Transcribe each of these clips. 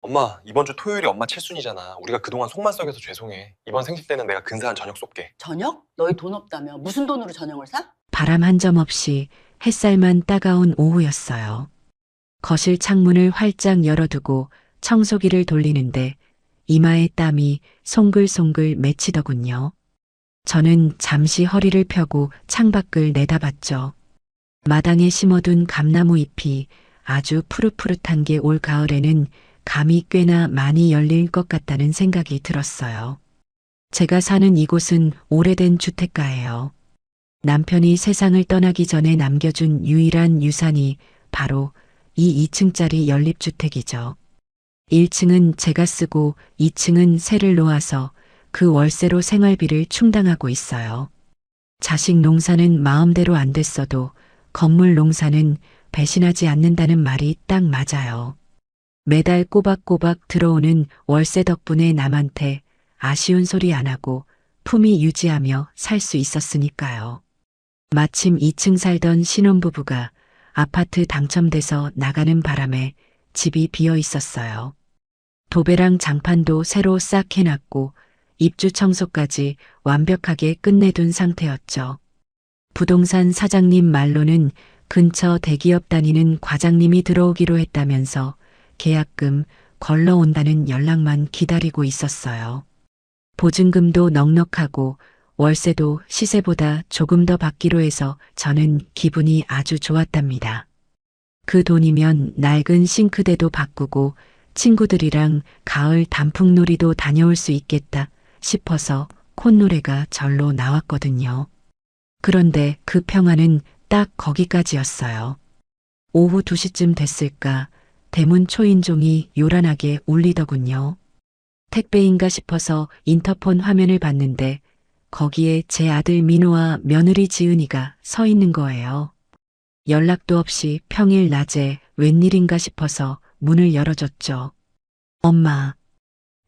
엄마, 이번 주 토요일이 엄마 칠순이잖아. 우리가 그동안 속만 썩여서 죄송해. 이번 생신 때는 내가 근사한 저녁 쏠게. 저녁? 너희 돈 없다며 무슨 돈으로 저녁을 사? 바람 한 점 없이 햇살만 따가운 오후였어요. 거실 창문을 활짝 열어두고 청소기를 돌리는데 이마에 땀이 송글송글 맺히더군요. 저는 잠시 허리를 펴고 창밖을 내다봤죠. 마당에 심어둔 감나무 잎이 아주 푸릇푸릇한 게 올 가을에는 감이 꽤나 많이 열릴 것 같다는 생각이 들었어요. 제가 사는 이곳은 오래된 주택가예요. 남편이 세상을 떠나기 전에 남겨준 유일한 유산이 바로 이 2층짜리 연립주택이죠. 1층은 제가 쓰고 2층은 세를 놓아서 그 월세로 생활비를 충당하고 있어요. 자식 농사는 마음대로 안 됐어도 건물 농사는 배신하지 않는다는 말이 딱 맞아요. 매달 꼬박꼬박 들어오는 월세 덕분에 남한테 아쉬운 소리 안 하고 품위 유지하며 살 수 있었으니까요. 마침 2층 살던 신혼부부가 아파트 당첨돼서 나가는 바람에 집이 비어 있었어요. 도배랑 장판도 새로 싹 해놨고 입주 청소까지 완벽하게 끝내둔 상태였죠. 부동산 사장님 말로는 근처 대기업 다니는 과장님이 들어오기로 했다면서 계약금 걸러온다는 연락만 기다리고 있었어요. 보증금도 넉넉하고 월세도 시세보다 조금 더 받기로 해서 저는 기분이 아주 좋았답니다. 그 돈이면 낡은 싱크대도 바꾸고 친구들이랑 가을 단풍놀이도 다녀올 수 있겠다 싶어서 콧노래가 절로 나왔거든요. 그런데 그 평화는 딱 거기까지였어요. 오후 2시쯤 됐을까 대문 초인종이 요란하게 울리더군요. 택배인가 싶어서 인터폰 화면을 봤는데 거기에 제 아들 민호와 며느리 지은이가 서 있는 거예요. 연락도 없이 평일 낮에 웬일인가 싶어서 문을 열어줬죠. 엄마.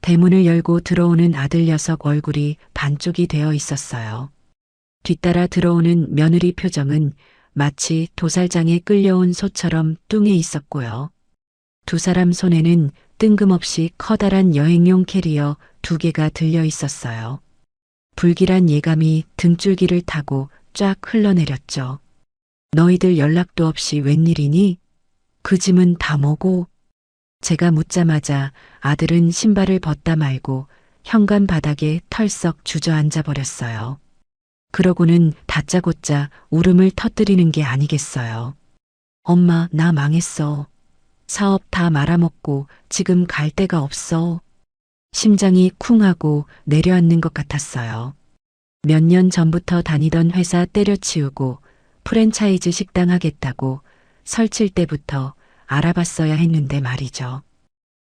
대문을 열고 들어오는 아들 녀석 얼굴이 반쪽이 되어 있었어요. 뒤따라 들어오는 며느리 표정은 마치 도살장에 끌려온 소처럼 뚱해 있었고요. 두 사람 손에는 뜬금없이 커다란 여행용 캐리어 2개가 들려 있었어요. 불길한 예감이 등줄기를 타고 쫙 흘러내렸죠. 너희들 연락도 없이 웬일이니? 그 짐은 다 뭐고? 제가 묻자마자 아들은 신발을 벗다 말고 현관 바닥에 털썩 주저앉아 버렸어요. 그러고는 다짜고짜 울음을 터뜨리는 게 아니겠어요. 엄마, 나 망했어. 사업 다 말아먹고 지금 갈 데가 없어. 심장이 쿵하고 내려앉는 것 같았어요. 몇 년 전부터 다니던 회사 때려치우고 프랜차이즈 식당 하겠다고 설칠 때부터 알아봤어야 했는데 말이죠.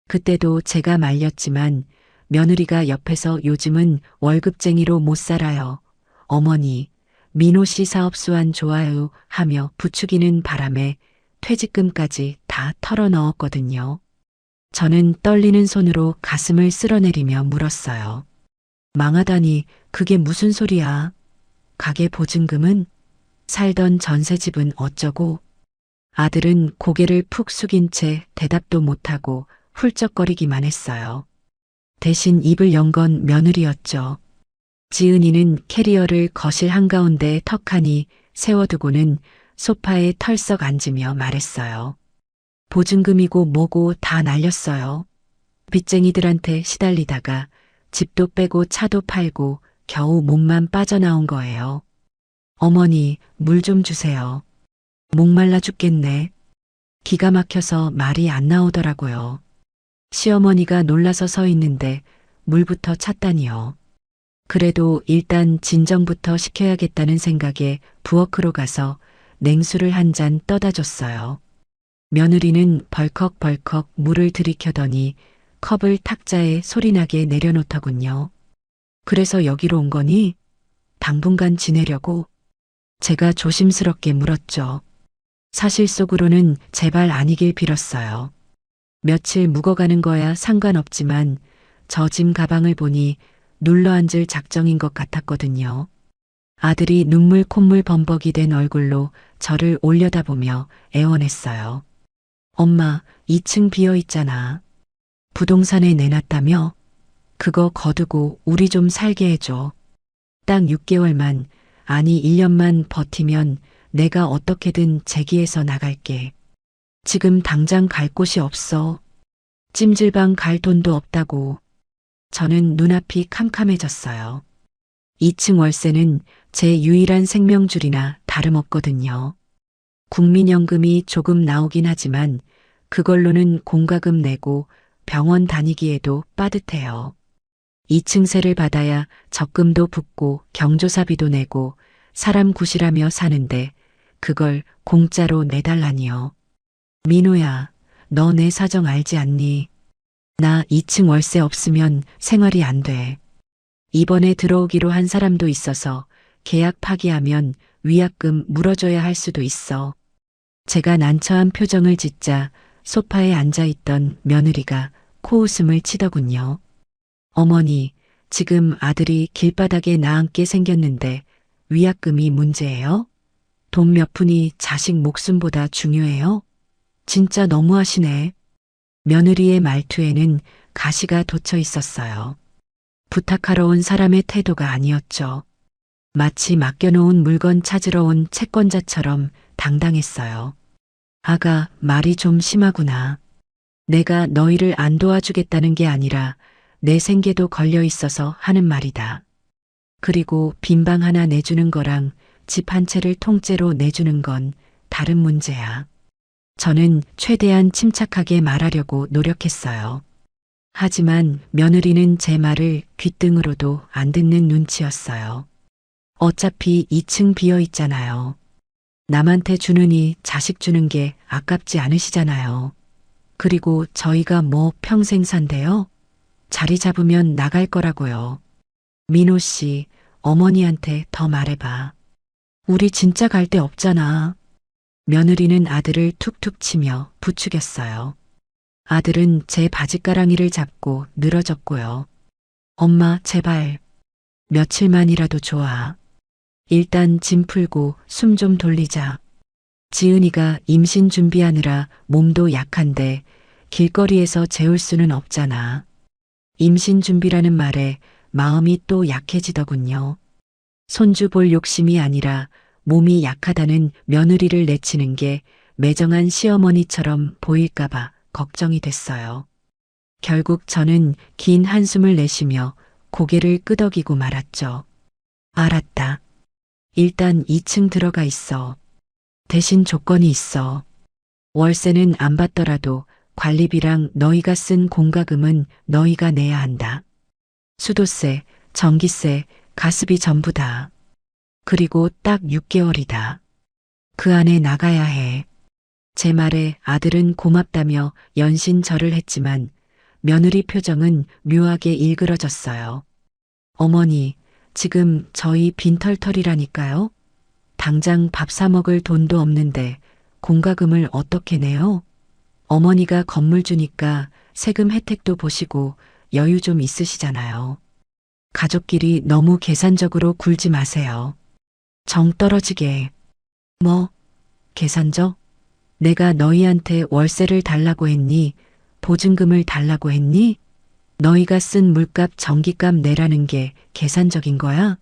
그때도 제가 말렸지만 며느리가 옆에서 요즘은 월급쟁이로 못 살아요. 어머니, 민호 씨 사업 수완 좋아요 하며 부추기는 바람에 퇴직금까지 다 털어 넣었거든요. 저는 떨리는 손으로 가슴을 쓸어내리며 물었어요. 망하다니 그게 무슨 소리야? 가게 보증금은? 살던 전세집은 어쩌고? 아들은 고개를 푹 숙인 채 대답도 못하고 훌쩍거리기만 했어요. 대신 입을 연 건 며느리였죠. 지은이는 캐리어를 거실 한가운데 턱하니 세워두고는 소파에 털썩 앉으며 말했어요. 보증금이고 뭐고 다 날렸어요. 빚쟁이들한테 시달리다가 집도 빼고 차도 팔고 겨우 몸만 빠져나온 거예요. 어머니, 물 좀 주세요. 목말라 죽겠네. 기가 막혀서 말이 안 나오더라고요. 시어머니가 놀라서 서 있는데 물부터 찼다니요. 그래도 일단 진정부터 시켜야겠다는 생각에 부엌으로 가서 냉수를 한 잔 떠다 줬어요. 며느리는 벌컥벌컥 물을 들이켜더니 컵을 탁자에 소리나게 내려놓더군요. 그래서 여기로 온 거니? 당분간 지내려고? 제가 조심스럽게 물었죠. 사실 속으로는 제발 아니길 빌었어요. 며칠 묵어가는 거야 상관없지만 저 짐 가방을 보니 눌러앉을 작정인 것 같았거든요. 아들이 눈물 콧물 범벅이 된 얼굴로 저를 올려다보며 애원했어요. 엄마, 2층 비어 있잖아. 부동산에 내놨다며? 그거 거두고 우리 좀 살게 해줘. 딱 6개월만, 아니 1년만 버티면 내가 어떻게든 재기해서 나갈게. 지금 당장 갈 곳이 없어. 찜질방 갈 돈도 없다고. 저는 눈앞이 캄캄해졌어요. 2층 월세는 제 유일한 생명줄이나 다름없거든요. 국민연금이 조금 나오긴 하지만 그걸로는 공과금 내고 병원 다니기에도 빠듯해요. 2층세를 받아야 적금도 붙고 경조사비도 내고 사람 구실하며 사는데 그걸 공짜로 내달라니요. 민호야, 너 내 사정 알지 않니? 나 2층 월세 없으면 생활이 안 돼. 이번에 들어오기로 한 사람도 있어서 계약 파기하면 위약금 물어줘야 할 수도 있어. 제가 난처한 표정을 짓자 소파에 앉아있던 며느리가 코웃음을 치더군요. 어머니, 지금 아들이 길바닥에 나앉게 생겼는데 위약금이 문제예요? 돈 몇 푼이 자식 목숨보다 중요해요? 진짜 너무하시네. 며느리의 말투에는 가시가 돋쳐 있었어요. 부탁하러 온 사람의 태도가 아니었죠. 마치 맡겨놓은 물건 찾으러 온 채권자처럼 당당했어요. 아가, 말이 좀 심하구나. 내가 너희를 안 도와주겠다는 게 아니라 내 생계도 걸려 있어서 하는 말이다. 그리고 빈방 하나 내주는 거랑 집 한 채를 통째로 내주는 건 다른 문제야. 저는 최대한 침착하게 말하려고 노력했어요. 하지만 며느리는 제 말을 귓등으로도 안 듣는 눈치였어요. 어차피 2층 비어 있잖아요. 남한테 주느니 자식 주는 게 아깝지 않으시잖아요. 그리고 저희가 뭐 평생 산대요? 자리 잡으면 나갈 거라고요. 민호 씨, 어머니한테 더 말해봐. 우리 진짜 갈 데 없잖아. 며느리는 아들을 툭툭 치며 부추겼어요. 아들은 제 바지가랑이를 잡고 늘어졌고요. 엄마, 제발. 며칠만이라도 좋아. 일단 짐 풀고 숨 좀 돌리자. 지은이가 임신 준비하느라 몸도 약한데 길거리에서 재울 수는 없잖아. 임신 준비라는 말에 마음이 또 약해지더군요. 손주 볼 욕심이 아니라 몸이 약하다는 며느리를 내치는 게 매정한 시어머니처럼 보일까봐 걱정이 됐어요. 결국 저는 긴 한숨을 내쉬며 고개를 끄덕이고 말았죠. 알았다. 일단 2층 들어가 있어. 대신 조건이 있어. 월세는 안 받더라도 관리비랑 너희가 쓴 공과금은 너희가 내야 한다. 수도세, 전기세, 가스비 전부 다. 그리고 딱 6개월이다. 그 안에 나가야 해. 제 말에 아들은 고맙다며 연신절을 했지만 며느리 표정은 묘하게 일그러졌어요. 어머니, 지금 저희 빈털털이라니까요. 당장 밥 사 먹을 돈도 없는데 공과금을 어떻게 내요? 어머니가 건물 주니까 세금 혜택도 보시고 여유 좀 있으시잖아요. 가족끼리 너무 계산적으로 굴지 마세요. 정 떨어지게. 뭐? 계산적? 내가 너희한테 월세를 달라고 했니? 보증금을 달라고 했니? 너희가 쓴 물값, 전기값 내라는 게 계산적인 거야?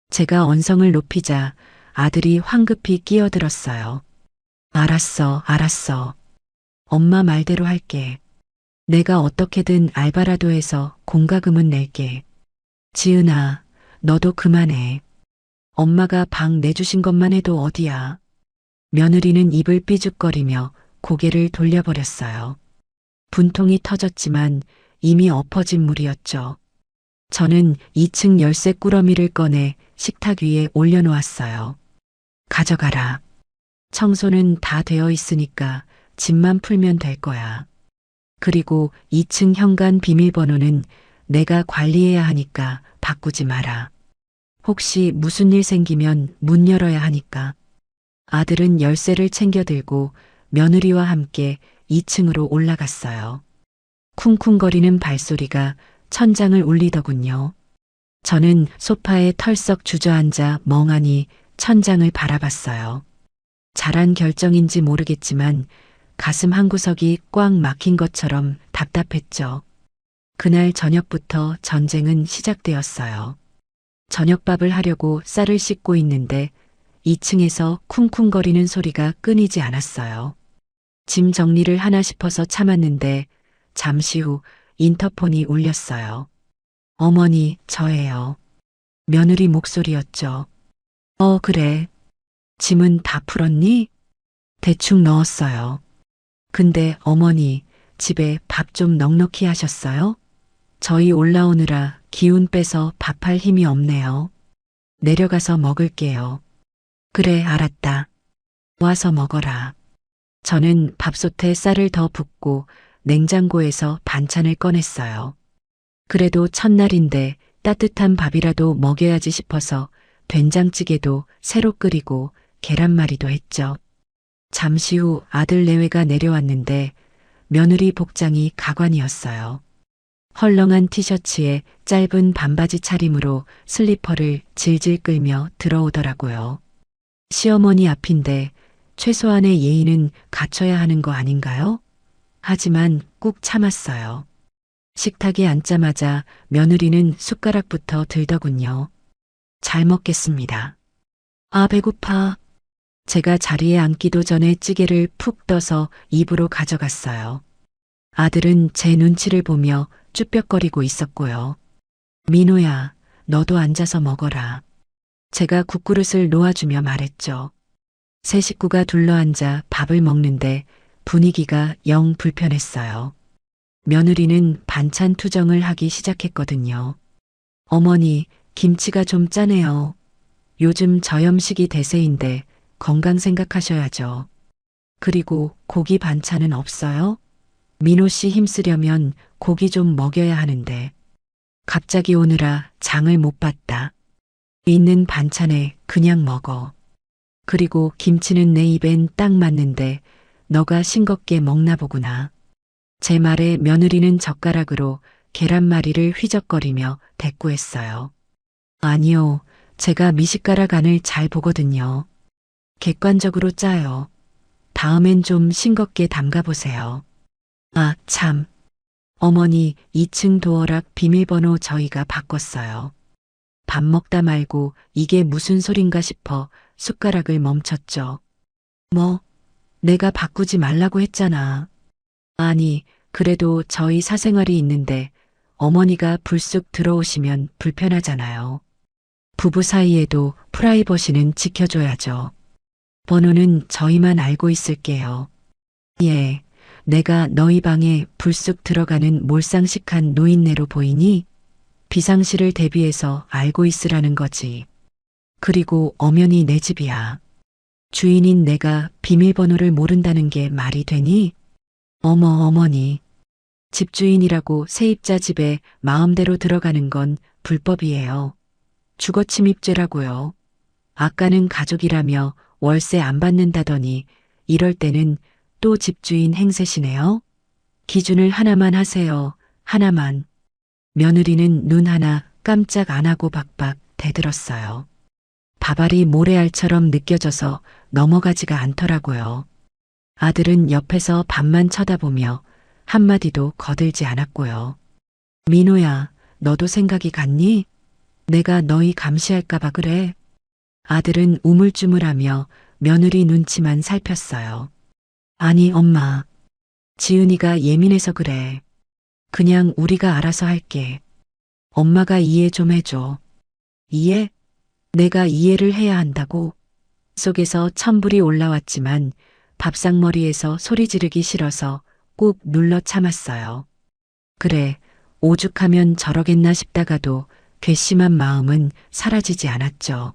제가 언성을 높이자 아들이 황급히 끼어들었어요. 알았어, 알았어. 엄마 말대로 할게. 내가 어떻게든 알바라도 해서 공과금은 낼게. 지은아, 너도 그만해. 엄마가 방 내주신 것만 해도 어디야. 며느리는 입을 삐죽거리며 고개를 돌려버렸어요. 분통이 터졌지만 이미 엎어진 물이었죠. 저는 2층 열쇠 꾸러미를 꺼내 식탁 위에 올려놓았어요. 가져가라. 청소는 다 되어 있으니까 짐만 풀면 될 거야. 그리고 2층 현관 비밀번호는 내가 관리해야 하니까 바꾸지 마라. 혹시 무슨 일 생기면 문 열어야 하니까. 아들은 열쇠를 챙겨 들고 며느리와 함께 2층으로 올라갔어요. 쿵쿵거리는 발소리가 천장을 울리더군요. 저는 소파에 털썩 주저앉아 멍하니 천장을 바라봤어요. 잘한 결정인지 모르겠지만 가슴 한구석이 꽉 막힌 것처럼 답답했죠. 그날 저녁부터 전쟁은 시작되었어요. 저녁밥을 하려고 쌀을 씻고 있는데 2층에서 쿵쿵거리는 소리가 끊이지 않았어요. 짐 정리를 하나 싶어서 참았는데 잠시 후 인터폰이 울렸어요. 어머니, 저예요. 며느리 목소리였죠. 그래. 짐은 다 풀었니? 대충 넣었어요. 근데 어머니, 집에 밥 좀 넉넉히 하셨어요? 저희 올라오느라 기운 빼서 밥할 힘이 없네요. 내려가서 먹을게요. 그래, 알았다. 와서 먹어라. 저는 밥솥에 쌀을 더 붓고 냉장고에서 반찬을 꺼냈어요. 그래도 첫날인데 따뜻한 밥이라도 먹여야지 싶어서 된장찌개도 새로 끓이고 계란말이도 했죠. 잠시 후 아들 내외가 내려왔는데 며느리 복장이 가관이었어요. 헐렁한 티셔츠에 짧은 반바지 차림으로 슬리퍼를 질질 끌며 들어오더라고요. 시어머니 앞인데 최소한의 예의는 갖춰야 하는 거 아닌가요? 하지만 꾹 참았어요. 식탁에 앉자마자 며느리는 숟가락부터 들더군요. 잘 먹겠습니다. 아, 배고파. 제가 자리에 앉기도 전에 찌개를 푹 떠서 입으로 가져갔어요. 아들은 제 눈치를 보며 쭈뼛거리고 있었고요. 민호야, 너도 앉아서 먹어라. 제가 국그릇을 놓아주며 말했죠. 세 식구가 둘러앉아 밥을 먹는데 분위기가 영 불편했어요. 며느리는 반찬 투정을 하기 시작했거든요. 어머니, 김치가 좀 짜네요. 요즘 저염식이 대세인데 건강 생각하셔야죠. 그리고 고기 반찬은 없어요? 민호 씨 힘쓰려면 고기 좀 먹여야 하는데. 갑자기 오느라 장을 못 봤다. 있는 반찬에 그냥 먹어. 그리고 김치는 내 입엔 딱 맞는데 너가 싱겁게 먹나 보구나. 제 말에 며느리는 젓가락으로 계란말이를 휘적거리며 대꾸했어요. 아니요, 제가 미식가라 간을 잘 보거든요. 객관적으로 짜요. 다음엔 좀 싱겁게 담가보세요. 아, 참. 어머니 2층 도어락 비밀번호 저희가 바꿨어요. 밥 먹다 말고 이게 무슨 소린가 싶어 숟가락을 멈췄죠. 뭐? 내가 바꾸지 말라고 했잖아. 아니, 그래도 저희 사생활이 있는데 어머니가 불쑥 들어오시면 불편하잖아요. 부부 사이에도 프라이버시는 지켜줘야죠. 번호는 저희만 알고 있을게요. 예, 내가 너희 방에 불쑥 들어가는 몰상식한 노인네로 보이니? 비상시를 대비해서 알고 있으라는 거지. 그리고 엄연히 내 집이야. 주인인 내가 비밀번호를 모른다는 게 말이 되니? 어머, 어머니. 집주인이라고 세입자 집에 마음대로 들어가는 건 불법이에요. 주거침입죄라고요. 아까는 가족이라며 월세 안 받는다더니 이럴 때는 또 집주인 행세시네요. 기준을 하나만 하세요. 하나만. 며느리는 눈 하나 깜짝 안 하고 박박 대들었어요. 밥알이 모래알처럼 느껴져서 넘어가지가 않더라고요. 아들은 옆에서 밥만 쳐다보며 한마디도 거들지 않았고요. 민호야, 너도 생각이 같니? 내가 너희 감시할까봐 그래. 아들은 우물쭈물하며 며느리 눈치만 살폈어요. 아니, 엄마. 지은이가 예민해서 그래. 그냥 우리가 알아서 할게. 엄마가 이해 좀 해줘. 이해? 내가 이해를 해야 한다고? 속에서 천불이 올라왔지만 밥상머리에서 소리 지르기 싫어서 꾹 눌러 참았어요. 그래, 오죽하면 저러겠나 싶다가도 괘씸한 마음은 사라지지 않았죠.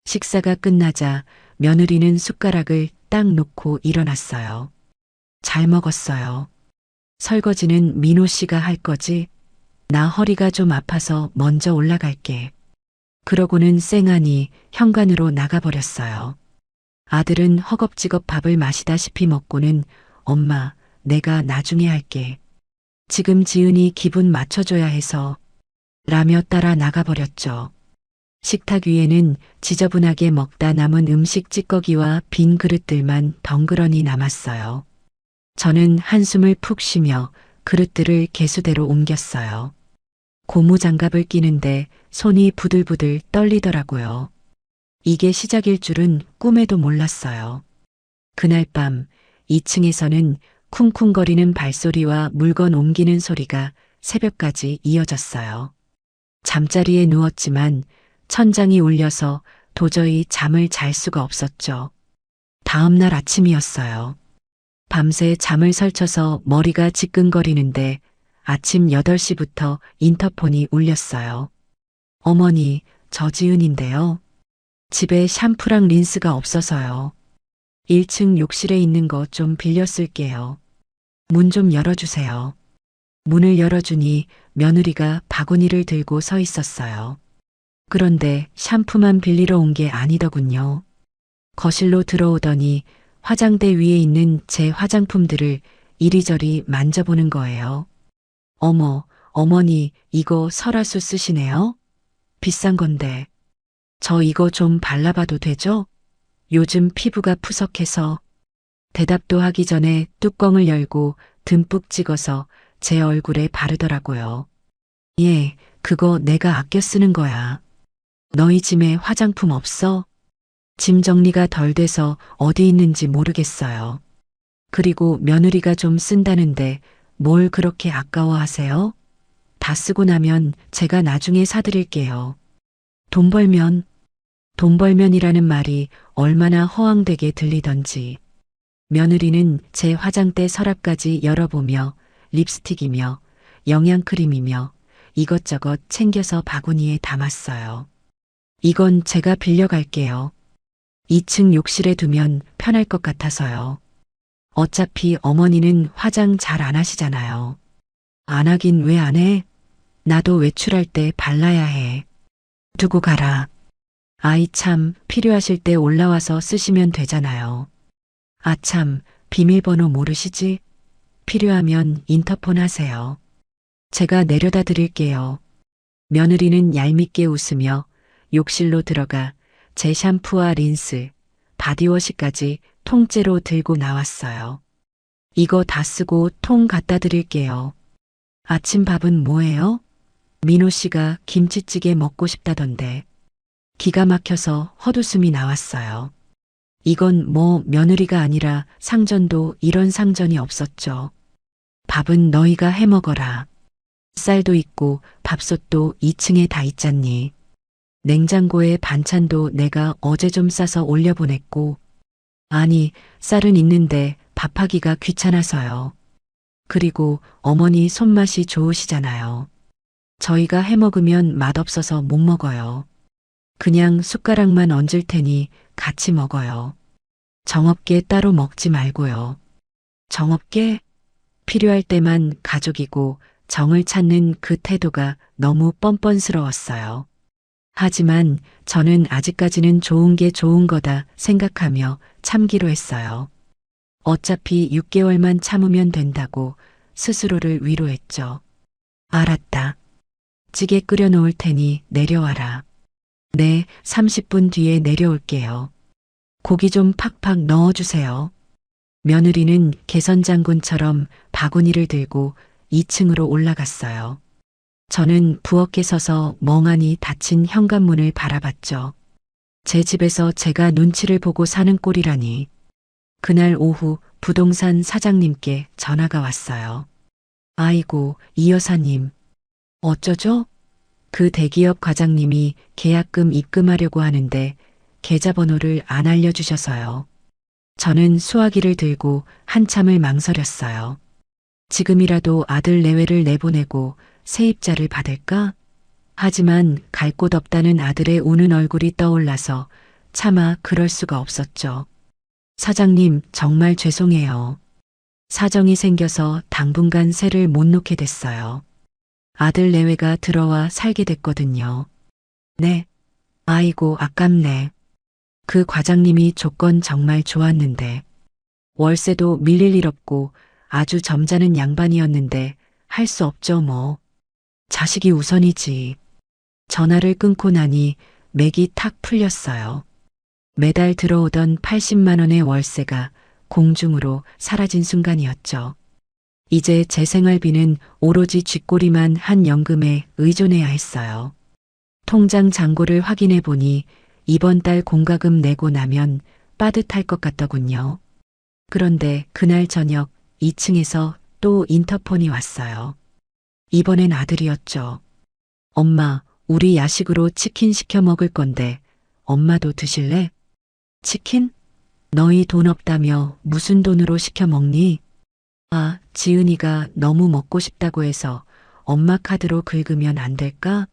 식사가 끝나자 며느리는 숟가락을 딱 놓고 일어났어요. 잘 먹었어요. 설거지는 민호 씨가 할 거지? 나 허리가 좀 아파서 먼저 올라갈게. 그러고는 쌩하니 현관으로 나가버렸어요. 아들은 허겁지겁 밥을 마시다시피 먹고는 엄마, 내가 나중에 할게. 지금 지은이 기분 맞춰줘야 해서 라며 따라 나가버렸죠. 식탁 위에는 지저분하게 먹다 남은 음식 찌꺼기와 빈 그릇들만 덩그러니 남았어요. 저는 한숨을 푹 쉬며 그릇들을 개수대로 옮겼어요. 고무장갑을 끼는데 손이 부들부들 떨리더라고요. 이게 시작일 줄은 꿈에도 몰랐어요. 그날 밤 2층에서는 쿵쿵거리는 발소리와 물건 옮기는 소리가 새벽까지 이어졌어요. 잠자리에 누웠지만 천장이 울려서 도저히 잠을 잘 수가 없었죠. 다음 날 아침이었어요. 밤새 잠을 설쳐서 머리가 지끈거리는데 아침 8시부터 인터폰이 울렸어요. 어머니, 저지은인데요. 집에 샴푸랑 린스가 없어서요. 1층 욕실에 있는 거 좀 빌려 쓸게요. 문 좀 열어주세요. 문을 열어주니 며느리가 바구니를 들고 서 있었어요. 그런데 샴푸만 빌리러 온 게 아니더군요. 거실로 들어오더니 화장대 위에 있는 제 화장품들을 이리저리 만져보는 거예요. 어머, 어머니, 이거 설화수 쓰시네요? 비싼 건데. 저 이거 좀 발라봐도 되죠? 요즘 피부가 푸석해서. 대답도 하기 전에 뚜껑을 열고 듬뿍 찍어서 제 얼굴에 바르더라고요. 예, 그거 내가 아껴 쓰는 거야. 너희 집에 화장품 없어? 짐 정리가 덜 돼서 어디 있는지 모르겠어요. 그리고 며느리가 좀 쓴다는데 뭘 그렇게 아까워하세요? 다 쓰고 나면 제가 나중에 사드릴게요. 돈 벌면이라는 말이 얼마나 허황되게 들리던지. 며느리는 제 화장대 서랍까지 열어보며 립스틱이며 영양크림이며 이것저것 챙겨서 바구니에 담았어요. 이건 제가 빌려갈게요. 2층 욕실에 두면 편할 것 같아서요. 어차피 어머니는 화장 잘 안 하시잖아요. 안 하긴 왜 안 해? 나도 외출할 때 발라야 해. 두고 가라. 아이 참, 필요하실 때 올라와서 쓰시면 되잖아요. 아 참, 비밀번호 모르시지? 필요하면 인터폰 하세요. 제가 내려다 드릴게요. 며느리는 얄밉게 웃으며 욕실로 들어가 제 샴푸와 린스, 바디워시까지 통째로 들고 나왔어요. 이거 다 쓰고 통 갖다 드릴게요. 아침 밥은 뭐예요? 민호 씨가 김치찌개 먹고 싶다던데. 기가 막혀서 헛웃음이 나왔어요. 이건 뭐 며느리가 아니라 상전도 이런 상전이 없었죠. 밥은 너희가 해 먹어라. 쌀도 있고 밥솥도 2층에 다 있잖니. 냉장고에 반찬도 내가 어제 좀 싸서 올려보냈고. 아니, 쌀은 있는데 밥하기가 귀찮아서요. 그리고 어머니 손맛이 좋으시잖아요. 저희가 해 먹으면 맛없어서 못 먹어요. 그냥 숟가락만 얹을 테니 같이 먹어요. 정없게 따로 먹지 말고요. 정없게? 필요할 때만 가족이고 정을 찾는 그 태도가 너무 뻔뻔스러웠어요. 하지만 저는 아직까지는 좋은 게 좋은 거다 생각하며 참기로 했어요. 어차피 6개월만 참으면 된다고 스스로를 위로했죠. 알았다. 찌개 끓여 놓을 테니 내려와라. 네, 30분 뒤에 내려올게요. 고기 좀 팍팍 넣어주세요. 며느리는 개선장군처럼 바구니를 들고 2층으로 올라갔어요. 저는 부엌에 서서 멍하니 닫힌 현관문을 바라봤죠. 제 집에서 제가 눈치를 보고 사는 꼴이라니. 그날 오후 부동산 사장님께 전화가 왔어요. 아이고, 이 여사님. 어쩌죠? 그 대기업 과장님이 계약금 입금하려고 하는데 계좌번호를 안 알려주셔서요. 저는 수화기를 들고 한참을 망설였어요. 지금이라도 아들 내외를 내보내고 세입자를 받을까? 하지만 갈 곳 없다는 아들의 우는 얼굴이 떠올라서 차마 그럴 수가 없었죠. 사장님, 정말 죄송해요. 사정이 생겨서 당분간 새를 못 놓게 됐어요. 아들 내외가 들어와 살게 됐거든요. 네. 아이고, 아깝네. 그 과장님이 조건 정말 좋았는데. 월세도 밀릴 일 없고 아주 점잖은 양반이었는데 할 수 없죠 뭐. 자식이 우선이지. 전화를 끊고 나니 맥이 탁 풀렸어요. 매달 들어오던 80만 원의 월세가 공중으로 사라진 순간이었죠. 이제 제 생활비는 오로지 쥐꼬리만 한 연금에 의존해야 했어요. 통장 잔고를 확인해 보니 이번 달 공과금 내고 나면 빠듯할 것 같더군요. 그런데 그날 저녁 2층에서 또 인터폰이 왔어요. 이번엔 아들이었죠. 엄마, 우리 야식으로 치킨 시켜 먹을 건데 엄마도 드실래? 치킨? 너희 돈 없다며 무슨 돈으로 시켜 먹니? 아, 지은이가 너무 먹고 싶다고 해서 엄마 카드로 긁으면 안 될까?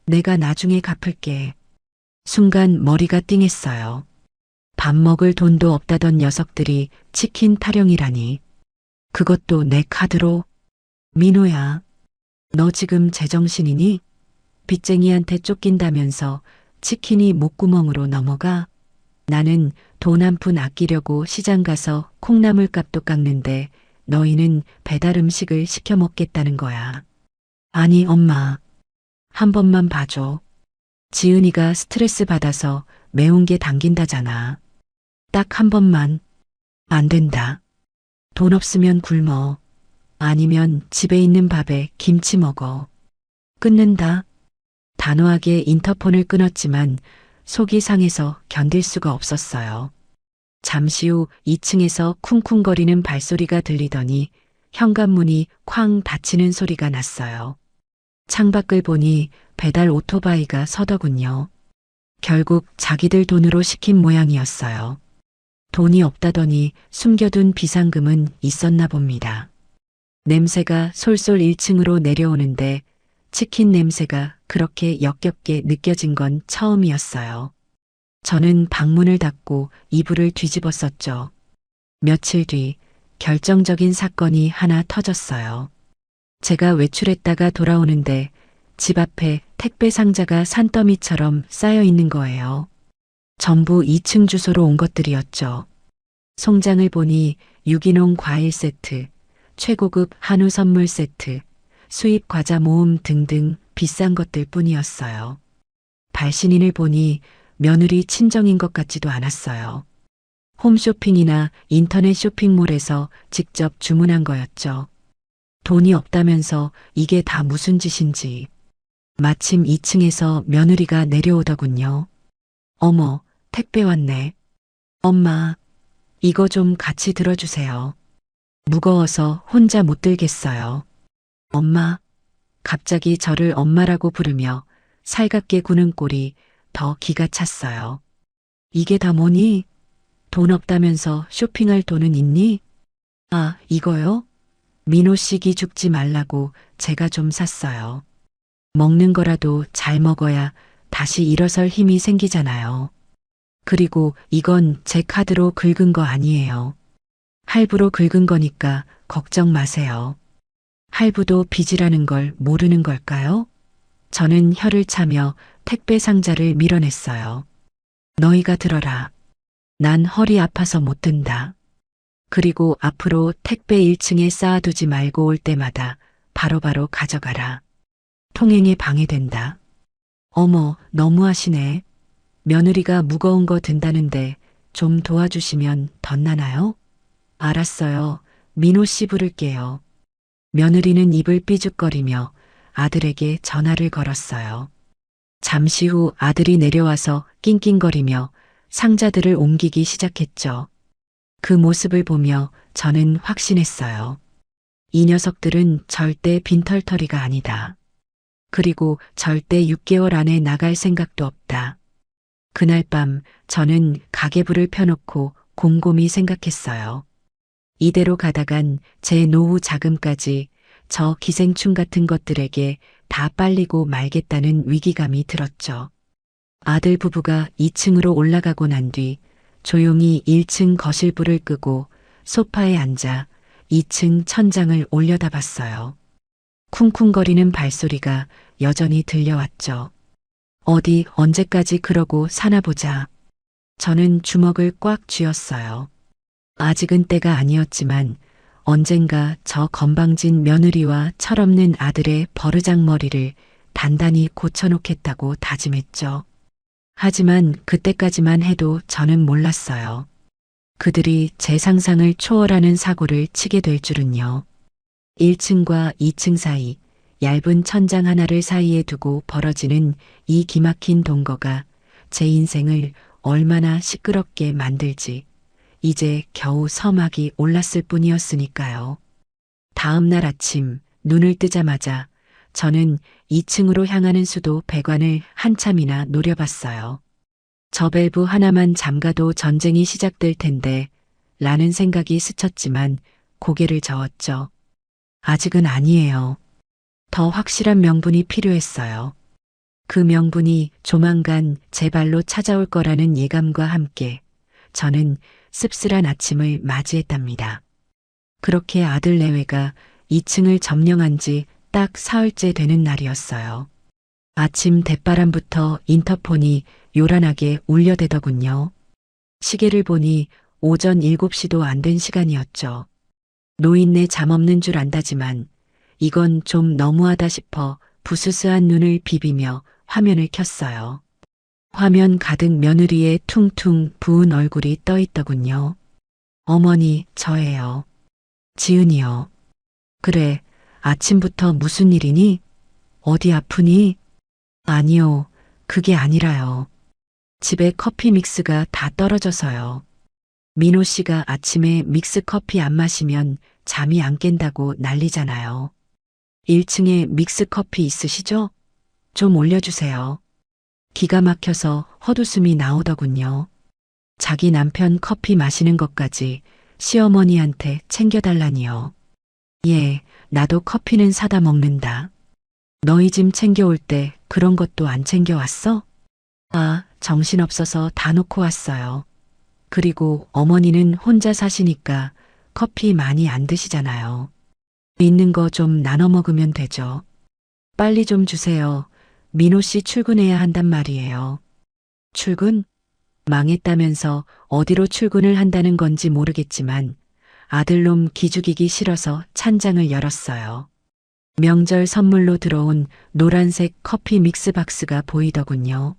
내가 나중에 갚을게. 순간 머리가 띵했어요. 밥 먹을 돈도 없다던 녀석들이 치킨 타령이라니. 그것도 내 카드로? 민호야, 너 지금 제정신이니? 빚쟁이한테 쫓긴다면서 치킨이 목구멍으로 넘어가? 나는 돈 한 푼 아끼려고 시장 가서 콩나물 값도 깎는데 너희는 배달 음식을 시켜 먹겠다는 거야. 아니, 엄마. 한 번만 봐줘. 지은이가 스트레스 받아서 매운 게 당긴다잖아. 딱 한 번만. 안 된다. 돈 없으면 굶어. 아니면 집에 있는 밥에 김치 먹어. 끊는다. 단호하게 인터폰을 끊었지만 속이 상해서 견딜 수가 없었어요. 잠시 후 2층에서 쿵쿵거리는 발소리가 들리더니 현관문이 쾅 닫히는 소리가 났어요. 창밖을 보니 배달 오토바이가 서더군요. 결국 자기들 돈으로 시킨 모양이었어요. 돈이 없다더니 숨겨둔 비상금은 있었나 봅니다. 냄새가 솔솔 1층으로 내려오는데 치킨 냄새가 그렇게 역겹게 느껴진 건 처음이었어요. 저는 방문을 닫고 이불을 뒤집었었죠. 며칠 뒤 결정적인 사건이 하나 터졌어요. 제가 외출했다가 돌아오는데 집 앞에 택배 상자가 산더미처럼 쌓여 있는 거예요. 전부 2층 주소로 온 것들이었죠. 송장을 보니 유기농 과일 세트, 최고급 한우 선물 세트, 수입 과자 모음 등등 비싼 것들 뿐이었어요. 발신인을 보니 며느리 친정인 것 같지도 않았어요. 홈쇼핑이나 인터넷 쇼핑몰에서 직접 주문한 거였죠. 돈이 없다면서 이게 다 무슨 짓인지. 마침 2층에서 며느리가 내려오더군요. 어머, 택배 왔네. 엄마, 이거 좀 같이 들어주세요. 무거워서 혼자 못 들겠어요. 엄마, 갑자기 저를 엄마라고 부르며 살갑게 구는 꼴이 더 기가 찼어요. 이게 다 뭐니? 돈 없다면서 쇼핑할 돈은 있니? 아, 이거요? 민호 씨 기 죽지 말라고 제가 좀 샀어요. 먹는 거라도 잘 먹어야 다시 일어설 힘이 생기잖아요. 그리고 이건 제 카드로 긁은 거 아니에요. 할부로 긁은 거니까 걱정 마세요. 할부도 빚이라는 걸 모르는 걸까요? 저는 혀를 차며 택배 상자를 밀어냈어요. 너희가 들어라. 난 허리 아파서 못 든다. 그리고 앞으로 택배 1층에 쌓아두지 말고 올 때마다 바로바로 가져가라. 통행에 방해된다. 어머, 너무하시네. 며느리가 무거운 거 든다는데 좀 도와주시면 덧나나요? 알았어요. 민호 씨 부를게요. 며느리는 입을 삐죽거리며 아들에게 전화를 걸었어요. 잠시 후 아들이 내려와서 낑낑거리며 상자들을 옮기기 시작했죠. 그 모습을 보며 저는 확신했어요. 이 녀석들은 절대 빈털터리가 아니다. 그리고 절대 6개월 안에 나갈 생각도 없다. 그날 밤 저는 가계부를 펴놓고 곰곰이 생각했어요. 이대로 가다간 제 노후 자금까지 저 기생충 같은 것들에게 다 빨리고 말겠다는 위기감이 들었죠. 아들 부부가 2층으로 올라가고 난 뒤 조용히 1층 거실불을 끄고 소파에 앉아 2층 천장을 올려다봤어요. 쿵쿵거리는 발소리가 여전히 들려왔죠. 어디 언제까지 그러고 사나 보자. 저는 주먹을 꽉 쥐었어요. 아직은 때가 아니었지만 언젠가 저 건방진 며느리와 철없는 아들의 버르장머리를 단단히 고쳐놓겠다고 다짐했죠. 하지만 그때까지만 해도 저는 몰랐어요. 그들이 제 상상을 초월하는 사고를 치게 될 줄은요. 1층과 2층 사이 얇은 천장 하나를 사이에 두고 벌어지는 이 기막힌 동거가 제 인생을 얼마나 시끄럽게 만들지 이제 겨우 서막이 올랐을 뿐이었으니까요. 다음 날 아침 눈을 뜨자마자 저는 2층으로 향하는 수도 배관을 한참이나 노려봤어요. 저 밸브 하나만 잠가도 전쟁이 시작될 텐데 라는 생각이 스쳤지만 고개를 저었죠. 아직은 아니에요. 더 확실한 명분이 필요했어요. 그 명분이 조만간 제 발로 찾아올 거라는 예감과 함께 저는 씁쓸한 아침을 맞이했답니다. 그렇게 아들 내외가 2층을 점령한 지 딱 사흘째 되는 날이었어요. 아침 대바람부터 인터폰이 요란하게 울려대더군요. 시계를 보니 오전 7시도 안 된 시간이었죠. 노인네 잠 없는 줄 안다지만 이건 좀 너무하다 싶어 부스스한 눈을 비비며 화면을 켰어요. 화면 가득 며느리의 퉁퉁 부은 얼굴이 떠 있더군요. 어머니, 저예요. 지은이요. 그래, 아침부터 무슨 일이니? 어디 아프니? 아니요, 그게 아니라요. 집에 커피 믹스가 다 떨어져서요. 민호 씨가 아침에 믹스 커피 안 마시면 잠이 안 깬다고 난리잖아요. 1층에 믹스 커피 있으시죠? 좀 올려주세요. 기가 막혀서 헛웃음이 나오더군요. 자기 남편 커피 마시는 것까지 시어머니한테 챙겨달라니요. 예, 나도 커피는 사다 먹는다. 너희 짐 챙겨올 때 그런 것도 안 챙겨왔어? 아, 정신없어서 다 놓고 왔어요. 그리고 어머니는 혼자 사시니까 커피 많이 안 드시잖아요. 있는 거 좀 나눠 먹으면 되죠. 빨리 좀 주세요. 민호 씨 출근해야 한단 말이에요. 출근? 망했다면서 어디로 출근을 한다는 건지 모르겠지만 아들놈 기죽이기 싫어서 찬장을 열었어요. 명절 선물로 들어온 노란색 커피 믹스 박스가 보이더군요.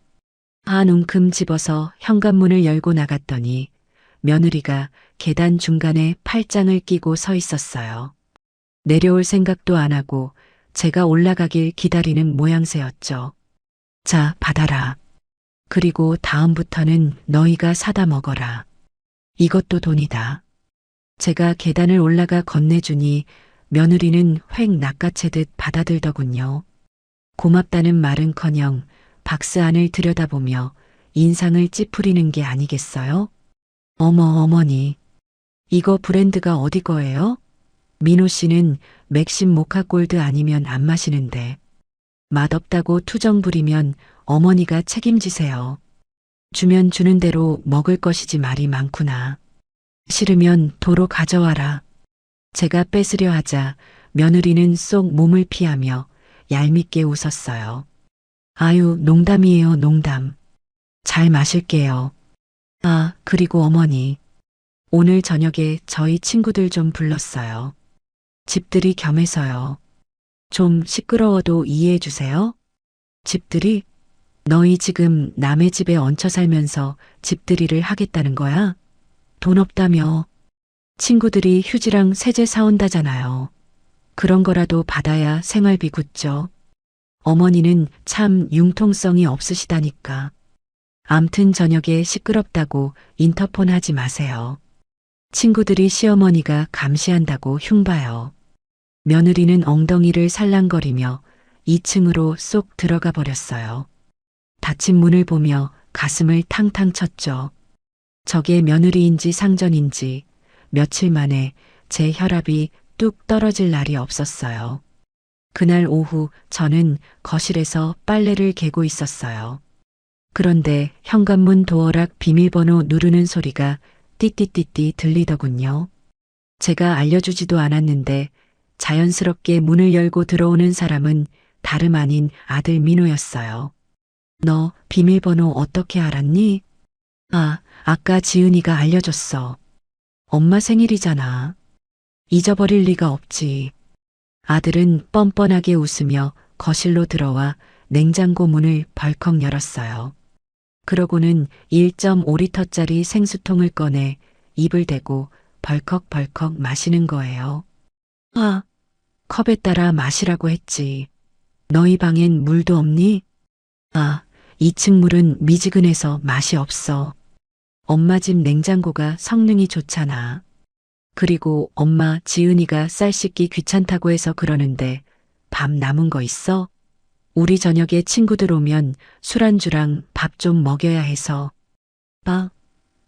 한 움큼 집어서 현관문을 열고 나갔더니 며느리가 계단 중간에 팔짱을 끼고 서 있었어요. 내려올 생각도 안 하고 제가 올라가길 기다리는 모양새였죠. 자, 받아라. 그리고 다음부터는 너희가 사다 먹어라. 이것도 돈이다. 제가 계단을 올라가 건네주니 며느리는 획 낚아채듯 받아들더군요. 고맙다는 말은커녕 박스 안을 들여다보며 인상을 찌푸리는 게 아니겠어요? 어머 어머니, 이거 브랜드가 어디 거예요? 민호 씨는 맥심 모카 골드 아니면 안 마시는데 맛없다고 투정 부리면 어머니가 책임지세요. 주면 주는 대로 먹을 것이지 말이 많구나. 싫으면 도로 가져와라. 제가 뺏으려 하자 며느리는 쏙 몸을 피하며 얄밉게 웃었어요. 아유, 농담이에요, 농담. 잘 마실게요. 아, 그리고 어머니. 오늘 저녁에 저희 친구들 좀 불렀어요. 집들이 겸해서요. 좀 시끄러워도 이해해 주세요. 집들이? 너희 지금 남의 집에 얹혀 살면서 집들이를 하겠다는 거야? 돈 없다며. 친구들이 휴지랑 세제 사온다잖아요. 그런 거라도 받아야 생활비 굳죠. 어머니는 참 융통성이 없으시다니까. 암튼 저녁에 시끄럽다고 인터폰 하지 마세요. 친구들이 시어머니가 감시한다고 흉봐요. 며느리는 엉덩이를 살랑거리며 2층으로 쏙 들어가 버렸어요. 닫힌 문을 보며 가슴을 탕탕 쳤죠. 저게 며느리인지 상전인지 며칠 만에 제 혈압이 뚝 떨어질 날이 없었어요. 그날 오후 저는 거실에서 빨래를 개고 있었어요. 그런데 현관문 도어락 비밀번호 누르는 소리가 띠띠띠띠 들리더군요. 제가 알려주지도 않았는데 자연스럽게 문을 열고 들어오는 사람은 다름 아닌 아들 민호였어요. 너 비밀번호 어떻게 알았니? 아, 아까 지은이가 알려줬어. 엄마 생일이잖아. 잊어버릴 리가 없지. 아들은 뻔뻔하게 웃으며 거실로 들어와 냉장고 문을 벌컥 열었어요. 그러고는 1.5리터짜리 생수통을 꺼내 입을 대고 벌컥벌컥 마시는 거예요. 아, 컵에 따라 마시라고 했지. 너희 방엔 물도 없니? 아, 2층 물은 미지근해서 맛이 없어. 엄마 집 냉장고가 성능이 좋잖아. 그리고 엄마 지은이가 쌀 씻기 귀찮다고 해서 그러는데 밥 남은 거 있어? 우리 저녁에 친구들 오면 술안주랑 밥 좀 먹여야 해서.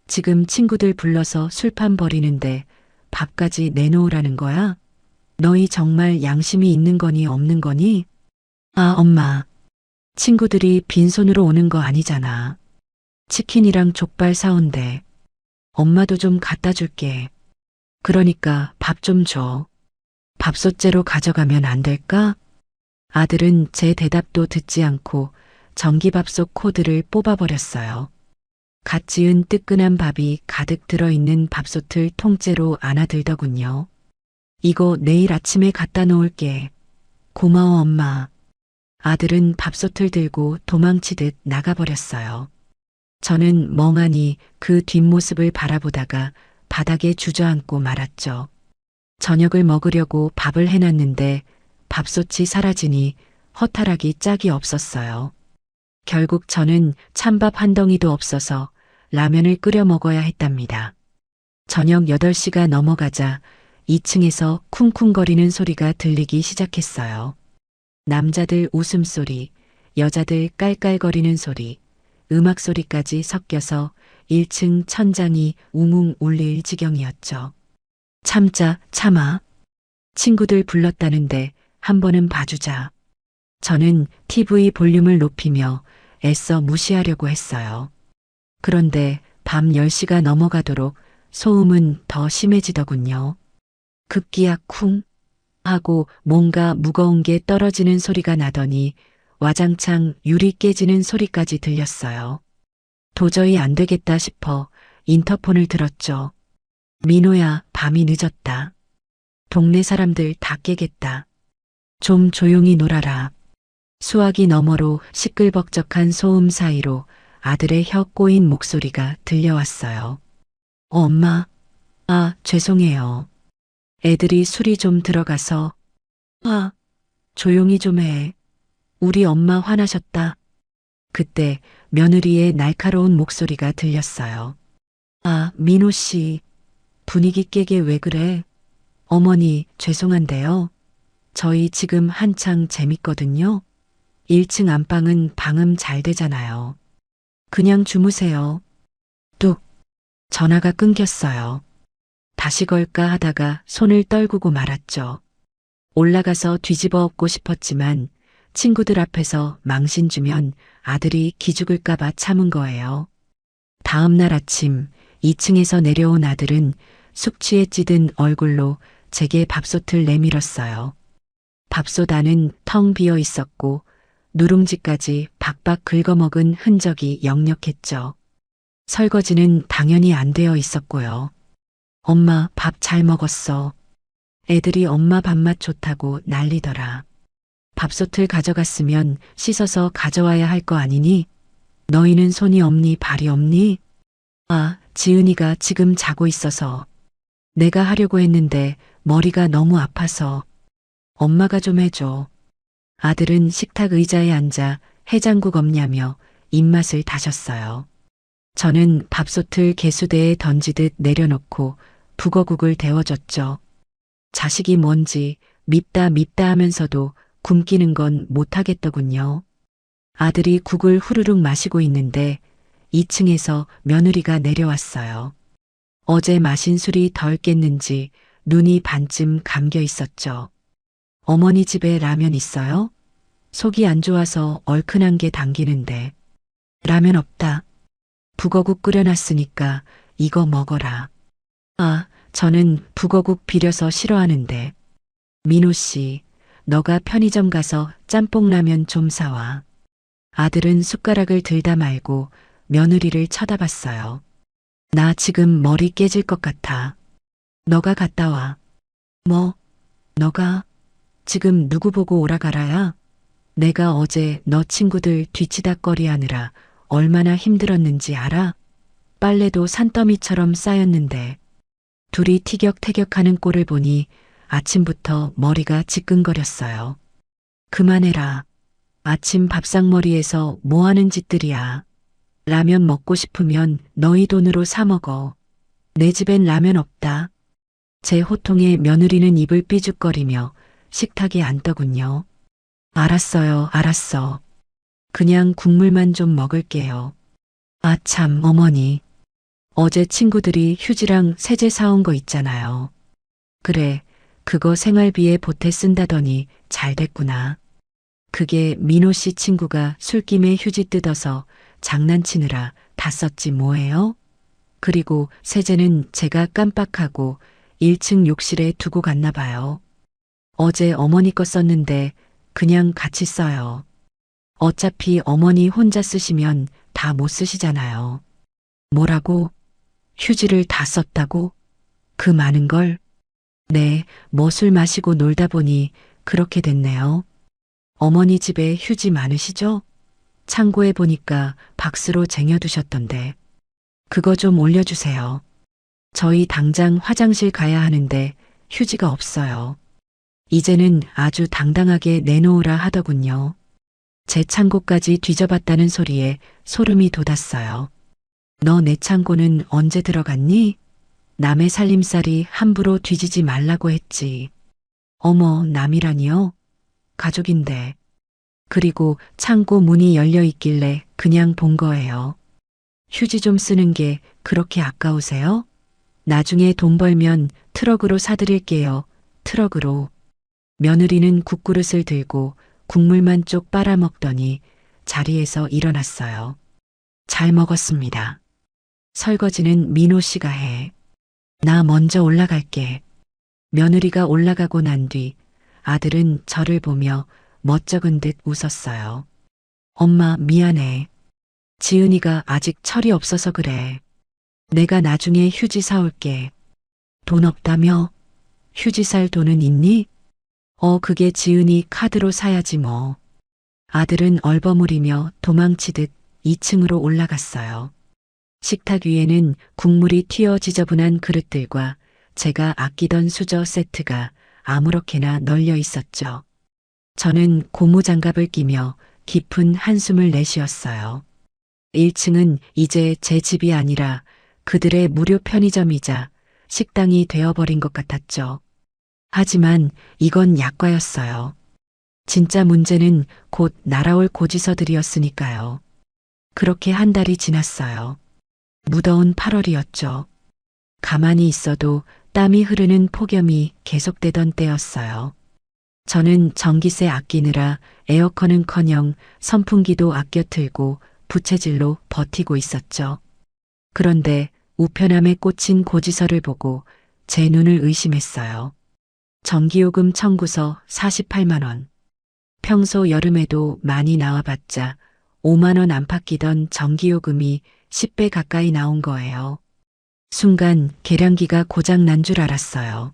지금 친구들 불러서 술판 버리는데 밥까지 내놓으라는 거야? 너희 정말 양심이 있는 거니 없는 거니? 아, 엄마. 친구들이 빈손으로 오는 거 아니잖아. 치킨이랑 족발 사온대. 엄마도 좀 갖다 줄게. 그러니까 밥 좀 줘. 밥솥째로 가져가면 안 될까? 아들은 제 대답도 듣지 않고 전기밥솥 코드를 뽑아버렸어요. 갓 지은 뜨끈한 밥이 가득 들어있는 밥솥을 통째로 안아들더군요. 이거 내일 아침에 갖다 놓을게. 고마워, 엄마. 아들은 밥솥을 들고 도망치듯 나가버렸어요. 저는 멍하니 그 뒷모습을 바라보다가 바닥에 주저앉고 말았죠. 저녁을 먹으려고 밥을 해놨는데 밥솥이 사라지니 허탈하기 짝이 없었어요. 결국 저는 찬밥 한 덩이도 없어서 라면을 끓여 먹어야 했답니다. 저녁 8시가 넘어가자 2층에서 쿵쿵거리는 소리가 들리기 시작했어요. 남자들 웃음소리, 여자들 깔깔거리는 소리, 음악 소리까지 섞여서 1층 천장이 웅웅 울릴 지경이었죠. 참아. 친구들 불렀다는데 한 번은 봐주자. 저는 TV 볼륨을 높이며 애써 무시하려고 했어요. 그런데 밤 10시가 넘어가도록 소음은 더 심해지더군요. 급기야 쿵 하고 뭔가 무거운 게 떨어지는 소리가 나더니 와장창 유리 깨지는 소리까지 들렸어요. 도저히 안 되겠다 싶어 인터폰을 들었죠. 민호야, 밤이 늦었다. 동네 사람들 다 깨겠다. 좀 조용히 놀아라. 수화기 너머로 시끌벅적한 소음 사이로 아들의 혀 꼬인 목소리가 들려왔어요. 엄마. 죄송해요. 애들이 술이 좀 들어가서. 조용히 좀 해. 우리 엄마 화나셨다. 그때 며느리의 날카로운 목소리가 들렸어요. 민호 씨. 분위기 깨게 왜 그래? 어머니, 죄송한데요. 저희 지금 한창 재밌거든요. 1층 안방은 방음 잘 되잖아요. 그냥 주무세요. 뚝. 전화가 끊겼어요. 다시 걸까 하다가 손을 떨구고 말았죠. 올라가서 뒤집어 엎고 싶었지만 친구들 앞에서 망신 주면 아들이 기죽을까봐 참은 거예요. 다음 날 아침 2층에서 내려온 아들은 숙취에 찌든 얼굴로 제게 밥솥을 내밀었어요. 밥솥 안은 텅 비어 있었고 누룽지까지 박박 긁어먹은 흔적이 역력했죠. 설거지는 당연히 안 되어 있었고요. 엄마 밥 잘 먹었어. 애들이 엄마 밥맛 좋다고 난리더라. 밥솥을 가져갔으면 씻어서 가져와야 할 거 아니니? 너희는 손이 없니 발이 없니? 지은이가 지금 자고 있어서. 내가 하려고 했는데 머리가 너무 아파서. 엄마가 좀 해줘. 아들은 식탁 의자에 앉아 해장국 없냐며 입맛을 다셨어요. 저는 밥솥을 개수대에 던지듯 내려놓고 북어국을 데워줬죠. 자식이 뭔지 밉다 하면서도 굶기는 건 못하겠더군요. 아들이 국을 후루룩 마시고 있는데 2층에서 며느리가 내려왔어요. 어제 마신 술이 덜 깼는지 눈이 반쯤 감겨 있었죠. 어머니 집에 라면 있어요? 속이 안 좋아서 얼큰한 게 당기는데. 라면 없다. 북어국 끓여놨으니까 이거 먹어라. 저는 북어국 비려서 싫어하는데. 민호 씨, 너가 편의점 가서 짬뽕라면 좀 사와. 아들은 숟가락을 들다 말고 며느리를 쳐다봤어요. 나 지금 머리 깨질 것 같아. 너가 갔다 와. 뭐? 너가? 지금 누구 보고 오라가라야? 내가 어제 너 친구들 뒤치다꺼리 하느라 얼마나 힘들었는지 알아? 빨래도 산더미처럼 쌓였는데. 둘이 티격태격하는 꼴을 보니 아침부터 머리가 지끈거렸어요. 그만해라. 아침 밥상머리에서 뭐 하는 짓들이야. 라면 먹고 싶으면 너희 돈으로 사 먹어. 내 집엔 라면 없다. 제 호통에 며느리는 입을 삐죽거리며 식탁에 앉더군요. 알았어요, 알았어. 그냥 국물만 좀 먹을게요. 아, 참, 어머니. 어제 친구들이 휴지랑 세제 사온 거 있잖아요. 그래, 그거 생활비에 보태 쓴다더니 잘 됐구나. 그게 민호 씨 친구가 술김에 휴지 뜯어서 장난치느라 다 썼지 뭐예요? 그리고 세제는 제가 깜빡하고 1층 욕실에 두고 갔나 봐요. 어제 어머니 거 썼는데 그냥 같이 써요. 어차피 어머니 혼자 쓰시면 다 못 쓰시잖아요. 뭐라고? 휴지를 다 썼다고? 그 많은 걸? 네, 뭐 술 마시고 놀다 보니 그렇게 됐네요. 어머니 집에 휴지 많으시죠? 창고에 보니까 박스로 쟁여두셨던데. 그거 좀 올려주세요. 저희 당장 화장실 가야 하는데 휴지가 없어요. 이제는 아주 당당하게 내놓으라 하더군요. 제 창고까지 뒤져봤다는 소리에 소름이 돋았어요. 너 내 창고는 언제 들어갔니? 남의 살림살이 함부로 뒤지지 말라고 했지. 어머, 남이라니요? 가족인데. 그리고 창고 문이 열려 있길래 그냥 본 거예요. 휴지 좀 쓰는 게 그렇게 아까우세요? 나중에 돈 벌면 트럭으로 사드릴게요. 트럭으로. 며느리는 국그릇을 들고 국물만 쪽 빨아먹더니 자리에서 일어났어요. 잘 먹었습니다. 설거지는 민호 씨가 해. 나 먼저 올라갈게. 며느리가 올라가고 난 뒤 아들은 저를 보며 멋쩍은 듯 웃었어요. 엄마 미안해. 지은이가 아직 철이 없어서 그래. 내가 나중에 휴지 사올게. 돈 없다며? 휴지 살 돈은 있니? 그게 지은이 카드로 사야지 뭐. 아들은 얼버무리며 도망치듯 2층으로 올라갔어요. 식탁 위에는 국물이 튀어 지저분한 그릇들과 제가 아끼던 수저 세트가 아무렇게나 널려 있었죠. 저는 고무장갑을 끼며 깊은 한숨을 내쉬었어요. 1층은 이제 제 집이 아니라 그들의 무료 편의점이자 식당이 되어버린 것 같았죠. 하지만 이건 약과였어요. 진짜 문제는 곧 날아올 고지서들이었으니까요. 그렇게 한 달이 지났어요. 무더운 8월이었죠. 가만히 있어도 땀이 흐르는 폭염이 계속되던 때였어요. 저는 전기세 아끼느라 에어컨은커녕 선풍기도 아껴 틀고 부채질로 버티고 있었죠. 그런데 우편함에 꽂힌 고지서를 보고 제 눈을 의심했어요. 전기요금 청구서 48만 원. 평소 여름에도 많이 나와봤자 5만 원 안팎이던 전기요금이 10배 가까이 나온 거예요. 순간 계량기가 고장 난 줄 알았어요.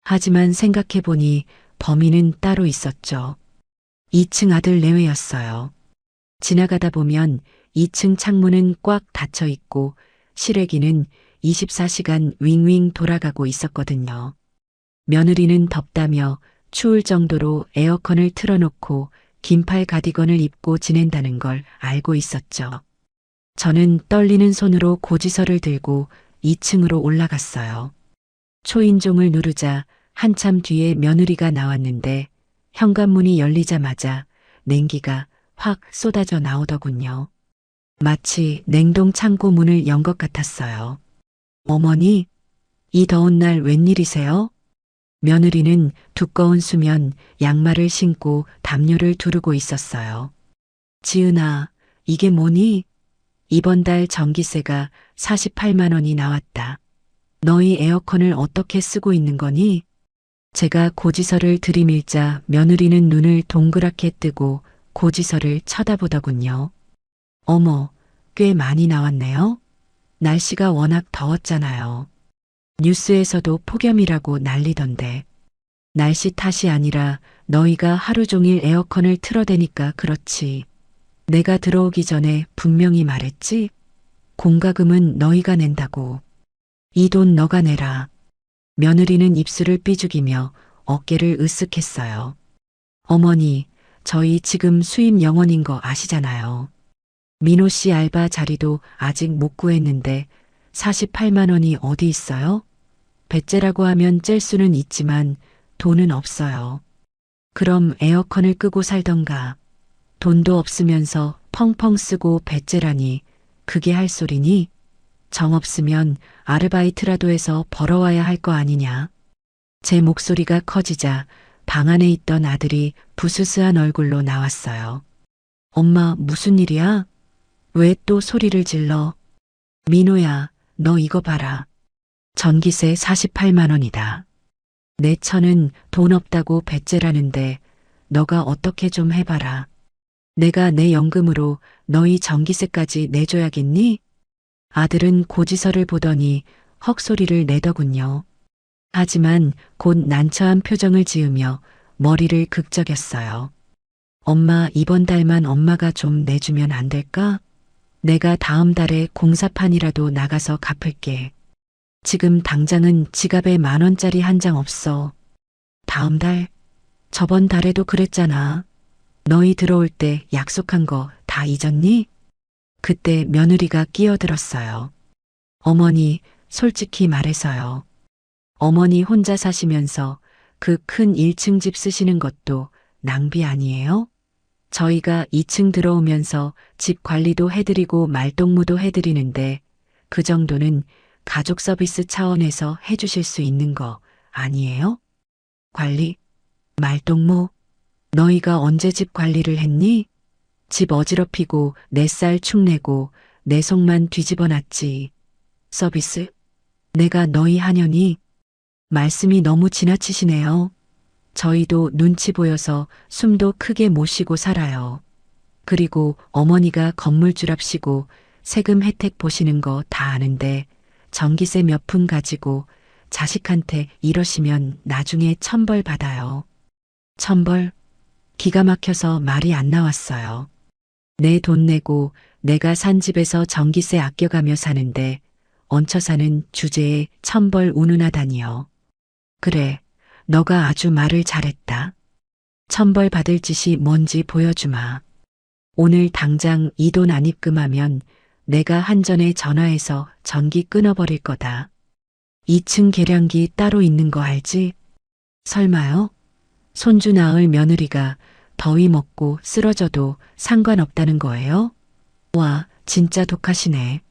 하지만 생각해보니 범인은 따로 있었죠. 2층 아들 내외였어요. 지나가다 보면 2층 창문은 꽉 닫혀 있고 실외기는 24시간 윙윙 돌아가고 있었거든요. 며느리는 덥다며 추울 정도로 에어컨을 틀어놓고 긴팔 가디건을 입고 지낸다는 걸 알고 있었죠. 저는 떨리는 손으로 고지서를 들고 2층으로 올라갔어요. 초인종을 누르자 한참 뒤에 며느리가 나왔는데 현관문이 열리자마자 냉기가 확 쏟아져 나오더군요. 마치 냉동 창고 문을 연 것 같았어요. 어머니, 이 더운 날 웬일이세요? 며느리는 두꺼운 수면 양말을 신고 담요를 두르고 있었어요. 지은아, 이게 뭐니? 이번 달 전기세가 48만 원이 나왔다. 너희 에어컨을 어떻게 쓰고 있는 거니? 제가 고지서를 들이밀자 며느리는 눈을 동그랗게 뜨고 고지서를 쳐다보더군요. 어머, 꽤 많이 나왔네요. 날씨가 워낙 더웠잖아요. 뉴스에서도 폭염이라고 난리던데. 날씨 탓이 아니라 너희가 하루 종일 에어컨을 틀어대니까 그렇지. 내가 들어오기 전에 분명히 말했지? 공과금은 너희가 낸다고. 이 돈 너가 내라. 며느리는 입술을 삐죽이며 어깨를 으쓱했어요. 어머니, 저희 지금 수입 영원인 거 아시잖아요. 민호 씨 알바 자리도 아직 못 구했는데 48만 원이 어디 있어요? 배째라고 하면 짤 수는 있지만 돈은 없어요. 그럼 에어컨을 끄고 살던가. 돈도 없으면서 펑펑 쓰고 배째라니 그게 할 소리니? 정 없으면 아르바이트라도 해서 벌어와야 할 거 아니냐. 제 목소리가 커지자 방 안에 있던 아들이 부스스한 얼굴로 나왔어요. 엄마, 무슨 일이야? 왜 또 소리를 질러? 민호야, 너 이거 봐라. 전기세 48만 원이다. 내 처는 돈 없다고 배째라는데 너가 어떻게 좀 해봐라. 내가 내 연금으로 너희 전기세까지 내줘야겠니? 아들은 고지서를 보더니 헉소리를 내더군요. 하지만 곧 난처한 표정을 지으며 머리를 극적였어요. 엄마, 이번 달만 엄마가 좀 내주면 안 될까? 내가 다음 달에 공사판이라도 나가서 갚을게. 지금 당장은 지갑에 10,000원짜리 한 장 없어. 다음 달? 저번 달에도 그랬잖아. 너희 들어올 때 약속한 거 다 잊었니? 그때 며느리가 끼어들었어요. 어머니, 솔직히 말해서요. 어머니 혼자 사시면서 그 큰 1층 집 쓰시는 것도 낭비 아니에요? 저희가 2층 들어오면서 집 관리도 해드리고 말동무도 해드리는데 그 정도는 가족 서비스 차원에서 해주실 수 있는 거 아니에요? 관리? 말동무? 너희가 언제 집 관리를 했니? 집 어지럽히고 내 쌀 축내고 내 속만 뒤집어 놨지. 서비스? 내가 너희 하녀니? 말씀이 너무 지나치시네요. 저희도 눈치 보여서 숨도 크게 못 쉬고 살아요. 그리고 어머니가 건물주랍시고 세금 혜택 보시는 거 다 아는데 전기세 몇 푼 가지고 자식한테 이러시면 나중에 천벌 받아요. 천벌? 기가 막혀서 말이 안 나왔어요. 내 돈 내고 내가 산 집에서 전기세 아껴가며 사는데 얹혀 사는 주제에 천벌 운운하다니요. 그래, 너가 아주 말을 잘했다. 천벌 받을 짓이 뭔지 보여주마. 오늘 당장 이 돈 안 입금하면 내가 한전에 전화해서 전기 끊어버릴 거다. 2층 계량기 따로 있는 거 알지? 설마요? 손주 낳을 며느리가 더위 먹고 쓰러져도 상관없다는 거예요? 와, 진짜 독하시네.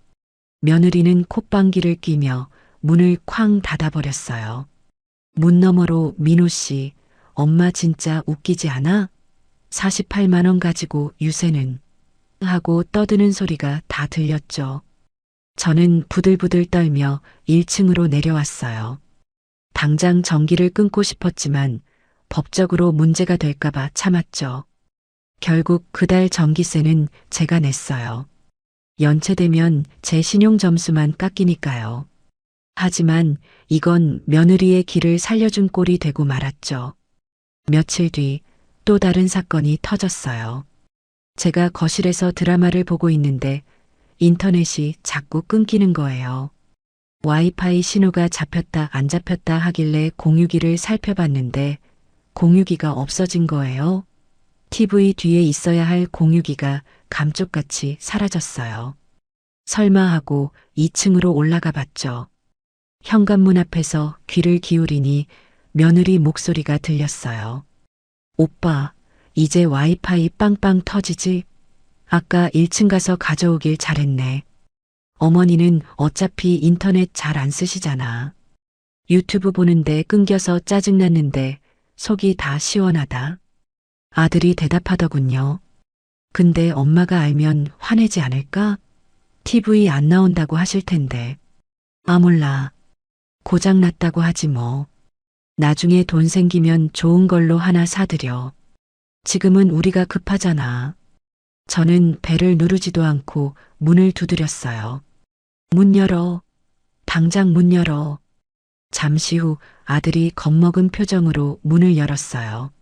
며느리는 콧방귀를 뀌며 문을 쾅 닫아버렸어요. 문 너머로 민호 씨, 엄마 진짜 웃기지 않아? 48만 원 가지고 유세는? 하고 떠드는 소리가 다 들렸죠. 저는 부들부들 떨며 1층으로 내려왔어요. 당장 전기를 끊고 싶었지만 법적으로 문제가 될까봐 참았죠. 결국 그달 전기세는 제가 냈어요. 연체되면 제 신용 점수만 깎이니까요. 하지만 이건 며느리의 길을 살려준 꼴이 되고 말았죠. 며칠 뒤 또 다른 사건이 터졌어요. 제가 거실에서 드라마를 보고 있는데 인터넷이 자꾸 끊기는 거예요. 와이파이 신호가 잡혔다 안 잡혔다 하길래 공유기를 살펴봤는데 공유기가 없어진 거예요. TV 뒤에 있어야 할 공유기가 감쪽같이 사라졌어요. 설마 하고 2층으로 올라가 봤죠. 현관문 앞에서 귀를 기울이니 며느리 목소리가 들렸어요. 오빠, 이제 와이파이 빵빵 터지지? 아까 1층 가서 가져오길 잘했네. 어머니는 어차피 인터넷 잘 안 쓰시잖아. 유튜브 보는데 끊겨서 짜증났는데 속이 다 시원하다. 아들이 대답하더군요. 근데 엄마가 알면 화내지 않을까? TV 안 나온다고 하실 텐데. 아, 몰라. 고장 났다고 하지 뭐. 나중에 돈 생기면 좋은 걸로 하나 사드려. 지금은 우리가 급하잖아. 저는 배를 누르지도 않고 문을 두드렸어요. 문 열어. 당장 문 열어. 잠시 후 아들이 겁먹은 표정으로 문을 열었어요.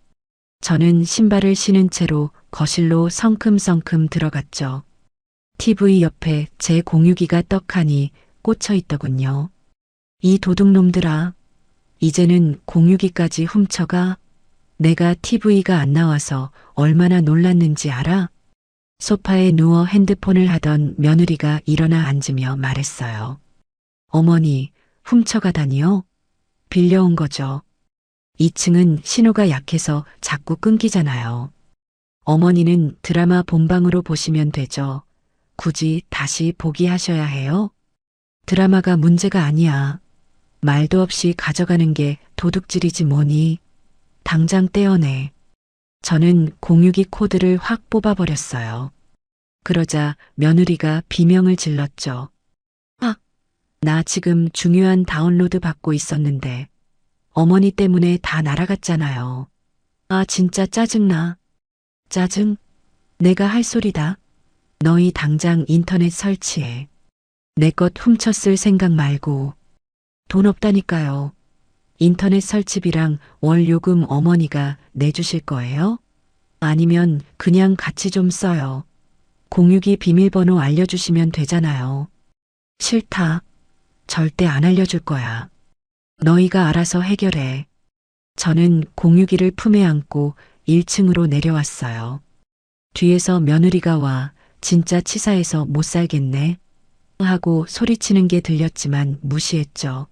저는 신발을 신은 채로 거실로 성큼성큼 들어갔죠. TV 옆에 제 공유기가 떡하니 꽂혀 있더군요. 이 도둑놈들아. 이제는 공유기까지 훔쳐가? 내가 TV가 안 나와서 얼마나 놀랐는지 알아? 소파에 누워 핸드폰을 하던 며느리가 일어나 앉으며 말했어요. 어머니, 훔쳐가다니요? 빌려온 거죠. 2층은 신호가 약해서 자꾸 끊기잖아요. 어머니는 드라마 본방으로 보시면 되죠. 굳이 다시 보기 하셔야 해요? 드라마가 문제가 아니야. 말도 없이 가져가는 게 도둑질이지 뭐니. 당장 떼어내. 저는 공유기 코드를 확 뽑아버렸어요. 그러자 며느리가 비명을 질렀죠. 아, 나 지금 중요한 다운로드 받고 있었는데 어머니 때문에 다 날아갔잖아요. 아, 진짜 짜증나. 짜증? 내가 할 소리다. 너희 당장 인터넷 설치해. 내 것 훔쳤을 생각 말고. 돈 없다니까요. 인터넷 설치비랑 월 요금 어머니가 내주실 거예요? 아니면 그냥 같이 좀 써요. 공유기 비밀번호 알려주시면 되잖아요. 싫다. 절대 안 알려줄 거야. 너희가 알아서 해결해. 저는 공유기를 품에 안고 1층으로 내려왔어요. 뒤에서 며느리가 와 진짜 치사해서 못 살겠네 하고 소리치는 게 들렸지만 무시했죠.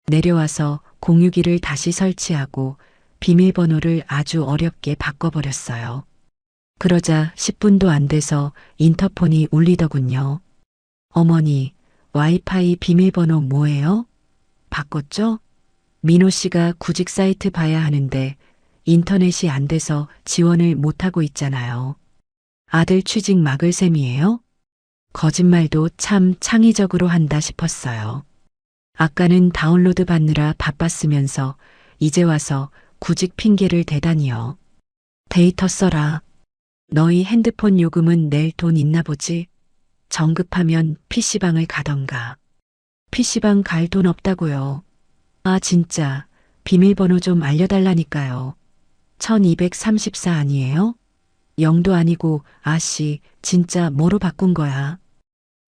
내려와서 공유기를 다시 설치하고 비밀번호를 아주 어렵게 바꿔버렸어요. 그러자 10분도 안 돼서 인터폰이 울리더군요. 어머니, 와이파이 비밀번호 뭐예요? 바꿨죠? 민호 씨가 구직 사이트 봐야 하는데 인터넷이 안 돼서 지원을 못하고 있잖아요. 아들 취직 막을 셈이에요? 거짓말도 참 창의적으로 한다 싶었어요. 아까는 다운로드 받느라 바빴으면서 이제 와서 구직 핑계를 대다니요. 데이터 써라. 너희 핸드폰 요금은 낼 돈 있나 보지? 정급하면 PC방을 가던가. PC방 갈 돈 없다고요. 아, 진짜 비밀번호 좀 알려달라니까요. 1234 아니에요? 0도 아니고 아씨 진짜 뭐로 바꾼 거야.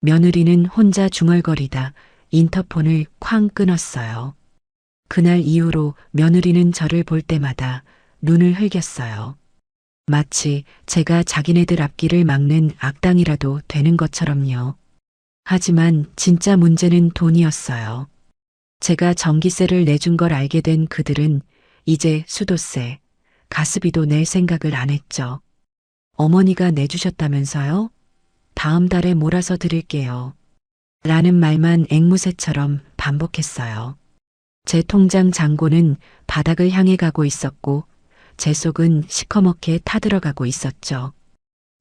며느리는 혼자 중얼거리다 인터폰을 쾅 끊었어요. 그날 이후로 며느리는 저를 볼 때마다 눈을 흘겼어요. 마치 제가 자기네들 앞길을 막는 악당이라도 되는 것처럼요. 하지만 진짜 문제는 돈이었어요. 제가 전기세를 내준 걸 알게 된 그들은 이제 수도세, 가스비도 낼 생각을 안 했죠. 어머니가 내주셨다면서요? 다음 달에 몰아서 드릴게요. 라는 말만 앵무새처럼 반복했어요. 제 통장 잔고는 바닥을 향해 가고 있었고 제 속은 시커멓게 타들어가고 있었죠.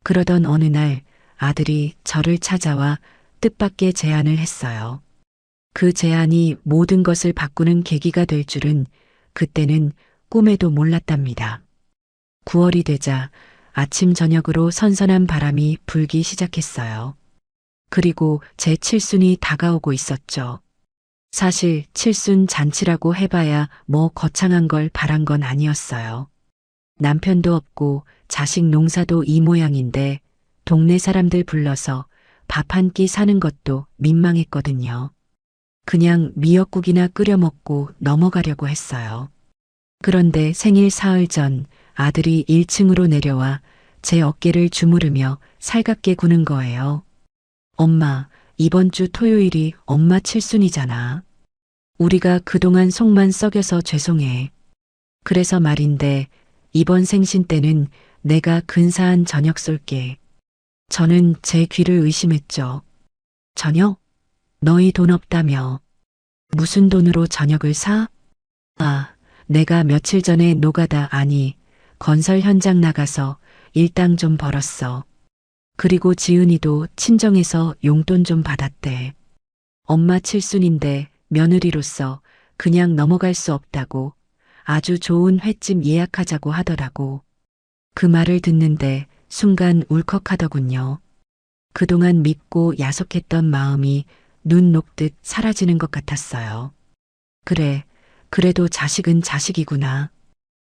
그러던 어느 날 아들이 저를 찾아와 뜻밖의 제안을 했어요. 그 제안이 모든 것을 바꾸는 계기가 될 줄은 그때는 꿈에도 몰랐답니다. 9월이 되자 아침 저녁으로 선선한 바람이 불기 시작했어요. 그리고 제 칠순이 다가오고 있었죠. 사실 칠순 잔치라고 해봐야 뭐 거창한 걸 바란 건 아니었어요. 남편도 없고 자식 농사도 이 모양인데 동네 사람들 불러서 밥 한 끼 사는 것도 민망했거든요. 그냥 미역국이나 끓여 먹고 넘어가려고 했어요. 그런데 생일 사흘 전 아들이 1층으로 내려와 제 어깨를 주무르며 살갑게 구는 거예요. 엄마, 이번 주 토요일이 엄마 칠순이잖아. 우리가 그동안 속만 썩여서 죄송해. 그래서 말인데 이번 생신 때는 내가 근사한 저녁 쏠게. 저는 제 귀를 의심했죠. 저녁? 너희 돈 없다며. 무슨 돈으로 저녁을 사? 아, 내가 며칠 전에 노가다 아니 건설 현장 나가서 일당 좀 벌었어. 그리고 지은이도 친정에서 용돈 좀 받았대. 엄마 칠순인데 며느리로서 그냥 넘어갈 수 없다고 아주 좋은 횟집 예약하자고 하더라고. 그 말을 듣는데 순간 울컥하더군요. 그동안 믿고 야속했던 마음이 눈 녹듯 사라지는 것 같았어요. 그래, 그래도 자식은 자식이구나.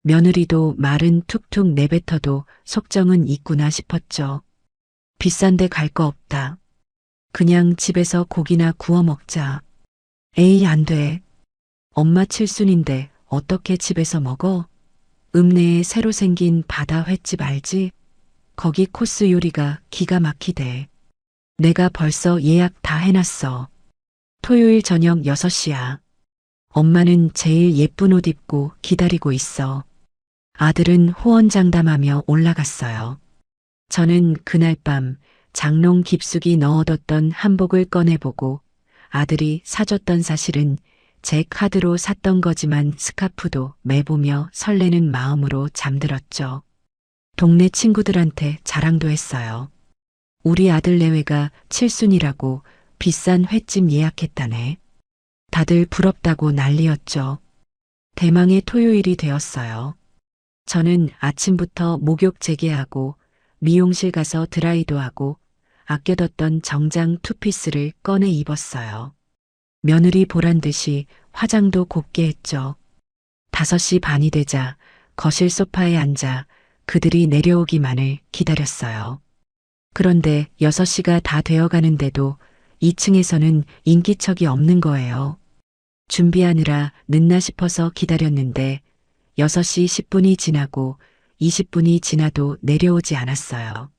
며느리도 말은 툭툭 내뱉어도 속정은 있구나 싶었죠. 비싼 데 갈 거 없다. 그냥 집에서 고기나 구워 먹자. 에이, 안 돼. 엄마 칠순인데 어떻게 집에서 먹어? 읍내에 새로 생긴 바다 횟집 알지? 거기 코스 요리가 기가 막히대. 내가 벌써 예약 다 해놨어. 토요일 저녁 6시야. 엄마는 제일 예쁜 옷 입고 기다리고 있어. 아들은 호언장담하며 올라갔어요. 저는 그날 밤 장롱 깊숙이 넣어뒀던 한복을 꺼내보고 아들이 사줬던 사실은 제 카드로 샀던 거지만 스카프도 매보며 설레는 마음으로 잠들었죠. 동네 친구들한테 자랑도 했어요. 우리 아들 내외가 칠순이라고 비싼 횟집 예약했다네. 다들 부럽다고 난리였죠. 대망의 토요일이 되었어요. 저는 아침부터 목욕 재개하고 미용실 가서 드라이도 하고 아껴뒀던 정장 투피스를 꺼내 입었어요. 며느리 보란 듯이 화장도 곱게 했죠. 5시 반이 되자 거실 소파에 앉아 그들이 내려오기만을 기다렸어요. 그런데 6시가 다 되어가는데도 2층에서는 인기척이 없는 거예요. 준비하느라 늦나 싶어서 기다렸는데 6시 10분이 지나고 20분이 지나도 내려오지 않았어요.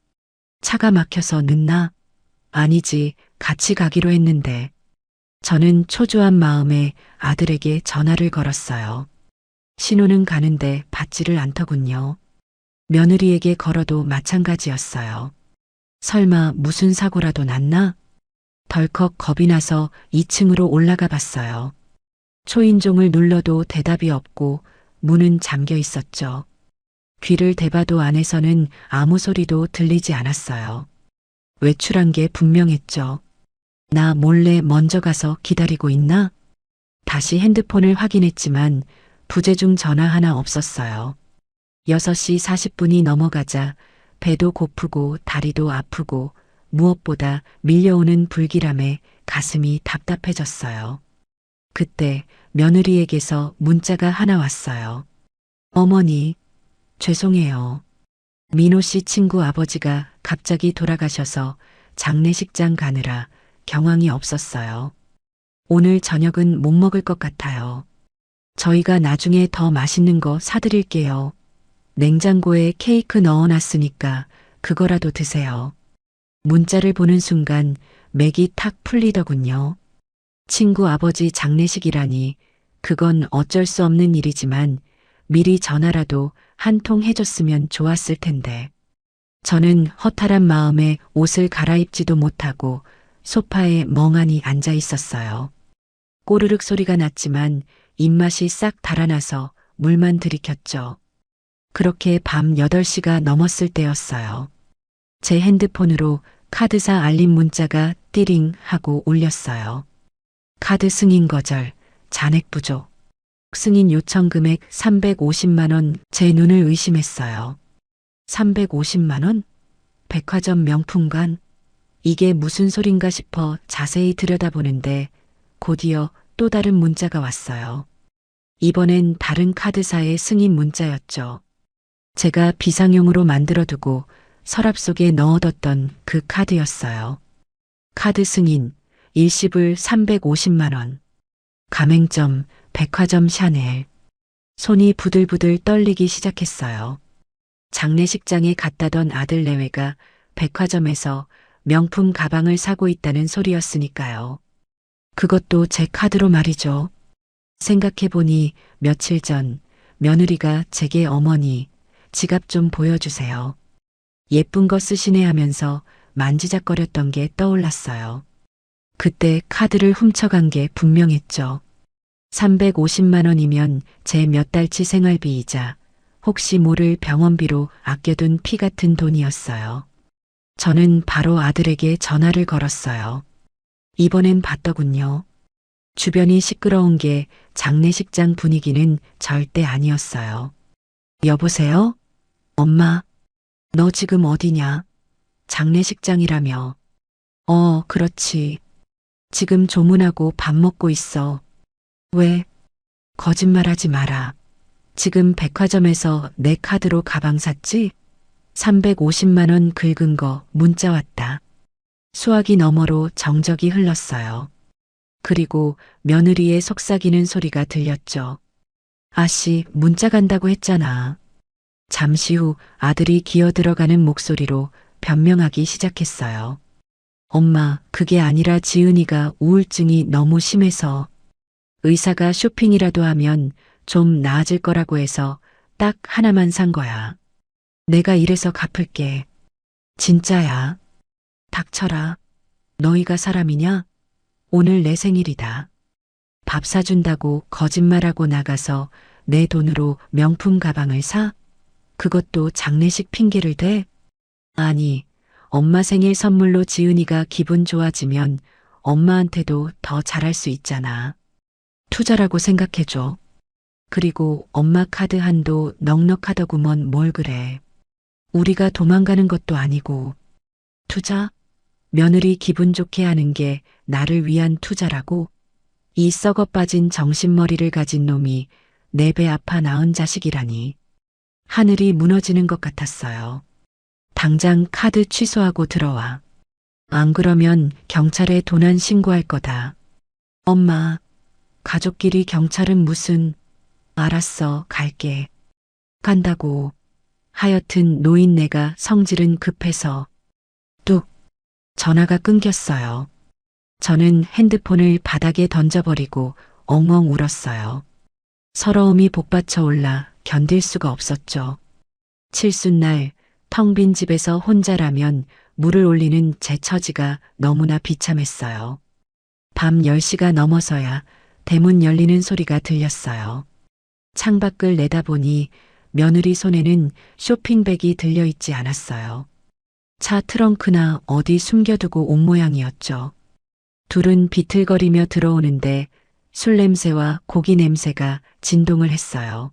차가 막혀서 늦나? 아니지, 같이 가기로 했는데. 저는 초조한 마음에 아들에게 전화를 걸었어요. 신호는 가는데 받지를 않더군요. 며느리에게 걸어도 마찬가지였어요. 설마 무슨 사고라도 났나? 덜컥 겁이 나서 2층으로 올라가 봤어요. 초인종을 눌러도 대답이 없고 문은 잠겨 있었죠. 귀를 대봐도 안에서는 아무 소리도 들리지 않았어요. 외출한 게 분명했죠. 나 몰래 먼저 가서 기다리고 있나? 다시 핸드폰을 확인했지만 부재중 전화 하나 없었어요. 6시 40분이 넘어가자 배도 고프고 다리도 아프고 무엇보다 밀려오는 불길함에 가슴이 답답해졌어요. 그때 며느리에게서 문자가 하나 왔어요. 어머니, 죄송해요. 민호 씨 친구 아버지가 갑자기 돌아가셔서 장례식장 가느라 경황이 없었어요. 오늘 저녁은 못 먹을 것 같아요. 저희가 나중에 더 맛있는 거 사드릴게요. 냉장고에 케이크 넣어놨으니까 그거라도 드세요. 문자를 보는 순간 맥이 탁 풀리더군요. 친구 아버지 장례식이라니 그건 어쩔 수 없는 일이지만 미리 전화라도 한 통 해줬으면 좋았을 텐데. 저는 허탈한 마음에 옷을 갈아입지도 못하고 소파에 멍하니 앉아 있었어요. 꼬르륵 소리가 났지만 입맛이 싹 달아나서 물만 들이켰죠. 그렇게 밤 8시가 넘었을 때였어요. 제 핸드폰으로 카드사 알림 문자가 띠링 하고 울렸어요. 카드 승인 거절, 잔액 부족. 승인 요청 금액 350만 원. 제 눈을 의심했어요. 350만 원? 백화점 명품관? 이게 무슨 소린가 싶어 자세히 들여다보는데 곧이어 또 다른 문자가 왔어요. 이번엔 다른 카드사의 승인 문자였죠. 제가 비상용으로 만들어두고 서랍 속에 넣어뒀던 그 카드였어요. 카드 승인, 일시불 350만 원. 가맹점, 백화점 샤넬. 손이 부들부들 떨리기 시작했어요. 장례식장에 갔다던 아들 내외가 백화점에서 명품 가방을 사고 있다는 소리였으니까요. 그것도 제 카드로 말이죠. 생각해보니 며칠 전 며느리가 제게 어머니, 지갑 좀 보여주세요. 예쁜 거 쓰시네 하면서 만지작거렸던 게 떠올랐어요. 그때 카드를 훔쳐간 게 분명했죠. 350만 원이면 제 몇 달치 생활비이자 혹시 모를 병원비로 아껴둔 피 같은 돈이었어요. 저는 바로 아들에게 전화를 걸었어요. 이번엔 봤더군요. 주변이 시끄러운 게 장례식장 분위기는 절대 아니었어요. 여보세요? 엄마, 너 지금 어디냐? 장례식장이라며. 그렇지. 지금 조문하고 밥 먹고 있어. 왜? 거짓말하지 마라. 지금 백화점에서 내 카드로 가방 샀지? 350만 원 긁은 거 문자 왔다. 수화기 너머로 정적이 흘렀어요. 그리고 며느리의 속삭이는 소리가 들렸죠. 아씨, 문자 간다고 했잖아. 잠시 후 아들이 기어 들어가는 목소리로 변명하기 시작했어요. 엄마, 그게 아니라 지은이가 우울증이 너무 심해서 의사가 쇼핑이라도 하면 좀 나아질 거라고 해서 딱 하나만 산 거야. 내가 이래서 갚을게. 진짜야. 닥쳐라. 너희가 사람이냐? 오늘 내 생일이다. 밥 사준다고 거짓말하고 나가서 내 돈으로 명품 가방을 사? 그것도 장례식 핑계를 대? 아니, 엄마 생일 선물로 지은이가 기분 좋아지면 엄마한테도 더 잘할 수 있잖아. 투자라고 생각해줘. 그리고 엄마 카드 한도 넉넉하더구먼 뭘 그래. 우리가 도망가는 것도 아니고. 투자? 며느리 기분 좋게 하는 게 나를 위한 투자라고? 이 썩어 빠진 정신머리를 가진 놈이 내 배 아파 낳은 자식이라니. 하늘이 무너지는 것 같았어요. 당장 카드 취소하고 들어와. 안 그러면 경찰에 도난 신고할 거다. 엄마, 가족끼리 경찰은 무슨... 알았어, 갈게. 간다고. 하여튼 노인네가 성질은 급해서. 뚝. 전화가 끊겼어요. 저는 핸드폰을 바닥에 던져버리고 엉엉 울었어요. 서러움이 복받쳐 올라 견딜 수가 없었죠. 칠순날 텅 빈 집에서 혼자라면 물을 올리는 제 처지가 너무나 비참했어요. 밤 10시가 넘어서야 대문 열리는 소리가 들렸어요. 창밖을 내다보니 며느리 손에는 쇼핑백이 들려있지 않았어요. 차 트렁크나 어디 숨겨두고 온 모양이었죠. 둘은 비틀거리며 들어오는데 술 냄새와 고기 냄새가 진동을 했어요.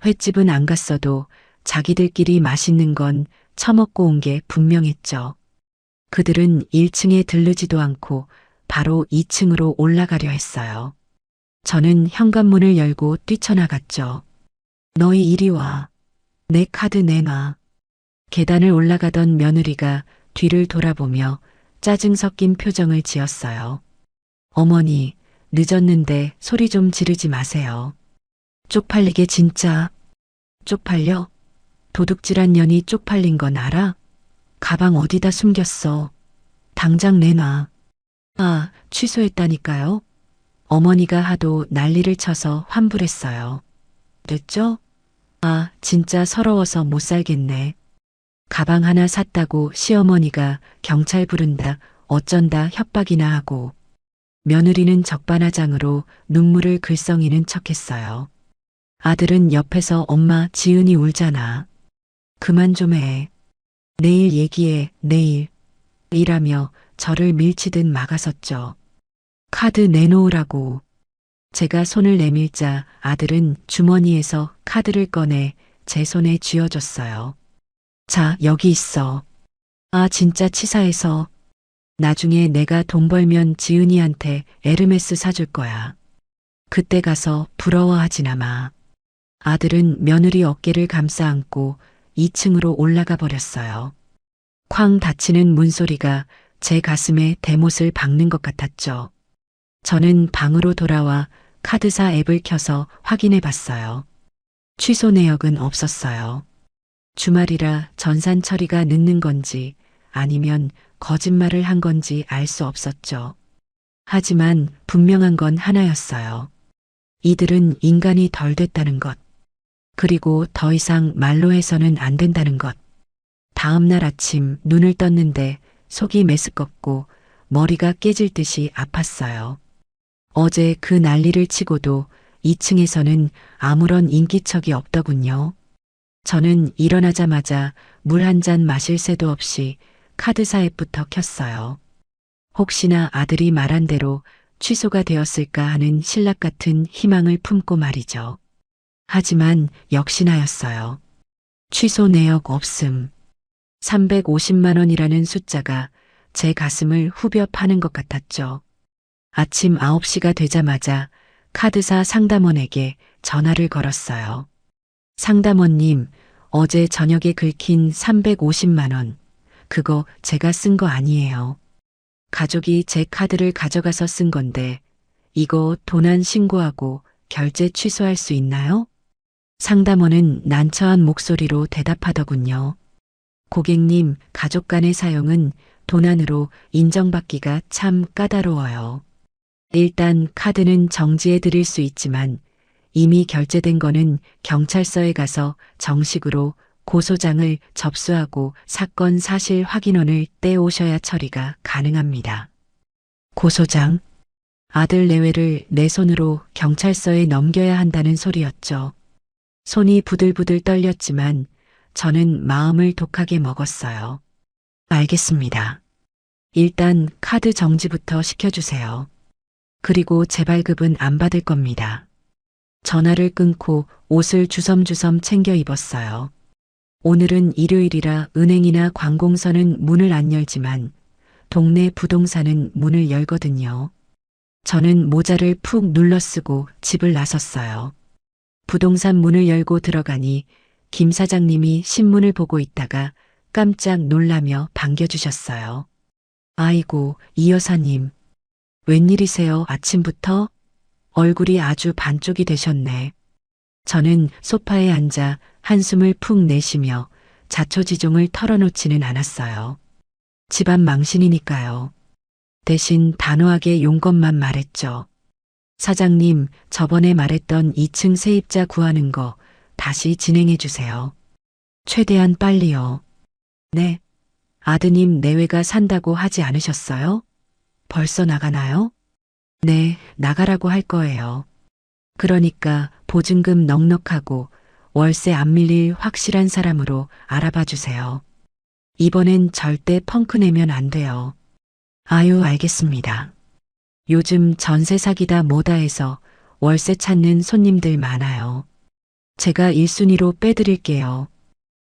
횟집은 안 갔어도 자기들끼리 맛있는 건 처먹고 온 게 분명했죠. 그들은 1층에 들르지도 않고 바로 2층으로 올라가려 했어요. 저는 현관문을 열고 뛰쳐나갔죠. 너희 이리 와. 내 카드 내놔. 계단을 올라가던 며느리가 뒤를 돌아보며 짜증 섞인 표정을 지었어요. 어머니, 늦었는데 소리 좀 지르지 마세요. 쪽팔리게 진짜. 쪽팔려? 도둑질한 년이 쪽팔린 건 알아? 가방 어디다 숨겼어? 당장 내놔. 아, 취소했다니까요. 어머니가 하도 난리를 쳐서 환불했어요. 됐죠? 아, 진짜 서러워서 못 살겠네. 가방 하나 샀다고 시어머니가 경찰 부른다 어쩐다 협박이나 하고. 며느리는 적반하장으로 눈물을 글썽이는 척했어요. 아들은 옆에서 엄마 지은이 울잖아. 그만 좀 해. 내일 얘기해, 내일. 이라며 저를 밀치듯 막아섰죠. 카드 내놓으라고. 제가 손을 내밀자 아들은 주머니에서 카드를 꺼내 제 손에 쥐어줬어요. 자, 여기 있어. 아, 진짜 치사해서. 나중에 내가 돈 벌면 지은이한테 에르메스 사줄 거야. 그때 가서 부러워하지나 마. 아들은 며느리 어깨를 감싸 안고 2층으로 올라가 버렸어요. 쾅 닫히는 문소리가 제 가슴에 대못을 박는 것 같았죠. 저는 방으로 돌아와 카드사 앱을 켜서 확인해 봤어요. 취소 내역은 없었어요. 주말이라 전산 처리가 늦는 건지 아니면 거짓말을 한 건지 알 수 없었죠. 하지만 분명한 건 하나였어요. 이들은 인간이 덜 됐다는 것. 그리고 더 이상 말로 해서는 안 된다는 것. 다음 날 아침 눈을 떴는데 속이 메스껍고 머리가 깨질 듯이 아팠어요. 어제 그 난리를 치고도 2층에서는 아무런 인기척이 없더군요. 저는 일어나자마자 물 한 잔 마실 새도 없이 카드사 앱부터 켰어요. 혹시나 아들이 말한 대로 취소가 되었을까 하는 신락 같은 희망을 품고 말이죠. 하지만 역시나였어요. 취소 내역 없음. 350만 원이라는 숫자가 제 가슴을 후벼 파는 것 같았죠. 아침 9시가 되자마자 카드사 상담원에게 전화를 걸었어요. 상담원님, 어제 저녁에 긁힌 350만 원. 그거 제가 쓴 거 아니에요. 가족이 제 카드를 가져가서 쓴 건데 이거 도난 신고하고 결제 취소할 수 있나요? 상담원은 난처한 목소리로 대답하더군요. 고객님, 가족 간의 사용은 도난으로 인정받기가 참 까다로워요. 일단 카드는 정지해 드릴 수 있지만 이미 결제된 거는 경찰서에 가서 정식으로 고소장을 접수하고 사건 사실 확인원을 떼오셔야 처리가 가능합니다. 고소장? 아들 내외를 내 손으로 경찰서에 넘겨야 한다는 소리였죠. 손이 부들부들 떨렸지만 저는 마음을 독하게 먹었어요. 알겠습니다. 일단 카드 정지부터 시켜주세요. 그리고 재발급은 안 받을 겁니다. 전화를 끊고 옷을 주섬주섬 챙겨 입었어요. 오늘은 일요일이라 은행이나 관공서는 문을 안 열지만 동네 부동산은 문을 열거든요. 저는 모자를 푹 눌러쓰고 집을 나섰어요. 부동산 문을 열고 들어가니 김 사장님이 신문을 보고 있다가 깜짝 놀라며 반겨주셨어요. 아이고, 이 여사님. 웬일이세요, 아침부터? 얼굴이 아주 반쪽이 되셨네. 저는 소파에 앉아 한숨을 푹 내쉬며 자초지종을 털어놓지는 않았어요. 집안 망신이니까요. 대신 단호하게 용건만 말했죠. 사장님, 저번에 말했던 2층 세입자 구하는 거 다시 진행해 주세요. 최대한 빨리요. 네. 아드님 내외가 산다고 하지 않으셨어요? 벌써 나가나요? 네, 나가라고 할 거예요. 그러니까 보증금 넉넉하고 월세 안 밀릴 확실한 사람으로 알아봐 주세요. 이번엔 절대 펑크 내면 안 돼요. 아유, 알겠습니다. 요즘 전세 사기다 뭐다 해서 월세 찾는 손님들 많아요. 제가 1순위로 빼드릴게요.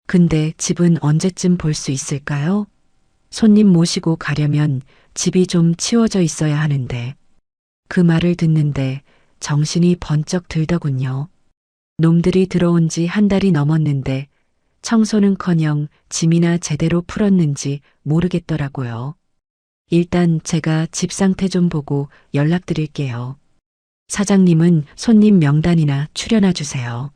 근데 집은 언제쯤 볼 수 있을까요? 손님 모시고 가려면 집이 좀 치워져 있어야 하는데. 그 말을 듣는데 정신이 번쩍 들더군요. 놈들이 들어온 지 한 달이 넘었는데 청소는커녕 짐이나 제대로 풀었는지 모르겠더라고요. 일단 제가 집 상태 좀 보고 연락드릴게요. 사장님은 손님 명단이나 출연해 주세요.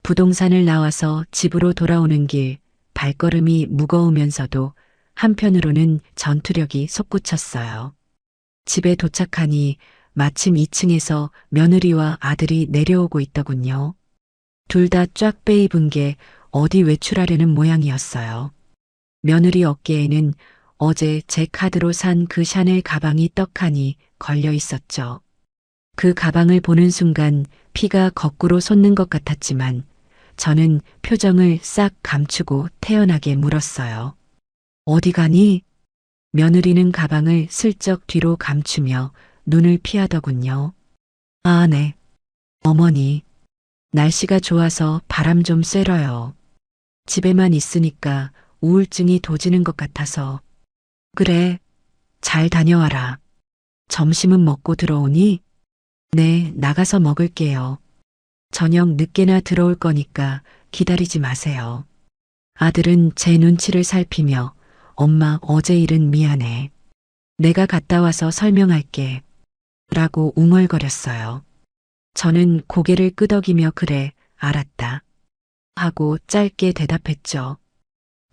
부동산을 나와서 집으로 돌아오는 길 발걸음이 무거우면서도 한편으로는 전투력이 솟구쳤어요. 집에 도착하니 마침 2층에서 며느리와 아들이 내려오고 있더군요. 둘 다 쫙 빼입은 게 어디 외출하려는 모양이었어요. 며느리 어깨에는 어제 제 카드로 산 그 샤넬 가방이 떡하니 걸려 있었죠. 그 가방을 보는 순간 피가 거꾸로 솟는 것 같았지만 저는 표정을 싹 감추고 태연하게 물었어요. 어디 가니? 며느리는 가방을 슬쩍 뒤로 감추며 눈을 피하더군요. 아, 네. 어머니. 날씨가 좋아서 바람 좀 쐬러요. 집에만 있으니까 우울증이 도지는 것 같아서. 그래. 잘 다녀와라. 점심은 먹고 들어오니? 네, 나가서 먹을게요. 저녁 늦게나 들어올 거니까 기다리지 마세요. 아들은 제 눈치를 살피며 엄마 어제 일은 미안해. 내가 갔다 와서 설명할게. 라고 웅얼거렸어요. 저는 고개를 끄덕이며 그래, 알았다. 하고 짧게 대답했죠.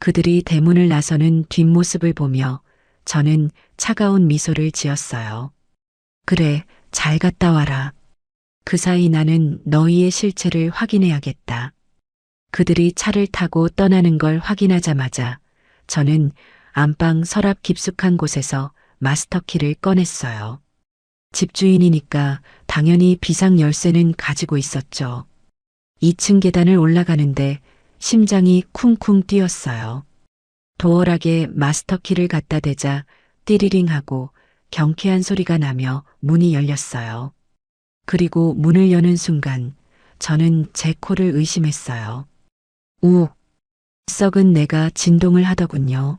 그들이 대문을 나서는 뒷모습을 보며 저는 차가운 미소를 지었어요. 그래, 잘 갔다 와라. 그 사이 나는 너희의 실체를 확인해야겠다. 그들이 차를 타고 떠나는 걸 확인하자마자 저는 안방 서랍 깊숙한 곳에서 마스터키를 꺼냈어요. 집주인이니까 당연히 비상 열쇠는 가지고 있었죠. 2층 계단을 올라가는데 심장이 쿵쿵 뛰었어요. 도어락에 마스터키를 갖다 대자 띠리링 하고 경쾌한 소리가 나며 문이 열렸어요. 그리고 문을 여는 순간 저는 제 코를 의심했어요. 썩은 내가 진동을 하더군요.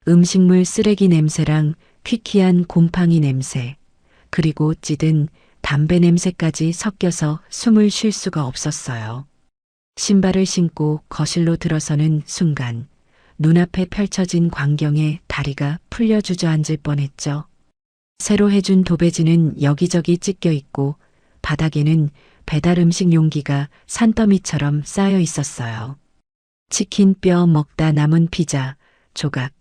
음식물 쓰레기 냄새랑 퀴퀴한 곰팡이 냄새, 그리고 찌든 담배 냄새까지 섞여서 숨을 쉴 수가 없었어요. 신발을 신고 거실로 들어서는 순간 눈앞에 펼쳐진 광경에 다리가 풀려 주저앉을 뻔했죠. 새로 해준 도배지는 여기저기 찢겨 있고 바닥에는 배달 음식 용기가 산더미처럼 쌓여 있었어요. 치킨 뼈 먹다 남은 피자, 조각,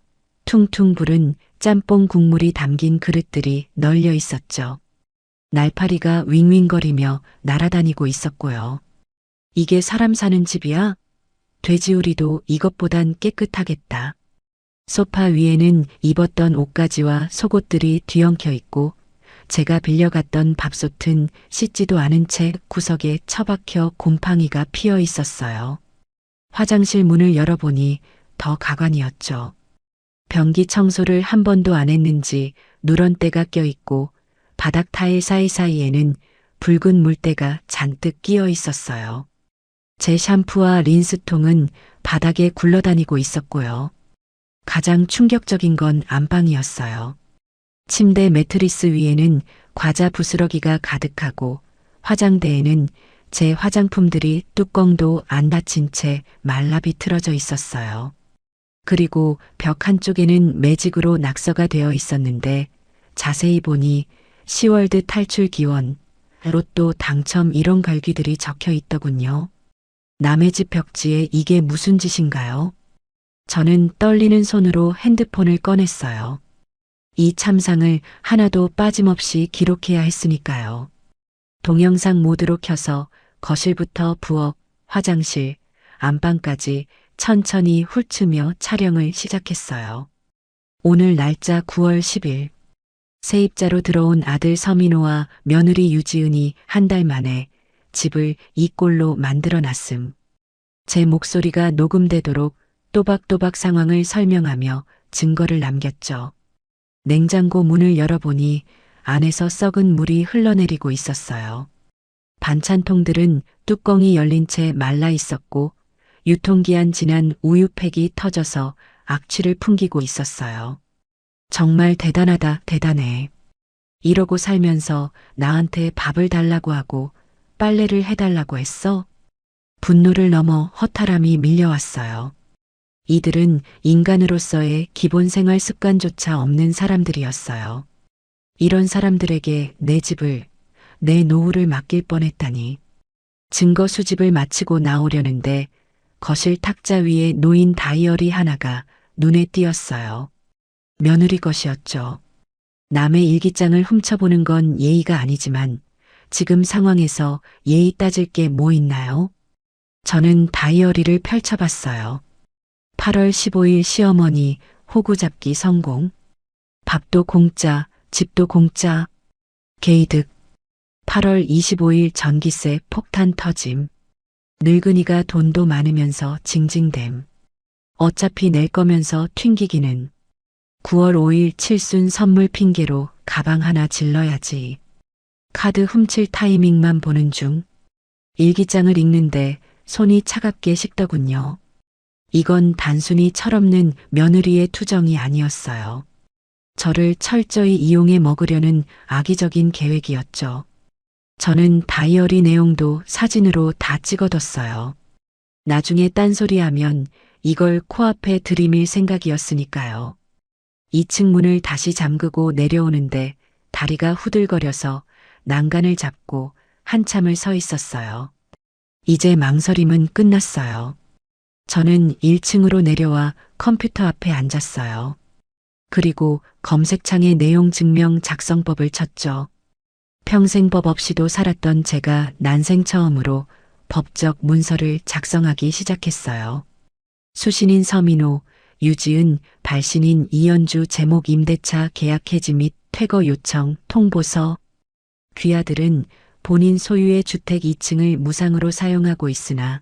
퉁퉁 부른 짬뽕 국물이 담긴 그릇들이 널려 있었죠. 날파리가 윙윙거리며 날아다니고 있었고요. 이게 사람 사는 집이야? 돼지우리도 이것보단 깨끗하겠다. 소파 위에는 입었던 옷가지와 속옷들이 뒤엉켜 있고 제가 빌려갔던 밥솥은 씻지도 않은 채 구석에 처박혀 곰팡이가 피어 있었어요. 화장실 문을 열어보니 더 가관이었죠. 변기 청소를 한 번도 안 했는지 누런때가 껴있고 바닥 타일 사이사이에는 붉은 물때가 잔뜩 끼어 있었어요. 제 샴푸와 린스통은 바닥에 굴러다니고 있었고요. 가장 충격적인 건 안방이었어요. 침대 매트리스 위에는 과자 부스러기가 가득하고 화장대에는 제 화장품들이 뚜껑도 안 닫힌 채 말라 비틀어져 있었어요. 그리고 벽 한쪽에는 매직으로 낙서가 되어 있었는데 자세히 보니 10월드 탈출 기원, 로또 당첨 이런 갈기들이 적혀 있더군요. 남의 집 벽지에 이게 무슨 짓인가요? 저는 떨리는 손으로 핸드폰을 꺼냈어요. 이 참상을 하나도 빠짐없이 기록해야 했으니까요. 동영상 모드로 켜서 거실부터 부엌, 화장실, 안방까지 천천히 훑으며 촬영을 시작했어요. 오늘 날짜 9월 10일. 세입자로 들어온 아들 서민호와 며느리 유지은이 한 달 만에 집을 이 꼴로 만들어놨음. 제 목소리가 녹음되도록 또박또박 상황을 설명하며 증거를 남겼죠. 냉장고 문을 열어보니 안에서 썩은 물이 흘러내리고 있었어요. 반찬통들은 뚜껑이 열린 채 말라 있었고 유통기한 지난 우유팩이 터져서 악취를 풍기고 있었어요. 정말 대단하다, 대단해. 이러고 살면서 나한테 밥을 달라고 하고 빨래를 해달라고 했어? 분노를 넘어 허탈함이 밀려왔어요. 이들은 인간으로서의 기본 생활 습관조차 없는 사람들이었어요. 이런 사람들에게 내 집을, 내 노후를 맡길 뻔했다니. 증거 수집을 마치고 나오려는데 거실 탁자 위에 놓인 다이어리 하나가 눈에 띄었어요. 며느리 것이었죠. 남의 일기장을 훔쳐보는 건 예의가 아니지만 지금 상황에서 예의 따질 게 뭐 있나요? 저는 다이어리를 펼쳐봤어요. 8월 15일 시어머니 호구잡기 성공. 밥도 공짜, 집도 공짜. 게이득. 8월 25일 전기세 폭탄 터짐. 늙은이가 돈도 많으면서 징징댐. 어차피 낼 거면서 튕기기는. 9월 5일 칠순 선물 핑계로 가방 하나 질러야지. 카드 훔칠 타이밍만 보는 중. 일기장을 읽는데 손이 차갑게 식더군요. 이건 단순히 철없는 며느리의 투정이 아니었어요. 저를 철저히 이용해 먹으려는 악의적인 계획이었죠. 저는 다이어리 내용도 사진으로 다 찍어뒀어요. 나중에 딴소리하면 이걸 코앞에 들이밀 생각이었으니까요. 2층 문을 다시 잠그고 내려오는데 다리가 후들거려서 난간을 잡고 한참을 서 있었어요. 이제 망설임은 끝났어요. 저는 1층으로 내려와 컴퓨터 앞에 앉았어요. 그리고 검색창에 내용 증명 작성법을 쳤죠. 평생 법 없이도 살았던 제가 난생 처음으로 법적 문서를 작성하기 시작했어요. 수신인 서민호, 유지은, 발신인 이연주 제목 임대차 계약 해지 및 퇴거 요청 통보서. 귀아들은 본인 소유의 주택 2층을 무상으로 사용하고 있으나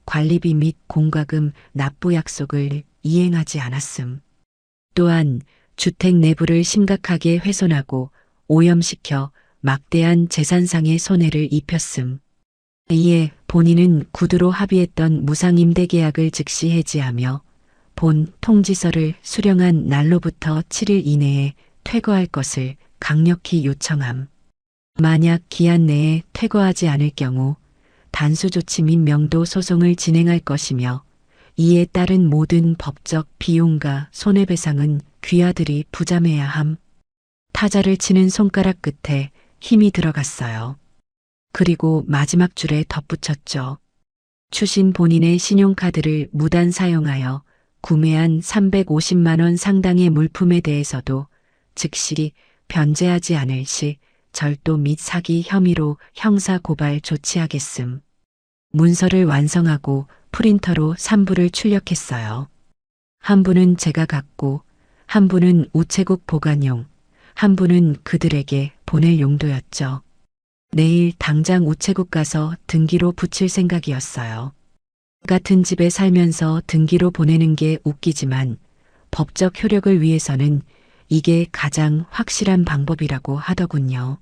관리비 및 공과금 납부 약속을 이행하지 않았음. 또한 주택 내부를 심각하게 훼손하고 오염시켜 막대한 재산상의 손해를 입혔음. 이에 본인은 구두로 합의했던 무상임대 계약을 즉시 해지하며 본 통지서를 수령한 날로부터 7일 이내에 퇴거할 것을 강력히 요청함. 만약 기한 내에 퇴거하지 않을 경우 단수조치 및 명도 소송을 진행할 것이며 이에 따른 모든 법적 비용과 손해배상은 귀아들이 부담해야 함. 타자를 치는 손가락 끝에 힘이 들어갔어요. 그리고 마지막 줄에 덧붙였죠. 추신 본인의 신용카드를 무단 사용하여 구매한 350만 원 상당의 물품에 대해서도 즉시 변제하지 않을 시 절도 및 사기 혐의로 형사 고발 조치하겠음. 문서를 완성하고 프린터로 3부를 출력했어요. 한 부는 제가 갖고, 한 부는 우체국 보관용, 한 부는 그들에게 보낼 용도였죠. 내일 당장 우체국 가서 등기로 붙일 생각이었어요. 같은 집에 살면서 등기로 보내는 게 웃기지만 법적 효력을 위해서는 이게 가장 확실한 방법이라고 하더군요.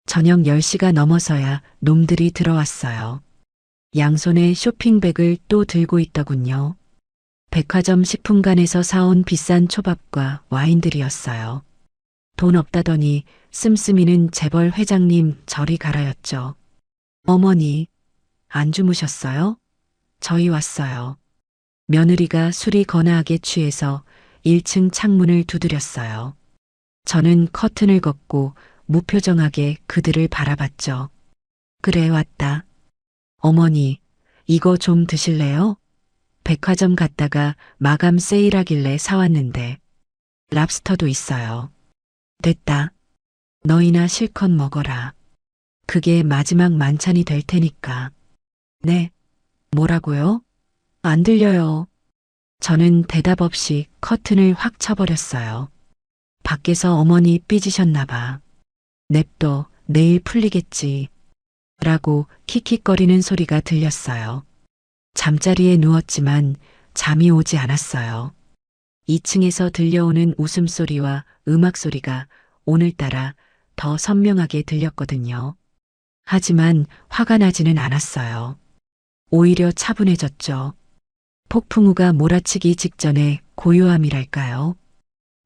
저녁 10시가 넘어서야 놈들이 들어왔어요. 양손에 쇼핑백을 또 들고 있더군요. 백화점 식품관에서 사온 비싼 초밥과 와인들이었어요. 돈 없다더니 씀씀이는 재벌 회장님 저리 가라였죠. 어머니, 안 주무셨어요? 저희 왔어요. 며느리가 술이 거나하게 취해서 1층 창문을 두드렸어요. 저는 커튼을 걷고 무표정하게 그들을 바라봤죠. 그래, 왔다. 어머니, 이거 좀 드실래요? 백화점 갔다가 마감 세일하길래 사왔는데. 랍스터도 있어요. 됐다. 너희나 실컷 먹어라. 그게 마지막 만찬이 될 테니까. 네. 뭐라고요? 안 들려요. 저는 대답 없이 커튼을 확 쳐버렸어요. 밖에서 어머니 삐지셨나 봐. 냅둬, 내일 풀리겠지. 라고 킥킥거리는 소리가 들렸어요. 잠자리에 누웠지만 잠이 오지 않았어요. 2층에서 들려오는 웃음소리와 음악소리가 오늘따라 더 선명하게 들렸거든요. 하지만 화가 나지는 않았어요. 오히려 차분해졌죠. 폭풍우가 몰아치기 직전의 고요함이랄까요.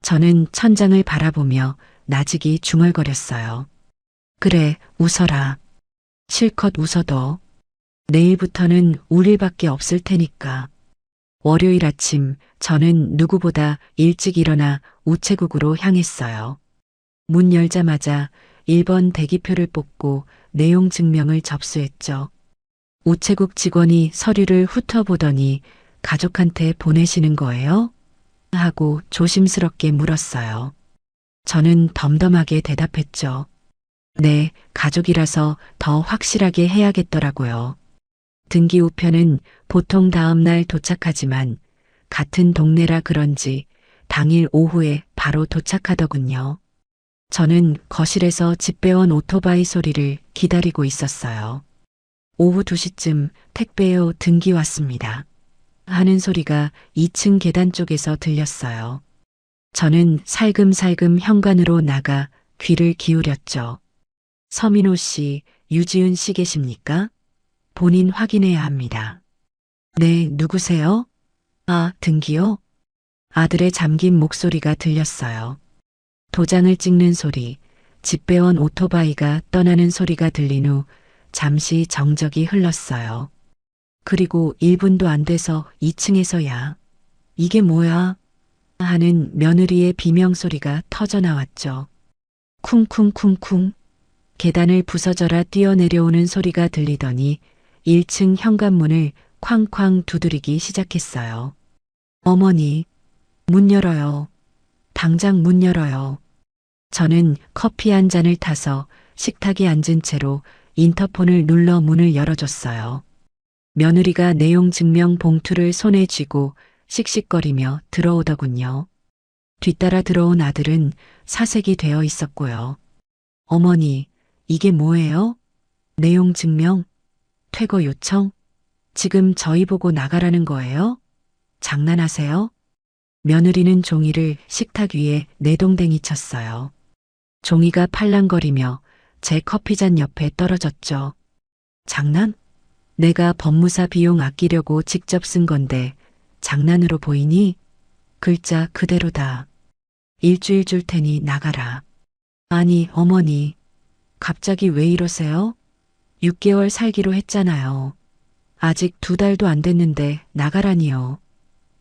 저는 천장을 바라보며 나직이 중얼거렸어요. 그래, 웃어라. 실컷 웃어도 내일부터는 울 일밖에 없을 테니까. 월요일 아침 저는 누구보다 일찍 일어나 우체국으로 향했어요. 문 열자마자 1번 대기표를 뽑고 내용 증명을 접수했죠. 우체국 직원이 서류를 훑어보더니 가족한테 보내시는 거예요? 하고 조심스럽게 물었어요. 저는 덤덤하게 대답했죠. 네, 가족이라서 더 확실하게 해야겠더라고요. 등기 우편은 보통 다음 날 도착하지만 같은 동네라 그런지 당일 오후에 바로 도착하더군요. 저는 거실에서 집 빼온 오토바이 소리를 기다리고 있었어요. 오후 2시쯤 택배요 등기 왔습니다. 하는 소리가 2층 계단 쪽에서 들렸어요. 저는 살금살금 현관으로 나가 귀를 기울였죠. 서민호 씨, 유지은 씨 계십니까? 본인 확인해야 합니다. 네, 누구세요? 아, 등기요? 아들의 잠긴 목소리가 들렸어요. 도장을 찍는 소리, 집 빼온 오토바이가 떠나는 소리가 들린 후 잠시 정적이 흘렀어요. 그리고 1분도 안 돼서 2층에서야 이게 뭐야? 하는 며느리의 비명소리가 터져나왔죠. 쿵쿵쿵쿵 계단을 부서져라 뛰어내려오는 소리가 들리더니 1층 현관문을 쾅쾅 두드리기 시작했어요. 어머니, 문 열어요. 당장 문 열어요. 저는 커피 한 잔을 타서 식탁에 앉은 채로 인터폰을 눌러 문을 열어줬어요. 며느리가 내용 증명 봉투를 손에 쥐고 씩씩거리며 들어오더군요. 뒤따라 들어온 아들은 사색이 되어 있었고요. 어머니, 이게 뭐예요? 내용 증명? 퇴거 요청? 지금 저희 보고 나가라는 거예요? 장난하세요? 며느리는 종이를 식탁 위에 내동댕이 쳤어요. 종이가 팔랑거리며 제 커피잔 옆에 떨어졌죠. 장난? 내가 법무사 비용 아끼려고 직접 쓴 건데 장난으로 보이니? 글자 그대로다. 일주일 줄 테니 나가라. 아니, 어머니. 갑자기 왜 이러세요? 6개월 살기로 했잖아요. 아직 2달도 안 됐는데 나가라니요.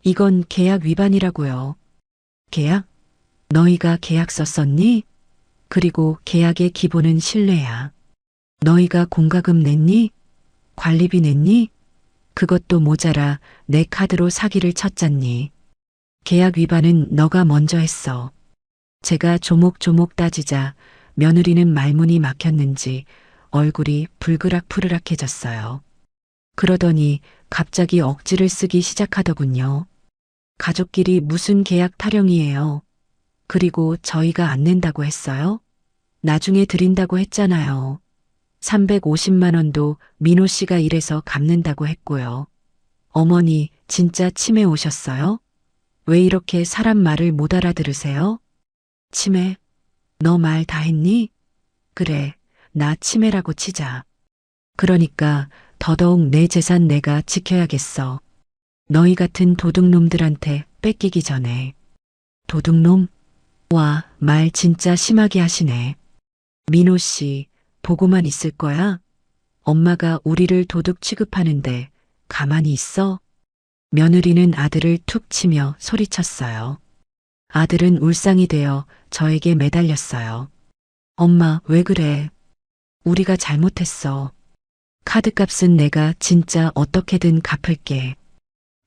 이건 계약 위반이라고요. 계약? 너희가 계약 썼었니? 그리고 계약의 기본은 신뢰야. 너희가 공과금 냈니? 관리비 냈니? 그것도 모자라 내 카드로 사기를 쳤잖니. 계약 위반은 너가 먼저 했어. 제가 조목조목 따지자 며느리는 말문이 막혔는지 얼굴이 불그락푸르락해졌어요. 그러더니 갑자기 억지를 쓰기 시작하더군요. 가족끼리 무슨 계약 타령이에요. 그리고 저희가 안 낸다고 했어요? 나중에 드린다고 했잖아요. 350만 원도 민호 씨가 일해서 갚는다고 했고요. 어머니 진짜 치매 오셨어요? 왜 이렇게 사람 말을 못 알아들으세요? 치매? 너 말 다 했니? 그래, 나 치매라고 치자. 그러니까 더더욱 내 재산 내가 지켜야겠어. 너희 같은 도둑놈들한테 뺏기기 전에. 도둑놈? 와, 말 진짜 심하게 하시네. 민호 씨, 보고만 있을 거야? 엄마가 우리를 도둑 취급하는데 가만히 있어? 며느리는 아들을 툭 치며 소리쳤어요. 아들은 울상이 되어 저에게 매달렸어요. 엄마, 왜 그래? 우리가 잘못했어. 카드값은 내가 진짜 어떻게든 갚을게.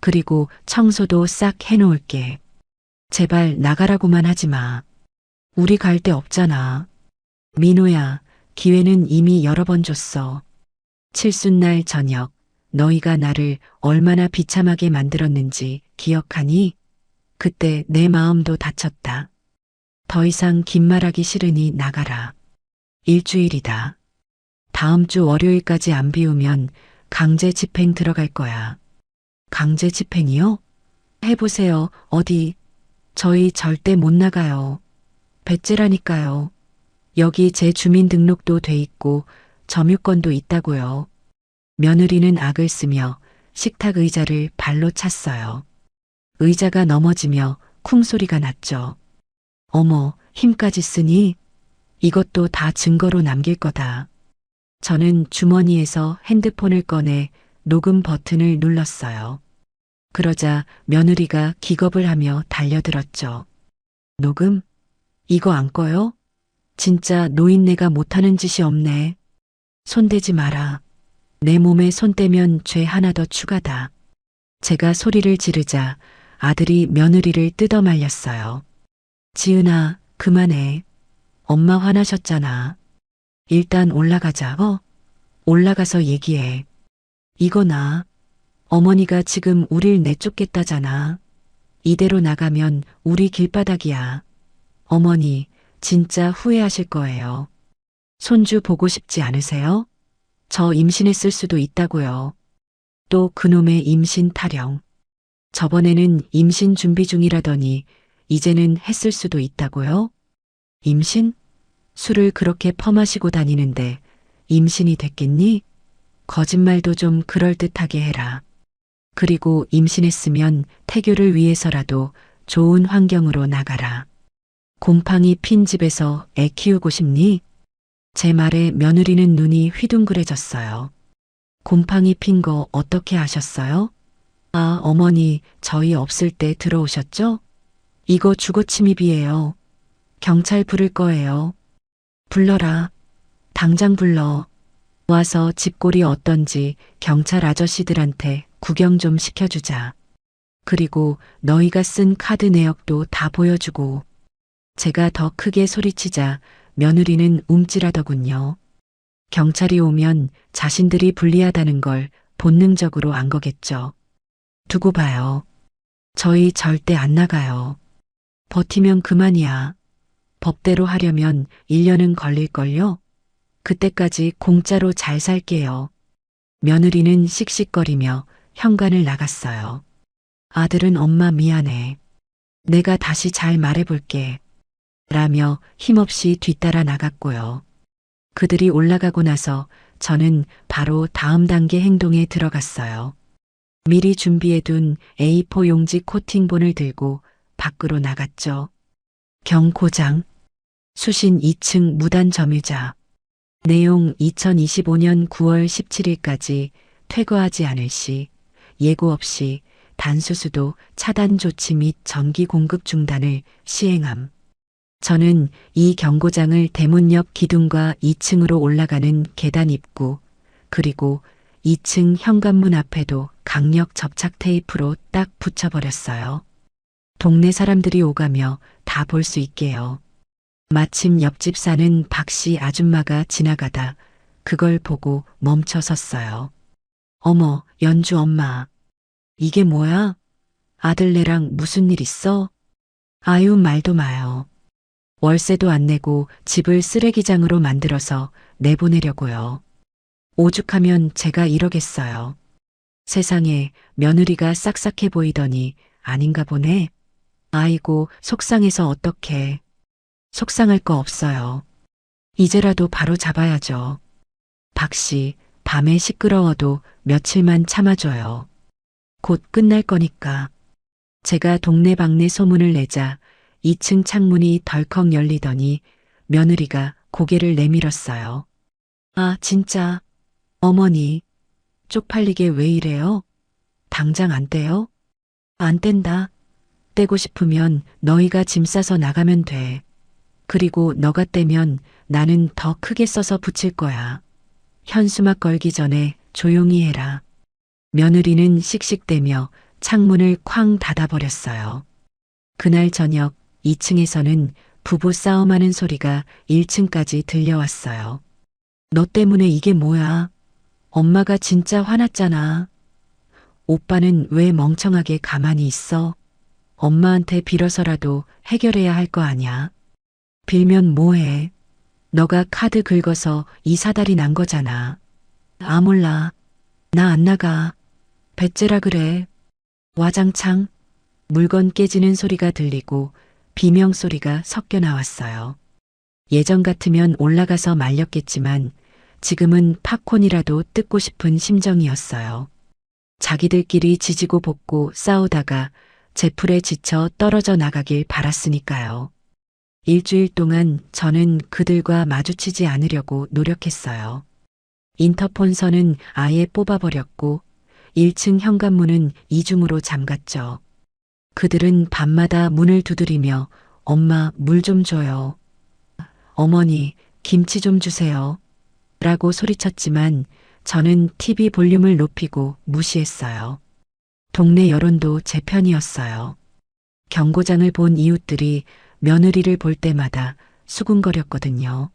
그리고 청소도 싹 해놓을게. 제발 나가라고만 하지 마. 우리 갈 데 없잖아. 민호야, 기회는 이미 여러 번 줬어. 칠순날 저녁, 너희가 나를 얼마나 비참하게 만들었는지 기억하니? 그때 내 마음도 다쳤다. 더 이상 긴 말하기 싫으니 나가라. 일주일이다. 다음 주 월요일까지 안 비우면 강제 집행 들어갈 거야. 강제 집행이요? 해보세요. 어디? 저희 절대 못 나가요. 배째라니까요. 여기 제 주민등록도 돼 있고 점유권도 있다고요. 며느리는 악을 쓰며 식탁 의자를 발로 찼어요. 의자가 넘어지며 쿵소리가 났죠. 어머, 힘까지 쓰니? 이것도 다 증거로 남길 거다. 저는 주머니에서 핸드폰을 꺼내 녹음 버튼을 눌렀어요. 그러자 며느리가 기겁을 하며 달려들었죠. 녹음? 이거 안 꺼요? 진짜 노인네가 못하는 짓이 없네. 손대지 마라. 내 몸에 손 떼면 죄 하나 더 추가다. 제가 소리를 지르자 아들이 며느리를 뜯어 말렸어요. 지은아, 그만해. 엄마 화나셨잖아. 일단 올라가자. 올라가서 얘기해. 이거 나. 어머니가 지금 우릴 내쫓겠다잖아. 이대로 나가면 우리 길바닥이야. 어머니, 진짜 후회하실 거예요. 손주 보고 싶지 않으세요? 저 임신했을 수도 있다고요. 또 그놈의 임신 타령. 저번에는 임신 준비 중이라더니 이제는 했을 수도 있다고요? 임신? 술을 그렇게 퍼마시고 다니는데 임신이 됐겠니? 거짓말도 좀 그럴듯하게 해라. 그리고 임신했으면 태교를 위해서라도 좋은 환경으로 나가라. 곰팡이 핀 집에서 애 키우고 싶니? 제 말에 며느리는 눈이 휘둥그레졌어요. 곰팡이 핀 거 어떻게 아셨어요? 아, 어머니, 저희 없을 때 들어오셨죠? 이거 주거침입이에요. 경찰 부를 거예요. 불러라. 당장 불러. 와서 집골이 어떤지 경찰 아저씨들한테 구경 좀 시켜주자. 그리고 너희가 쓴 카드 내역도 다 보여주고. 제가 더 크게 소리치자 며느리는 움찔하더군요. 경찰이 오면 자신들이 불리하다는 걸 본능적으로 안 거겠죠. 두고 봐요. 저희 절대 안 나가요. 버티면 그만이야. 법대로 하려면 1년은 걸릴걸요? 그때까지 공짜로 잘 살게요. 며느리는 씩씩거리며 현관을 나갔어요. 아들은 엄마 미안해. 내가 다시 잘 말해볼게. 라며 힘없이 뒤따라 나갔고요. 그들이 올라가고 나서 저는 바로 다음 단계 행동에 들어갔어요. 미리 준비해둔 A4 용지 코팅본을 들고 밖으로 나갔죠. 경고장. 수신 2층 무단 점유자. 내용 2025년 9월 17일까지 퇴거하지 않을 시 예고 없이 단수수도 차단 조치 및 전기 공급 중단을 시행함. 저는 이 경고장을 대문 옆 기둥과 2층으로 올라가는 계단 입구, 그리고 2층 현관문 앞에도 강력 접착 테이프로 딱 붙여버렸어요. 동네 사람들이 오가며 다 볼 수 있게요. 마침 옆집 사는 박씨 아줌마가 지나가다 그걸 보고 멈춰 섰어요. 어머, 연주 엄마. 이게 뭐야? 아들네랑 무슨 일 있어? 아유, 말도 마요. 월세도 안 내고 집을 쓰레기장으로 만들어서 내보내려고요. 오죽하면 제가 이러겠어요. 세상에 며느리가 싹싹해 보이더니 아닌가 보네. 아이고, 속상해서 어떡해. 속상할 거 없어요. 이제라도 바로 잡아야죠. 박씨, 밤에 시끄러워도 며칠만 참아줘요. 곧 끝날 거니까. 제가 동네방네 소문을 내자 2층 창문이 덜컥 열리더니 며느리가 고개를 내밀었어요. 아, 진짜. 어머니, 쪽팔리게 왜 이래요? 당장 안 떼요? 안 뗀다. 떼고 싶으면 너희가 짐 싸서 나가면 돼. 그리고 너가 떼면 나는 더 크게 써서 붙일 거야. 현수막 걸기 전에 조용히 해라. 며느리는 씩씩대며 창문을 쾅 닫아버렸어요. 그날 저녁 2층에서는 부부 싸움하는 소리가 1층까지 들려왔어요. 너 때문에 이게 뭐야? 엄마가 진짜 화났잖아. 오빠는 왜 멍청하게 가만히 있어? 엄마한테 빌어서라도 해결해야 할 거 아냐? 빌면 뭐해? 너가 카드 긁어서 이 사달이 난 거잖아. 아, 몰라. 나 안 나가. 배째라 그래. 와장창. 물건 깨지는 소리가 들리고 비명 소리가 섞여 나왔어요. 예전 같으면 올라가서 말렸겠지만 지금은 팝콘이라도 뜯고 싶은 심정이었어요. 자기들끼리 지지고 볶고 싸우다가 제풀에 지쳐 떨어져 나가길 바랐으니까요. 일주일 동안 저는 그들과 마주치지 않으려고 노력했어요. 인터폰 선은 아예 뽑아버렸고 1층 현관문은 이중으로 잠갔죠. 그들은 밤마다 문을 두드리며 엄마 물 좀 줘요. 어머니 김치 좀 주세요. 라고 소리쳤지만 저는 TV 볼륨을 높이고 무시했어요. 동네 여론도 제 편이었어요. 경고장을 본 이웃들이 며느리를 볼 때마다 수군거렸거든요.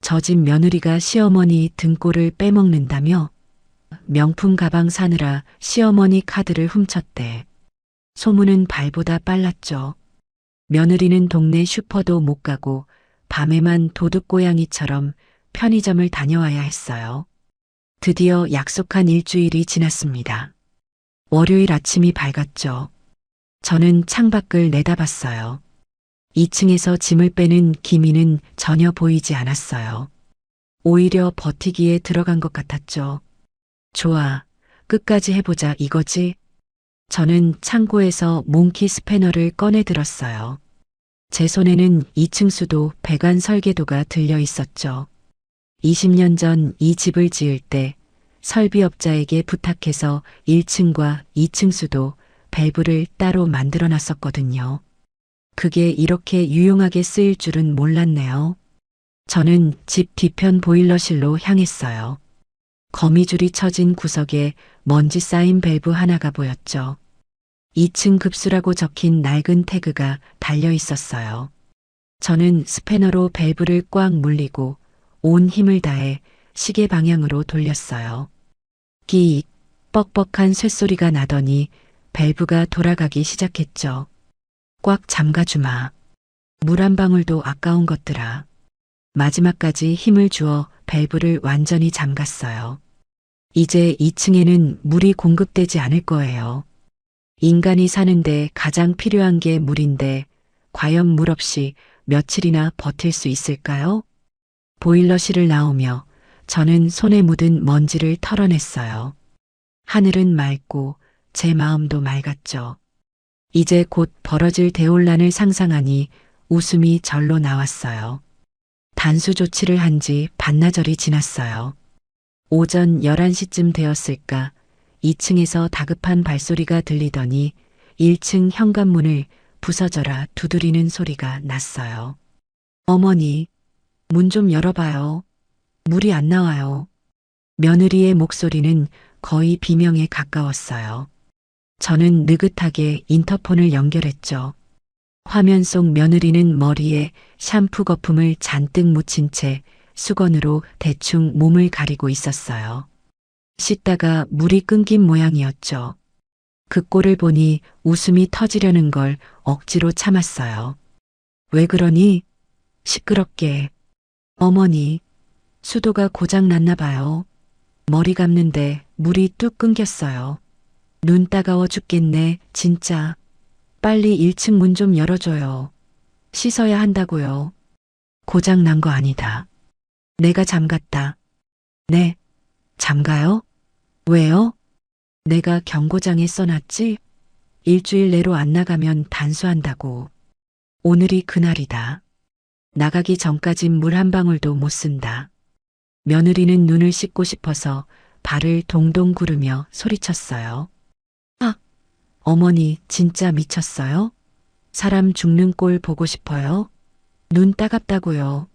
저 집 며느리가 시어머니 등골을 빼먹는다며 명품 가방 사느라 시어머니 카드를 훔쳤대. 소문은 발보다 빨랐죠. 며느리는 동네 슈퍼도 못 가고 밤에만 도둑고양이처럼 편의점을 다녀와야 했어요. 드디어 약속한 일주일이 지났습니다. 월요일 아침이 밝았죠. 저는 창밖을 내다봤어요. 2층에서 짐을 빼는 기미는 전혀 보이지 않았어요. 오히려 버티기에 들어간 것 같았죠. 좋아, 끝까지 해보자 이거지? 저는 창고에서 몽키 스패너를 꺼내 들었어요. 제 손에는 2층 수도 배관 설계도가 들려 있었죠. 20년 전 이 집을 지을 때 설비업자에게 부탁해서 1층과 2층 수도 밸브를 따로 만들어 놨었거든요. 그게 이렇게 유용하게 쓰일 줄은 몰랐네요. 저는 집 뒤편 보일러실로 향했어요. 거미줄이 쳐진 구석에 먼지 쌓인 밸브 하나가 보였죠. 2층 급수라고 적힌 낡은 태그가 달려 있었어요. 저는 스패너로 밸브를 꽉 물리고 온 힘을 다해 시계 방향으로 돌렸어요. 끼익, 뻑뻑한 쇳소리가 나더니 밸브가 돌아가기 시작했죠. 꽉 잠가주마. 물 한 방울도 아까운 것들아. 마지막까지 힘을 주어 밸브를 완전히 잠갔어요. 이제 2층에는 물이 공급되지 않을 거예요. 인간이 사는데 가장 필요한 게 물인데 과연 물 없이 며칠이나 버틸 수 있을까요? 보일러실을 나오며 저는 손에 묻은 먼지를 털어냈어요. 하늘은 맑고 제 마음도 맑았죠. 이제 곧 벌어질 대혼란을 상상하니 웃음이 절로 나왔어요. 단수 조치를 한 지 반나절이 지났어요. 오전 11시쯤 되었을까 2층에서 다급한 발소리가 들리더니 1층 현관문을 부서져라 두드리는 소리가 났어요. 어머니, 문 좀 열어봐요. 물이 안 나와요. 며느리의 목소리는 거의 비명에 가까웠어요. 저는 느긋하게 인터폰을 연결했죠. 화면 속 며느리는 머리에 샴푸 거품을 잔뜩 묻힌 채 수건으로 대충 몸을 가리고 있었어요. 씻다가 물이 끊긴 모양이었죠. 그 꼴을 보니 웃음이 터지려는 걸 억지로 참았어요. 왜 그러니? 시끄럽게. 어머니, 수도가 고장 났나 봐요. 머리 감는데 물이 뚝 끊겼어요. 눈 따가워 죽겠네, 진짜. 빨리 1층 문 좀 열어줘요. 씻어야 한다고요. 고장 난 거 아니다. 내가 잠갔다. 네, 잠가요? 왜요? 내가 경고장에 써놨지? 일주일 내로 안 나가면 단수한다고. 오늘이 그날이다. 나가기 전까진 물 한 방울도 못 쓴다. 며느리는 눈을 씻고 싶어서 발을 동동 구르며 소리쳤어요. 아, 어머니 진짜 미쳤어요? 사람 죽는 꼴 보고 싶어요? 눈 따갑다고요.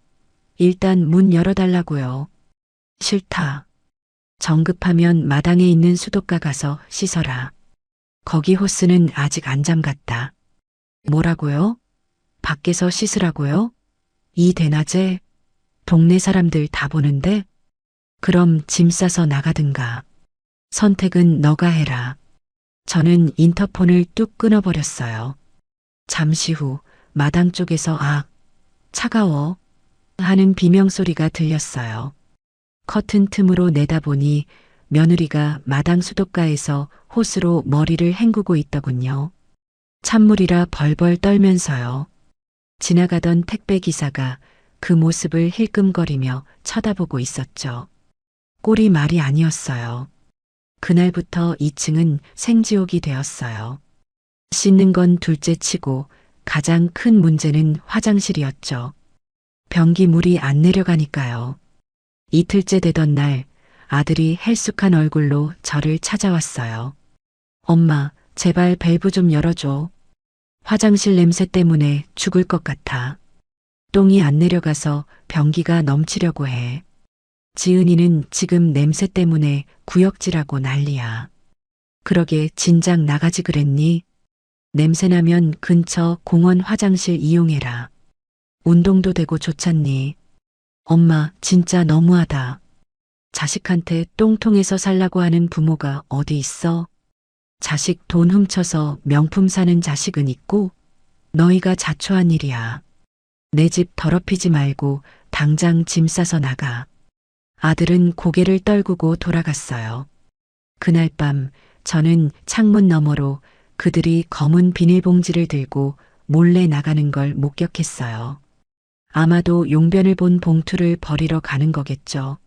일단 문 열어달라고요. 싫다. 정급하면 마당에 있는 수도가 가서 씻어라. 거기 호스는 아직 안 잠갔다. 뭐라고요? 밖에서 씻으라고요? 이 대낮에 동네 사람들 다 보는데? 그럼 짐 싸서 나가든가. 선택은 너가 해라. 저는 인터폰을 뚝 끊어버렸어요. 잠시 후 마당 쪽에서 차가워 하는 비명소리가 들렸어요. 커튼 틈으로 내다보니 며느리가 마당 수도가에서 호스로 머리를 헹구고 있더군요. 찬물이라 벌벌 떨면서요. 지나가던 택배기사가 그 모습을 힐끔거리며 쳐다보고 있었죠. 꼴이 말이 아니었어요. 그날부터 2층은 생지옥이 되었어요. 씻는 건 둘째치고 가장 큰 문제는 화장실이었죠. 변기 물이 안 내려가니까요. 이틀째 되던 날 아들이 헬쑥한 얼굴로 저를 찾아왔어요. 엄마, 제발 밸브 좀 열어줘. 화장실 냄새 때문에 죽을 것 같아. 똥이 안 내려가서 변기가 넘치려고 해. 지은이는 지금 냄새 때문에 구역질하고 난리야. 그러게 진작 나가지 그랬니? 냄새나면 근처 공원 화장실 이용해라. 운동도 되고 좋잖니. 엄마, 진짜 너무하다. 자식한테 똥통에서 살라고 하는 부모가 어디 있어? 자식 돈 훔쳐서 명품 사는 자식은 있고 너희가 자초한 일이야. 내 집 더럽히지 말고 당장 짐 싸서 나가. 아들은 고개를 떨구고 돌아갔어요. 그날 밤 저는 창문 너머로 그들이 검은 비닐봉지를 들고 몰래 나가는 걸 목격했어요. 아마도 용변을 본 봉투를 버리러 가는 거겠죠.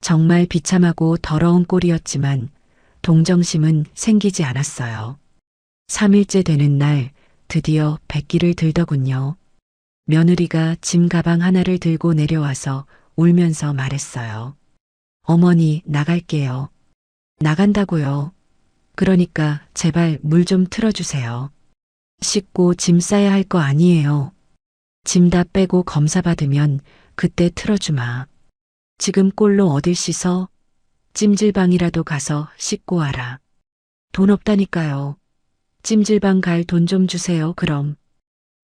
정말 비참하고 더러운 꼴이었지만 동정심은 생기지 않았어요. 3일째 되는 날 드디어 백기를 들더군요. 며느리가 짐 가방 하나를 들고 내려와서 울면서 말했어요. 어머니, 나갈게요. 나간다고요. 그러니까 제발 물 좀 틀어주세요. 씻고 짐 싸야 할 거 아니에요. 짐 다 빼고 검사 받으면 그때 틀어주마. 지금 꼴로 어딜 씻어? 찜질방이라도 가서 씻고 와라. 돈 없다니까요. 찜질방 갈 돈 좀 주세요, 그럼.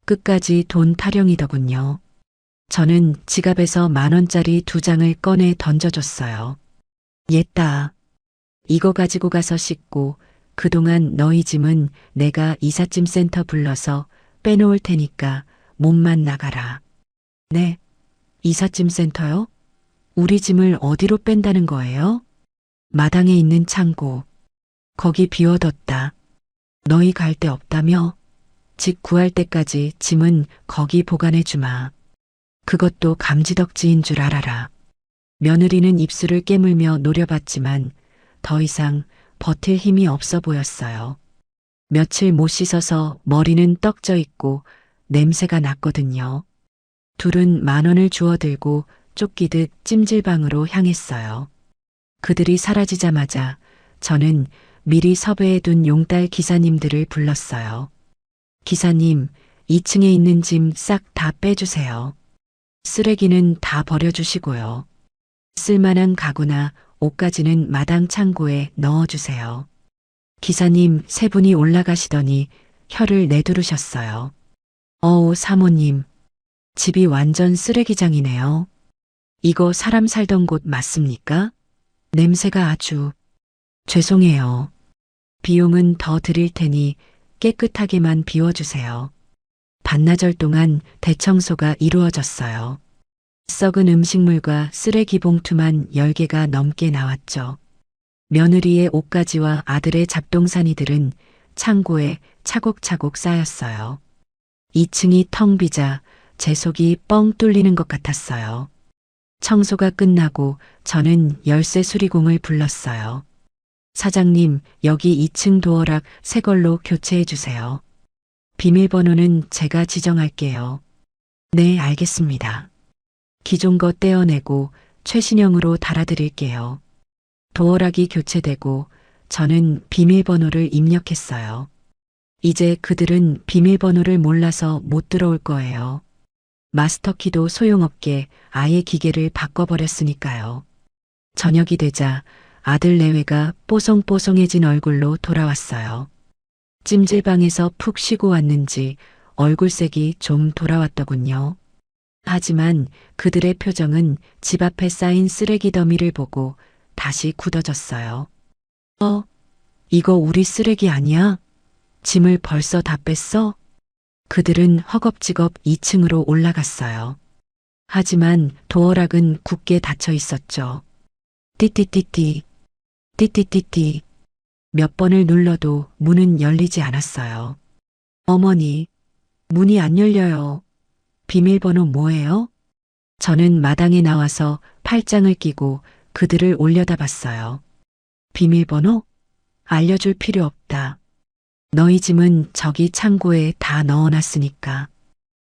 끝까지 돈 타령이더군요. 저는 지갑에서 10,000원짜리 2장을 꺼내 던져줬어요. 옛다. 이거 가지고 가서 씻고 그동안 너희 짐은 내가 이삿짐 센터 불러서 빼놓을 테니까 몸만 나가라. 네. 이삿짐 센터요? 우리 짐을 어디로 뺀다는 거예요? 마당에 있는 창고. 거기 비워뒀다. 너희 갈 데 없다며? 집 구할 때까지 짐은 거기 보관해 주마. 그것도 감지덕지인 줄 알아라. 며느리는 입술을 깨물며 노려봤지만 더 이상 버틸 힘이 없어 보였어요. 며칠 못 씻어서 머리는 떡져 있고 냄새가 났거든요. 둘은 10,000원을 주워들고 쫓기듯 찜질방으로 향했어요. 그들이 사라지자마자 저는 미리 섭외해둔 용달 기사님들을 불렀어요. 기사님, 2층에 있는 짐 싹 다 빼주세요. 쓰레기는 다 버려주시고요. 쓸만한 가구나 옷까지는 마당 창고에 넣어주세요. 기사님 세 분이 올라가시더니 혀를 내두르셨어요. 어우, 사모님. 집이 완전 쓰레기장이네요. 이거 사람 살던 곳 맞습니까? 냄새가 아주. 죄송해요. 비용은 더 드릴 테니 깨끗하게만 비워주세요. 반나절 동안 대청소가 이루어졌어요. 썩은 음식물과 쓰레기 봉투만 10개가 넘게 나왔죠. 며느리의 옷가지와 아들의 잡동사니들은 창고에 차곡차곡 쌓였어요. 2층이 텅 비자 제 속이 뻥 뚫리는 것 같았어요. 청소가 끝나고 저는 열쇠 수리공을 불렀어요. 사장님, 여기 2층 도어락 새 걸로 교체해 주세요. 비밀번호는 제가 지정할게요. 네, 알겠습니다. 기존 거 떼어내고 최신형으로 달아드릴게요. 도어락이 교체되고 저는 비밀번호를 입력했어요. 이제 그들은 비밀번호를 몰라서 못 들어올 거예요. 마스터키도 소용없게 아예 기계를 바꿔버렸으니까요. 저녁이 되자 아들 내외가 뽀송뽀송해진 얼굴로 돌아왔어요. 찜질방에서 푹 쉬고 왔는지 얼굴색이 좀 돌아왔더군요. 하지만 그들의 표정은 집 앞에 쌓인 쓰레기 더미를 보고 다시 굳어졌어요. 이거 우리 쓰레기 아니야? 짐을 벌써 다 뺐어? 그들은 허겁지겁 2층으로 올라갔어요. 하지만 도어락은 굳게 닫혀 있었죠. 띠띠띠띠, 띠띠띠띠. 몇 번을 눌러도 문은 열리지 않았어요. 어머니, 문이 안 열려요. 비밀번호 뭐예요? 저는 마당에 나와서 팔짱을 끼고 그들을 올려다봤어요. 비밀번호? 알려줄 필요 없다. 너희 짐은 저기 창고에 다 넣어놨으니까.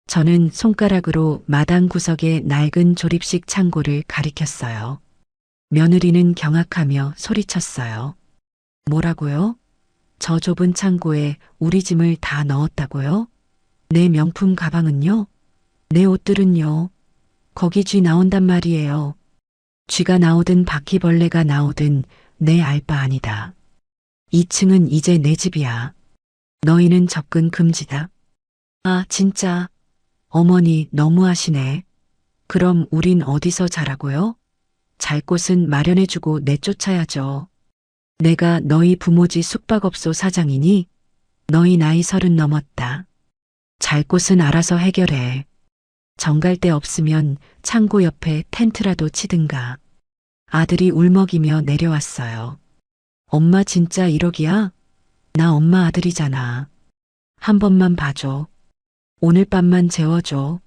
저는 손가락으로 마당 구석의 낡은 조립식 창고를 가리켰어요. 며느리는 경악하며 소리쳤어요. 뭐라고요? 저 좁은 창고에 우리 짐을 다 넣었다고요? 내 명품 가방은요? 내 옷들은요? 거기 쥐 나온단 말이에요. 쥐가 나오든 바퀴벌레가 나오든 내 알 바 아니다. 2층은 이제 내 집이야. 너희는 접근 금지다. 아, 진짜. 어머니 너무하시네. 그럼 우린 어디서 자라고요? 잘 곳은 마련해주고 내쫓아야죠. 내가 너희 부모지 숙박업소 사장이니? 너희 나이 30 넘었다. 잘 곳은 알아서 해결해. 정갈 데 없으면 창고 옆에 텐트라도 치든가. 아들이 울먹이며 내려왔어요. 엄마 진짜 1억이야? 나 엄마 아들이잖아. 한 번만 봐줘. 오늘 밤만 재워줘.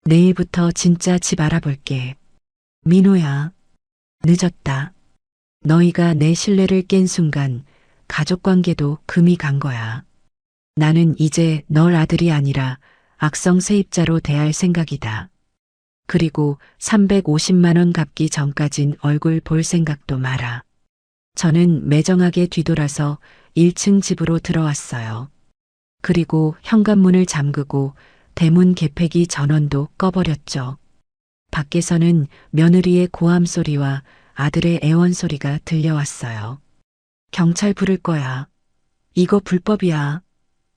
내일부터 진짜 집 알아볼게. 민호야. 늦었다. 너희가 내 신뢰를 깬 순간 가족관계도 금이 간 거야. 나는 이제 널 아들이 아니라 악성 세입자로 대할 생각이다. 그리고 350만 원 갚기 전까진 얼굴 볼 생각도 마라. 저는 매정하게 뒤돌아서 1층 집으로 들어왔어요. 그리고 현관문을 잠그고 대문 개폐기 전원도 꺼버렸죠. 밖에서는 며느리의 고함 소리와 아들의 애원 소리가 들려왔어요. 경찰 부를 거야. 이거 불법이야.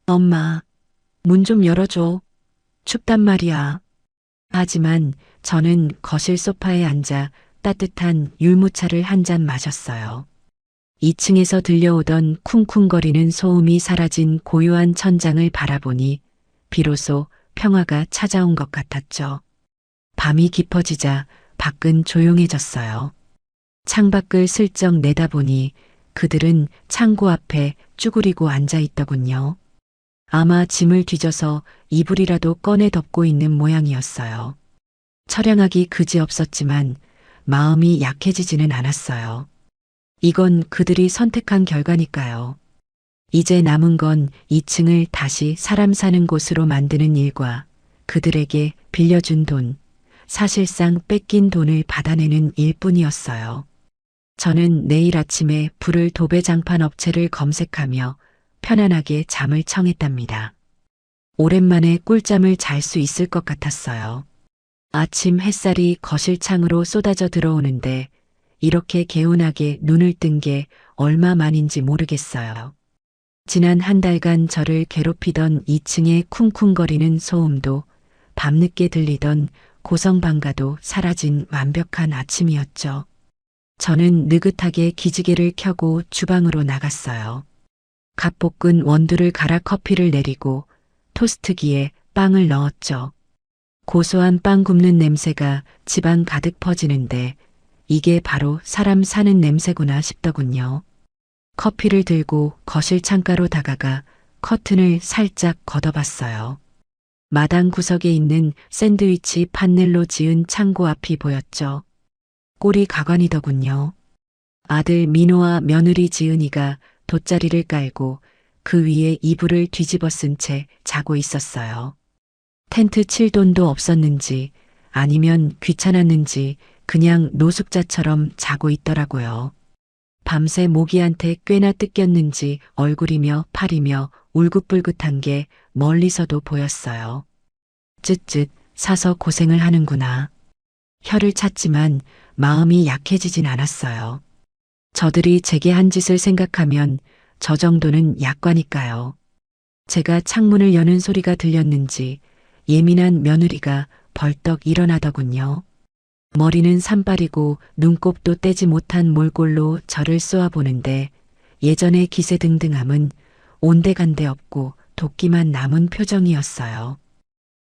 엄마, 문 좀 열어줘. 춥단 말이야. 하지만 저는 거실 소파에 앉아 따뜻한 율무차를 한 잔 마셨어요. 2층에서 들려오던 쿵쿵거리는 소음이 사라진 고요한 천장을 바라보니 비로소 평화가 찾아온 것 같았죠. 밤이 깊어지자 밖은 조용해졌어요. 창밖을 슬쩍 내다보니 그들은 창고 앞에 쭈그리고 앉아 있더군요. 아마 짐을 뒤져서 이불이라도 꺼내 덮고 있는 모양이었어요. 처량하기 그지없었지만 마음이 약해지지는 않았어요. 이건 그들이 선택한 결과니까요. 이제 남은 건 2층을 다시 사람 사는 곳으로 만드는 일과 그들에게 빌려준 돈, 사실상 뺏긴 돈을 받아내는 일뿐이었어요. 저는 내일 아침에 부를 도배장판 업체를 검색하며 편안하게 잠을 청했답니다. 오랜만에 꿀잠을 잘 수 있을 것 같았어요. 아침 햇살이 거실 창으로 쏟아져 들어오는데 이렇게 개운하게 눈을 뜬 게 얼마만인지 모르겠어요. 지난 한 달간 저를 괴롭히던 2층의 쿵쿵거리는 소음도 밤늦게 들리던 고성방가도 사라진 완벽한 아침이었죠. 저는 느긋하게 기지개를 켜고 주방으로 나갔어요. 갓 볶은 원두를 갈아 커피를 내리고 토스트기에 빵을 넣었죠. 고소한 빵 굽는 냄새가 집안 가득 퍼지는데 이게 바로 사람 사는 냄새구나 싶더군요. 커피를 들고 거실 창가로 다가가 커튼을 살짝 걷어봤어요. 마당 구석에 있는 샌드위치 판넬로 지은 창고 앞이 보였죠. 꼴이 가관이더군요. 아들 민호와 며느리 지은이가 돗자리를 깔고 그 위에 이불을 뒤집어 쓴 채 자고 있었어요. 텐트 칠 돈도 없었는지 아니면 귀찮았는지 그냥 노숙자처럼 자고 있더라고요. 밤새 모기한테 꽤나 뜯겼는지 얼굴이며 팔이며 울긋불긋한 게 멀리서도 보였어요. 쯧쯧 사서 고생을 하는구나. 혀를 찼지만 마음이 약해지진 않았어요. 저들이 제게 한 짓을 생각하면 저 정도는 약과니까요. 제가 창문을 여는 소리가 들렸는지 예민한 며느리가 벌떡 일어나더군요. 머리는 산발이고 눈곱도 떼지 못한 몰골로 저를 쏘아보는데 예전의 기세등등함은 온데간데 없고 도끼만 남은 표정이었어요.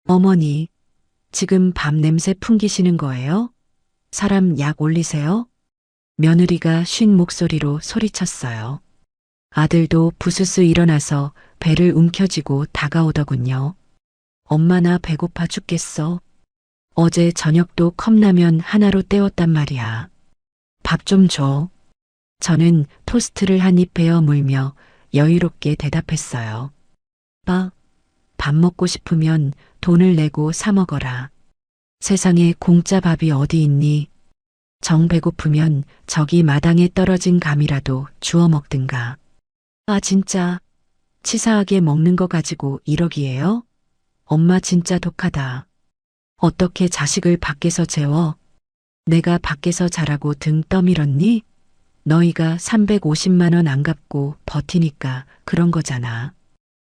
어머니, 지금 밤 냄새 풍기시는 거예요? 사람 약 올리세요? 며느리가 쉰 목소리로 소리쳤어요. 아들도 부스스 일어나서 배를 움켜쥐고 다가오더군요. 엄마 나 배고파 죽겠어. 어제 저녁도 컵라면 하나로 때웠단 말이야. 밥 좀 줘. 저는 토스트를 한 입 베어 물며 여유롭게 대답했어요. 밥 먹고 싶으면 돈을 내고 사 먹어라. 세상에 공짜 밥이 어디 있니? 정 배고프면 저기 마당에 떨어진 감이라도 주워 먹든가. 아 진짜 치사하게 먹는 거 가지고 1억이에요? 엄마 진짜 독하다. 어떻게 자식을 밖에서 재워? 내가 밖에서 자라고 등 떠밀었니? 너희가 350만 원 안 갚고 버티니까 그런 거잖아.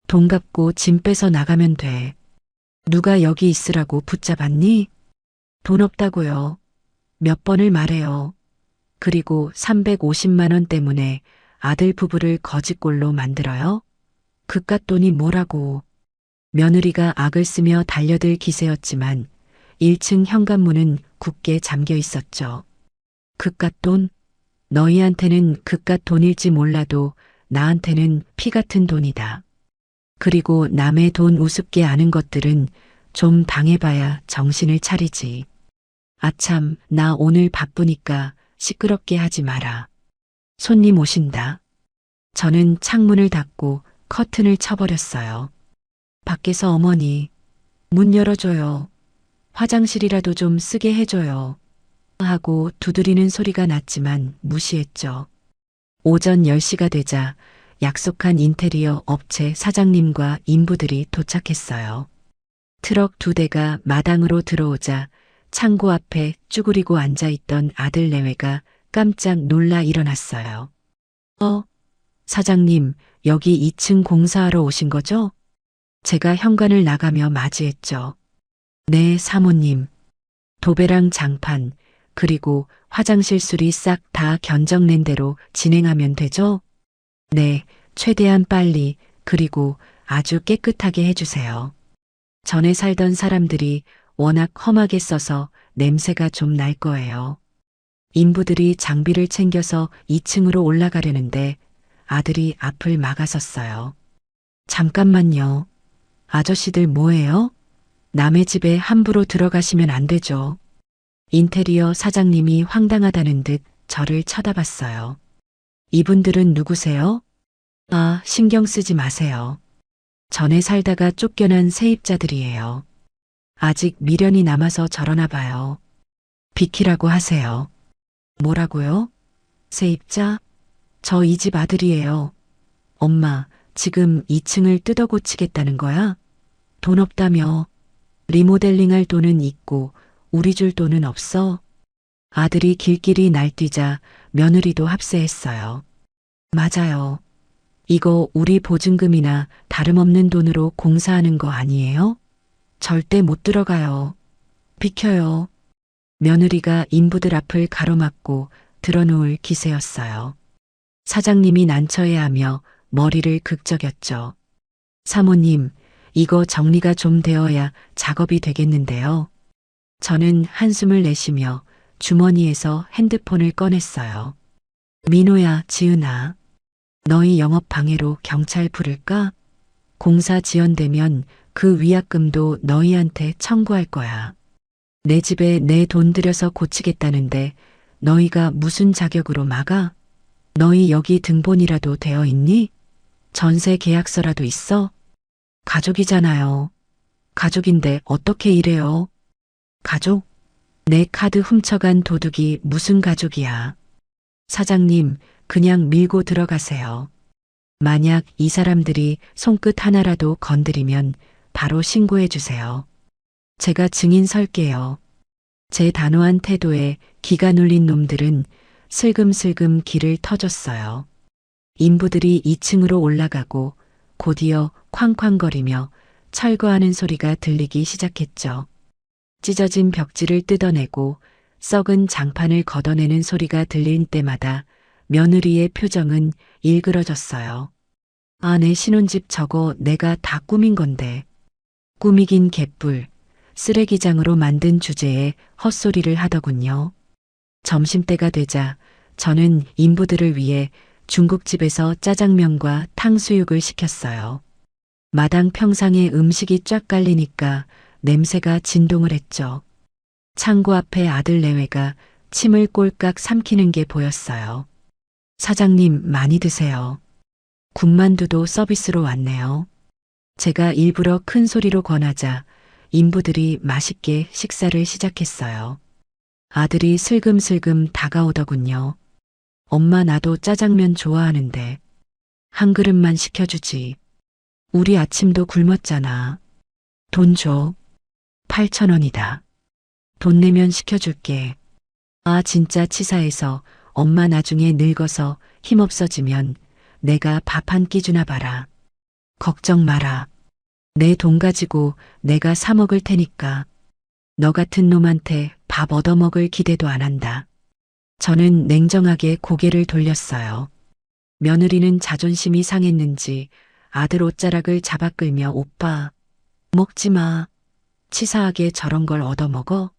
돈 갚고 짐 빼서 나가면 돼. 누가 여기 있으라고 붙잡았니? 돈 없다고요. 몇 번을 말해요. 그리고 350만 원 때문에 아들 부부를 거지꼴로 만들어요? 그깟 돈이 뭐라고. 며느리가 악을 쓰며 달려들 기세였지만 1층 현관문은 굳게 잠겨 있었죠. 그깟 돈? 너희한테는 그깟 돈일지 몰라도 나한테는 피 같은 돈이다. 그리고 남의 돈 우습게 아는 것들은 좀 당해봐야 정신을 차리지. 아참, 나 오늘 바쁘니까 시끄럽게 하지 마라. 손님 오신다. 저는 창문을 닫고 커튼을 쳐버렸어요. 밖에서 어머니, 문 열어줘요. 화장실이라도 좀 쓰게 해줘요. 하고 두드리는 소리가 났지만 무시했죠. 오전 10시가 되자 약속한 인테리어 업체 사장님과 인부들이 도착했어요. 트럭 2대가 마당으로 들어오자 창고 앞에 쭈그리고 앉아있던 아들 내외가 깜짝 놀라 일어났어요. 사장님, 여기 2층 공사하러 오신 거죠? 제가 현관을 나가며 맞이했죠. 네, 사모님. 도배랑 장판, 그리고 화장실 수리 싹 다 견적낸 대로 진행하면 되죠? 네, 최대한 빨리, 그리고 아주 깨끗하게 해주세요. 전에 살던 사람들이 워낙 험하게 써서 냄새가 좀 날 거예요. 인부들이 장비를 챙겨서 2층으로 올라가려는데 아들이 앞을 막아섰어요. 잠깐만요. 아저씨들 뭐해요? 남의 집에 함부로 들어가시면 안 되죠. 인테리어 사장님이 황당하다는 듯 저를 쳐다봤어요. 이분들은 누구세요? 아, 신경 쓰지 마세요. 전에 살다가 쫓겨난 세입자들이에요. 아직 미련이 남아서 저러나 봐요. 비키라고 하세요. 뭐라고요? 세입자? 저 이 집 아들이에요. 엄마, 지금 2층을 뜯어 고치겠다는 거야? 돈 없다며. 리모델링할 돈은 있고 우리 줄 돈은 없어? 아들이 길길이 날뛰자 며느리도 합세했어요. 맞아요. 이거 우리 보증금이나 다름없는 돈으로 공사하는 거 아니에요? 절대 못 들어가요. 비켜요. 며느리가 인부들 앞을 가로막고 들어놓을 기세였어요. 사장님이 난처해하며 머리를 극적였죠. 사모님, 이거 정리가 좀 되어야 작업이 되겠는데요. 저는 한숨을 내쉬며 주머니에서 핸드폰을 꺼냈어요. 민호야, 지은아. 너희 영업 방해로 경찰 부를까? 공사 지연되면 그 위약금도 너희한테 청구할 거야. 내 집에 내 돈 들여서 고치겠다는데 너희가 무슨 자격으로 막아? 너희 여기 등본이라도 되어 있니? 전세 계약서라도 있어? 가족이잖아요. 가족인데 어떻게 이래요? 가족? 내 카드 훔쳐간 도둑이 무슨 가족이야. 사장님, 그냥 밀고 들어가세요. 만약 이 사람들이 손끝 하나라도 건드리면 바로 신고해 주세요. 제가 증인 설게요. 제 단호한 태도에 기가 눌린 놈들은 슬금슬금 길을 터줬어요. 인부들이 2층으로 올라가고 곧이어 쾅쾅거리며 철거하는 소리가 들리기 시작했죠. 찢어진 벽지를 뜯어내고 썩은 장판을 걷어내는 소리가 들릴 때마다 며느리의 표정은 일그러졌어요. 아, 내 신혼집 저거 내가 다 꾸민 건데. 꾸미긴 개뿔, 쓰레기장으로 만든 주제에 헛소리를 하더군요. 점심때가 되자 저는 인부들을 위해 중국집에서 짜장면과 탕수육을 시켰어요. 마당 평상에 음식이 쫙 깔리니까 냄새가 진동을 했죠. 창고 앞에 아들 내외가 침을 꼴깍 삼키는 게 보였어요. 사장님, 많이 드세요. 군만두도 서비스로 왔네요. 제가 일부러 큰 소리로 권하자 인부들이 맛있게 식사를 시작했어요. 아들이 슬금슬금 다가오더군요. 엄마, 나도 짜장면 좋아하는데 한 그릇만 시켜주지. 우리 아침도 굶었잖아. 돈 줘. 8,000원이다. 돈 내면 시켜줄게. 아, 진짜 치사해서 엄마 나중에 늙어서 힘없어지면 내가 밥 한 끼 주나 봐라. 걱정 마라. 내 돈 가지고 내가 사 먹을 테니까. 너 같은 놈한테 밥 얻어먹을 기대도 안 한다. 저는 냉정하게 고개를 돌렸어요. 며느리는 자존심이 상했는지 아들 옷자락을 잡아 끌며 오빠, 먹지 마. 치사하게 저런 걸 얻어먹어?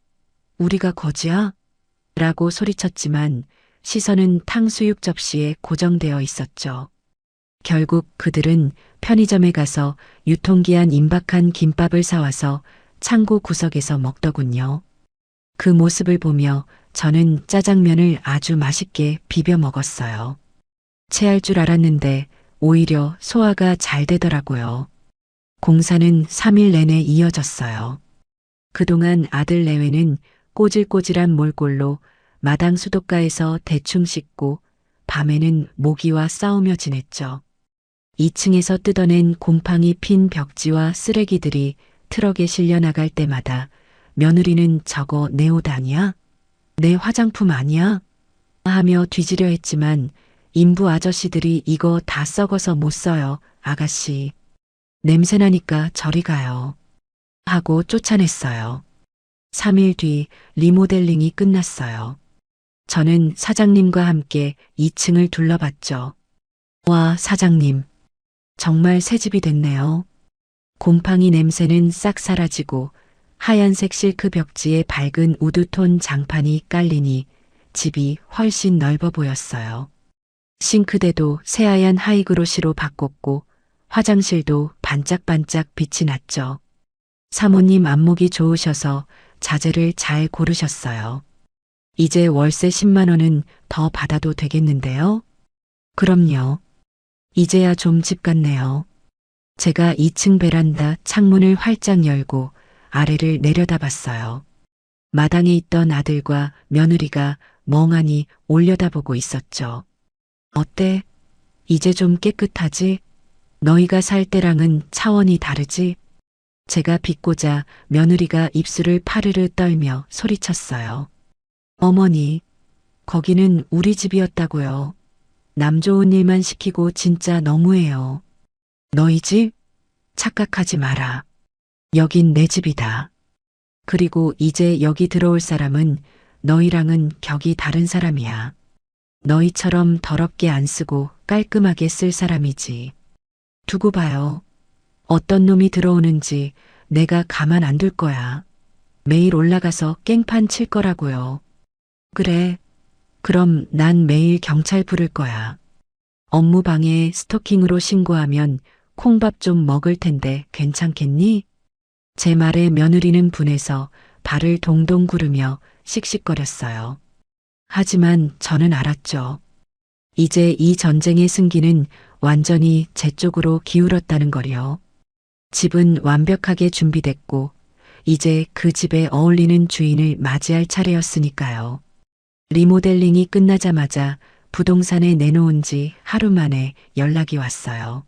우리가 거지야? 라고 소리쳤지만 시선은 탕수육 접시에 고정되어 있었죠. 결국 그들은 편의점에 가서 유통기한 임박한 김밥을 사와서 창고 구석에서 먹더군요. 그 모습을 보며 저는 짜장면을 아주 맛있게 비벼 먹었어요. 체할 줄 알았는데 오히려 소화가 잘 되더라고요. 공사는 3일 내내 이어졌어요. 그동안 아들 내외는 꼬질꼬질한 몰골로 마당 수도가에서 대충 씻고 밤에는 모기와 싸우며 지냈죠. 2층에서 뜯어낸 곰팡이 핀 벽지와 쓰레기들이 트럭에 실려 나갈 때마다 며느리는 저거 내 옷 아니야? 내 화장품 아니야? 하며 뒤지려 했지만 인부 아저씨들이 이거 다 썩어서 못 써요, 아가씨. 냄새나니까 저리 가요. 하고 쫓아냈어요. 3일 뒤 리모델링이 끝났어요. 저는 사장님과 함께 2층을 둘러봤죠. 와, 사장님. 정말 새 집이 됐네요. 곰팡이 냄새는 싹 사라지고 하얀색 실크 벽지에 밝은 우드톤 장판이 깔리니 집이 훨씬 넓어 보였어요. 싱크대도 새하얀 하이그로시로 바꿨고 화장실도 반짝반짝 빛이 났죠. 사모님 안목이 좋으셔서 자재를 잘 고르셨어요. 이제 월세 10만 원은 더 받아도 되겠는데요? 그럼요. 이제야 좀 집 같네요. 제가 2층 베란다 창문을 활짝 열고 아래를 내려다봤어요. 마당에 있던 아들과 며느리가 멍하니 올려다보고 있었죠. 어때? 이제 좀 깨끗하지? 너희가 살 때랑은 차원이 다르지? 제가 비꼬자 며느리가 입술을 파르르 떨며 소리쳤어요. 어머니, 거기는 우리 집이었다고요. 남 좋은 일만 시키고 진짜 너무해요. 너희 집? 착각하지 마라. 여긴 내 집이다. 그리고 이제 여기 들어올 사람은 너희랑은 격이 다른 사람이야. 너희처럼 더럽게 안 쓰고 깔끔하게 쓸 사람이지. 두고 봐요. 어떤 놈이 들어오는지 내가 가만 안 둘 거야. 매일 올라가서 깽판 칠 거라고요. 그래. 그럼 난 매일 경찰 부를 거야. 업무 방해에 스토킹으로 신고하면 콩밥 좀 먹을 텐데 괜찮겠니? 제 말에 며느리는 분해서 발을 동동 구르며 씩씩거렸어요. 하지만 저는 알았죠. 이제 이 전쟁의 승기는 완전히 제 쪽으로 기울었다는 거요. 집은 완벽하게 준비됐고 이제 그 집에 어울리는 주인을 맞이할 차례였으니까요. 리모델링이 끝나자마자 부동산에 내놓은 지 하루 만에 연락이 왔어요.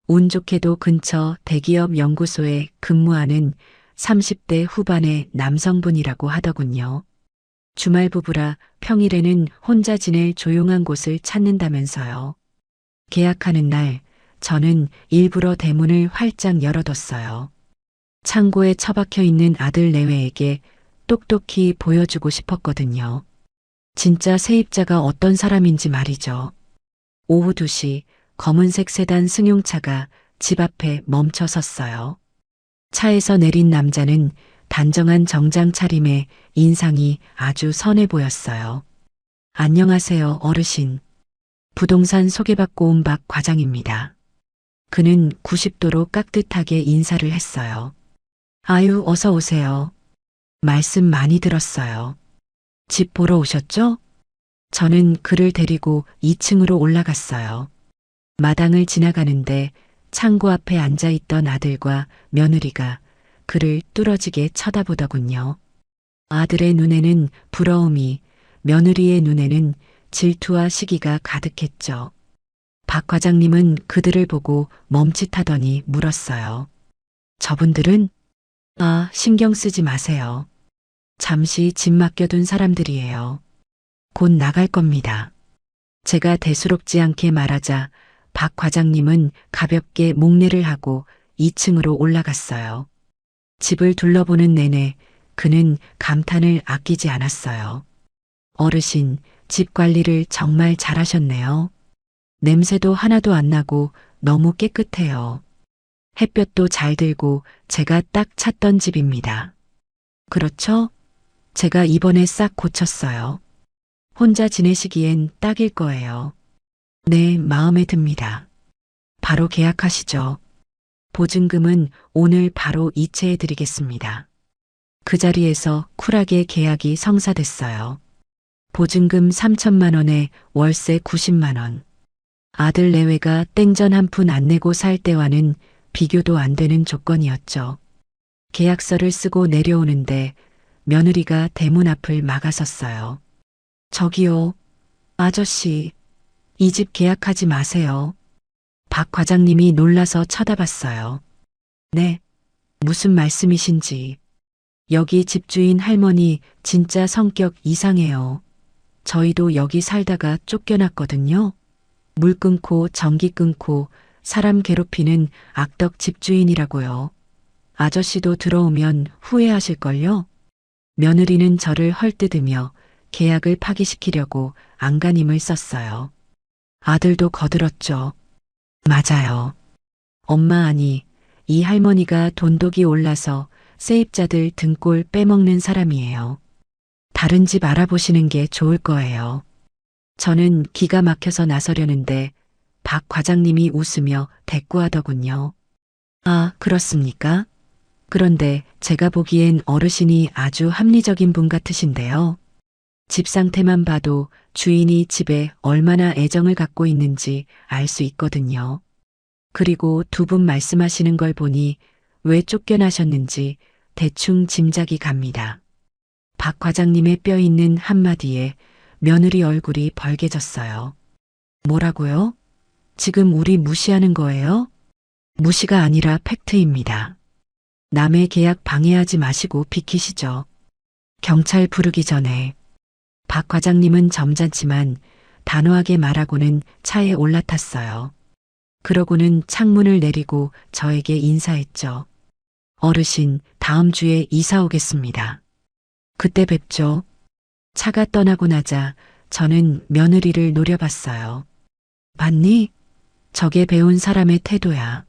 운 좋게도 근처 대기업 연구소에 근무하는 30대 후반의 남성분이라고 하더군요. 주말 부부라 평일에는 혼자 지낼 조용한 곳을 찾는다면서요. 계약하는 날 저는 일부러 대문을 활짝 열어뒀어요. 창고에 처박혀 있는 아들 내외에게 똑똑히 보여주고 싶었거든요. 진짜 세입자가 어떤 사람인지 말이죠. 오후 2시 검은색 세단 승용차가 집 앞에 멈춰 섰어요. 차에서 내린 남자는 단정한 정장 차림에 인상이 아주 선해 보였어요. 안녕하세요, 어르신. 부동산 소개받고 온 박 과장입니다. 그는 90도로 깍듯하게 인사를 했어요. 아유, 어서 오세요. 말씀 많이 들었어요. 집 보러 오셨죠? 저는 그를 데리고 2층으로 올라갔어요. 마당을 지나가는데 창고 앞에 앉아있던 아들과 며느리가 그를 뚫어지게 쳐다보더군요. 아들의 눈에는 부러움이, 며느리의 눈에는 질투와 시기가 가득했죠. 박 과장님은 그들을 보고 멈칫하더니 물었어요. 저분들은? 아, 신경 쓰지 마세요. 잠시 집 맡겨둔 사람들이에요. 곧 나갈 겁니다. 제가 대수롭지 않게 말하자 박 과장님은 가볍게 목례를 하고 2층으로 올라갔어요. 집을 둘러보는 내내 그는 감탄을 아끼지 않았어요. 어르신, 집 관리를 정말 잘하셨네요. 냄새도 하나도 안 나고 너무 깨끗해요. 햇볕도 잘 들고 제가 딱 찾던 집입니다. 그렇죠? 제가 이번에 싹 고쳤어요. 혼자 지내시기엔 딱일 거예요. 네, 마음에 듭니다. 바로 계약하시죠. 보증금은 오늘 바로 이체해 드리겠습니다. 그 자리에서 쿨하게 계약이 성사됐어요. 보증금 3천만 원에 월세 90만 원. 아들 내외가 땡전 한 푼 안 내고 살 때와는 비교도 안 되는 조건이었죠. 계약서를 쓰고 내려오는데 며느리가 대문 앞을 막아섰어요. 저기요, 아저씨, 이 집 계약하지 마세요. 박 과장님이 놀라서 쳐다봤어요. 네, 무슨 말씀이신지. 여기 집주인 할머니 진짜 성격 이상해요. 저희도 여기 살다가 쫓겨났거든요. 물 끊고 전기 끊고 사람 괴롭히는 악덕 집주인이라고요. 아저씨도 들어오면 후회하실걸요? 며느리는 저를 헐뜯으며 계약을 파기시키려고 안간힘을 썼어요. 아들도 거들었죠. 맞아요. 엄마 아니, 이 할머니가 돈독이 올라서 세입자들 등골 빼먹는 사람이에요. 다른 집 알아보시는 게 좋을 거예요. 저는 기가 막혀서 나서려는데 박 과장님이 웃으며 대꾸하더군요. 아, 그렇습니까? 그런데 제가 보기엔 어르신이 아주 합리적인 분 같으신데요. 집 상태만 봐도 주인이 집에 얼마나 애정을 갖고 있는지 알 수 있거든요. 그리고 두 분 말씀하시는 걸 보니 왜 쫓겨나셨는지 대충 짐작이 갑니다. 박 과장님의 뼈 있는 한마디에 며느리 얼굴이 벌개졌어요. 뭐라고요? 지금 우리 무시하는 거예요? 무시가 아니라 팩트입니다. 남의 계약 방해하지 마시고 비키시죠. 경찰 부르기 전에. 박 과장님은 점잖지만 단호하게 말하고는 차에 올라탔어요. 그러고는 창문을 내리고 저에게 인사했죠. 어르신, 다음 주에 이사 오겠습니다. 그때 뵙죠. 차가 떠나고 나자 저는 며느리를 노려봤어요. 봤니? 저게 배운 사람의 태도야.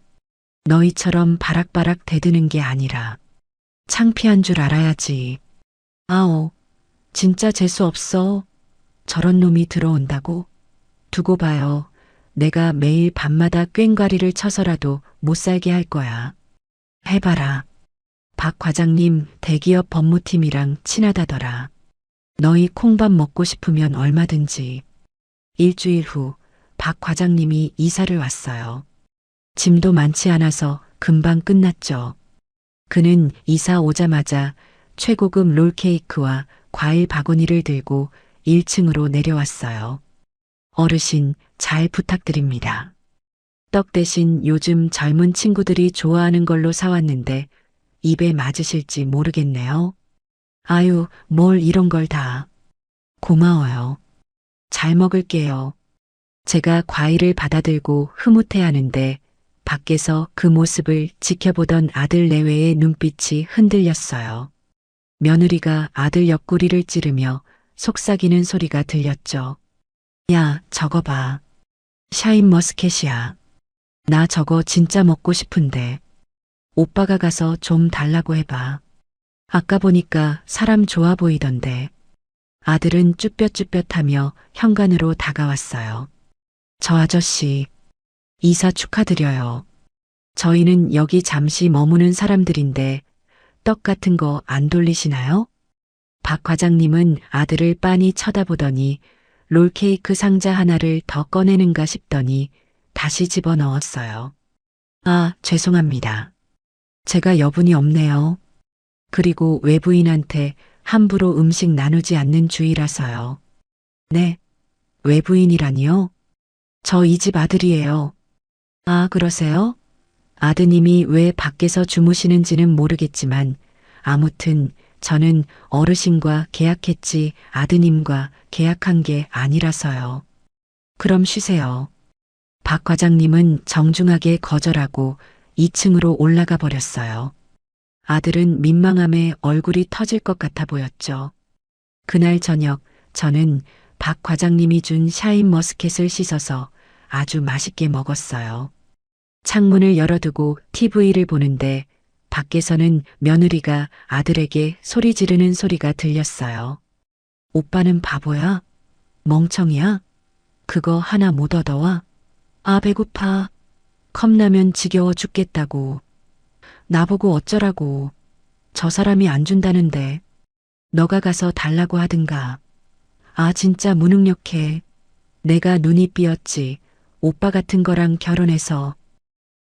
너희처럼 바락바락 대드는 게 아니라 창피한 줄 알아야지. 아오, 진짜 재수 없어. 저런 놈이 들어온다고? 두고 봐요. 내가 매일 밤마다 꽹과리를 쳐서라도 못 살게 할 거야. 해봐라. 박 과장님 대기업 법무팀이랑 친하다더라. 너희 콩밥 먹고 싶으면 얼마든지. 일주일 후 박 과장님이 이사를 왔어요. 짐도 많지 않아서 금방 끝났죠. 그는 이사 오자마자 최고급 롤케이크와 과일 바구니를 들고 1층으로 내려왔어요. 어르신, 잘 부탁드립니다. 떡 대신 요즘 젊은 친구들이 좋아하는 걸로 사왔는데 입에 맞으실지 모르겠네요. 아유, 뭘 이런 걸 다. 고마워요. 잘 먹을게요. 제가 과일을 받아들고 흐뭇해하는데 밖에서 그 모습을 지켜보던 아들 내외의 눈빛이 흔들렸어요. 며느리가 아들 옆구리를 찌르며 속삭이는 소리가 들렸죠. 야, 저거 봐. 샤인머스켓이야. 나 저거 진짜 먹고 싶은데. 오빠가 가서 좀 달라고 해봐. 아까 보니까 사람 좋아 보이던데. 아들은 쭈뼛쭈뼛하며 현관으로 다가왔어요. 저 아저씨, 이사 축하드려요. 저희는 여기 잠시 머무는 사람들인데 떡 같은 거 안 돌리시나요? 박 과장님은 아들을 빤히 쳐다보더니 롤케이크 상자 하나를 더 꺼내는가 싶더니 다시 집어넣었어요. 아, 죄송합니다. 제가 여분이 없네요. 그리고 외부인한테 함부로 음식 나누지 않는 주의라서요. 네, 외부인이라니요? 저 이 집 아들이에요. 아, 그러세요? 아드님이 왜 밖에서 주무시는지는 모르겠지만 아무튼 저는 어르신과 계약했지 아드님과 계약한 게 아니라서요. 그럼 쉬세요. 박 과장님은 정중하게 거절하고 2층으로 올라가 버렸어요. 아들은 민망함에 얼굴이 터질 것 같아 보였죠. 그날 저녁 저는 박 과장님이 준 샤인머스켓을 씻어서 아주 맛있게 먹었어요. 창문을 열어두고 TV를 보는데 밖에서는 며느리가 아들에게 소리 지르는 소리가 들렸어요. 오빠는 바보야? 멍청이야? 그거 하나 못 얻어와? 아, 배고파. 컵라면 지겨워 죽겠다고. 나보고 어쩌라고. 저 사람이 안 준다는데. 너가 가서 달라고 하든가. 아, 진짜 무능력해. 내가 눈이 삐었지. 오빠 같은 거랑 결혼해서.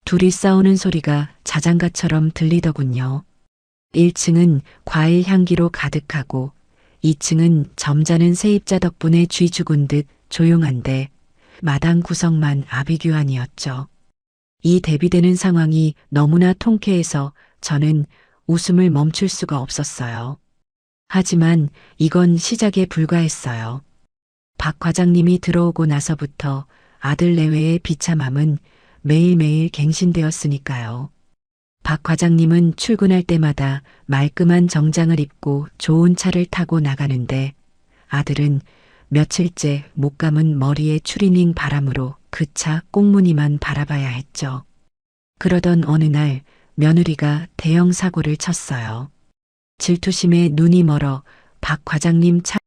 둘이 싸우는 소리가 자장가처럼 들리더군요. 1층은 과일 향기로 가득하고 2층은 점잖은 세입자 덕분에 쥐 죽은 듯 조용한데 마당 구석만 아비규환이었죠. 이 대비되는 상황이 너무나 통쾌해서 저는 웃음을 멈출 수가 없었어요. 하지만 이건 시작에 불과했어요. 박 과장님이 들어오고 나서부터 아들 내외의 비참함은 매일매일 갱신되었으니까요. 박 과장님은 출근할 때마다 말끔한 정장을 입고 좋은 차를 타고 나가는데 아들은 며칠째 못 감은 머리에 추리닝 바람으로 그 차 꽁무니만 바라봐야 했죠. 그러던 어느 날 며느리가 대형 사고를 쳤어요. 질투심에 눈이 멀어 박 과장님 차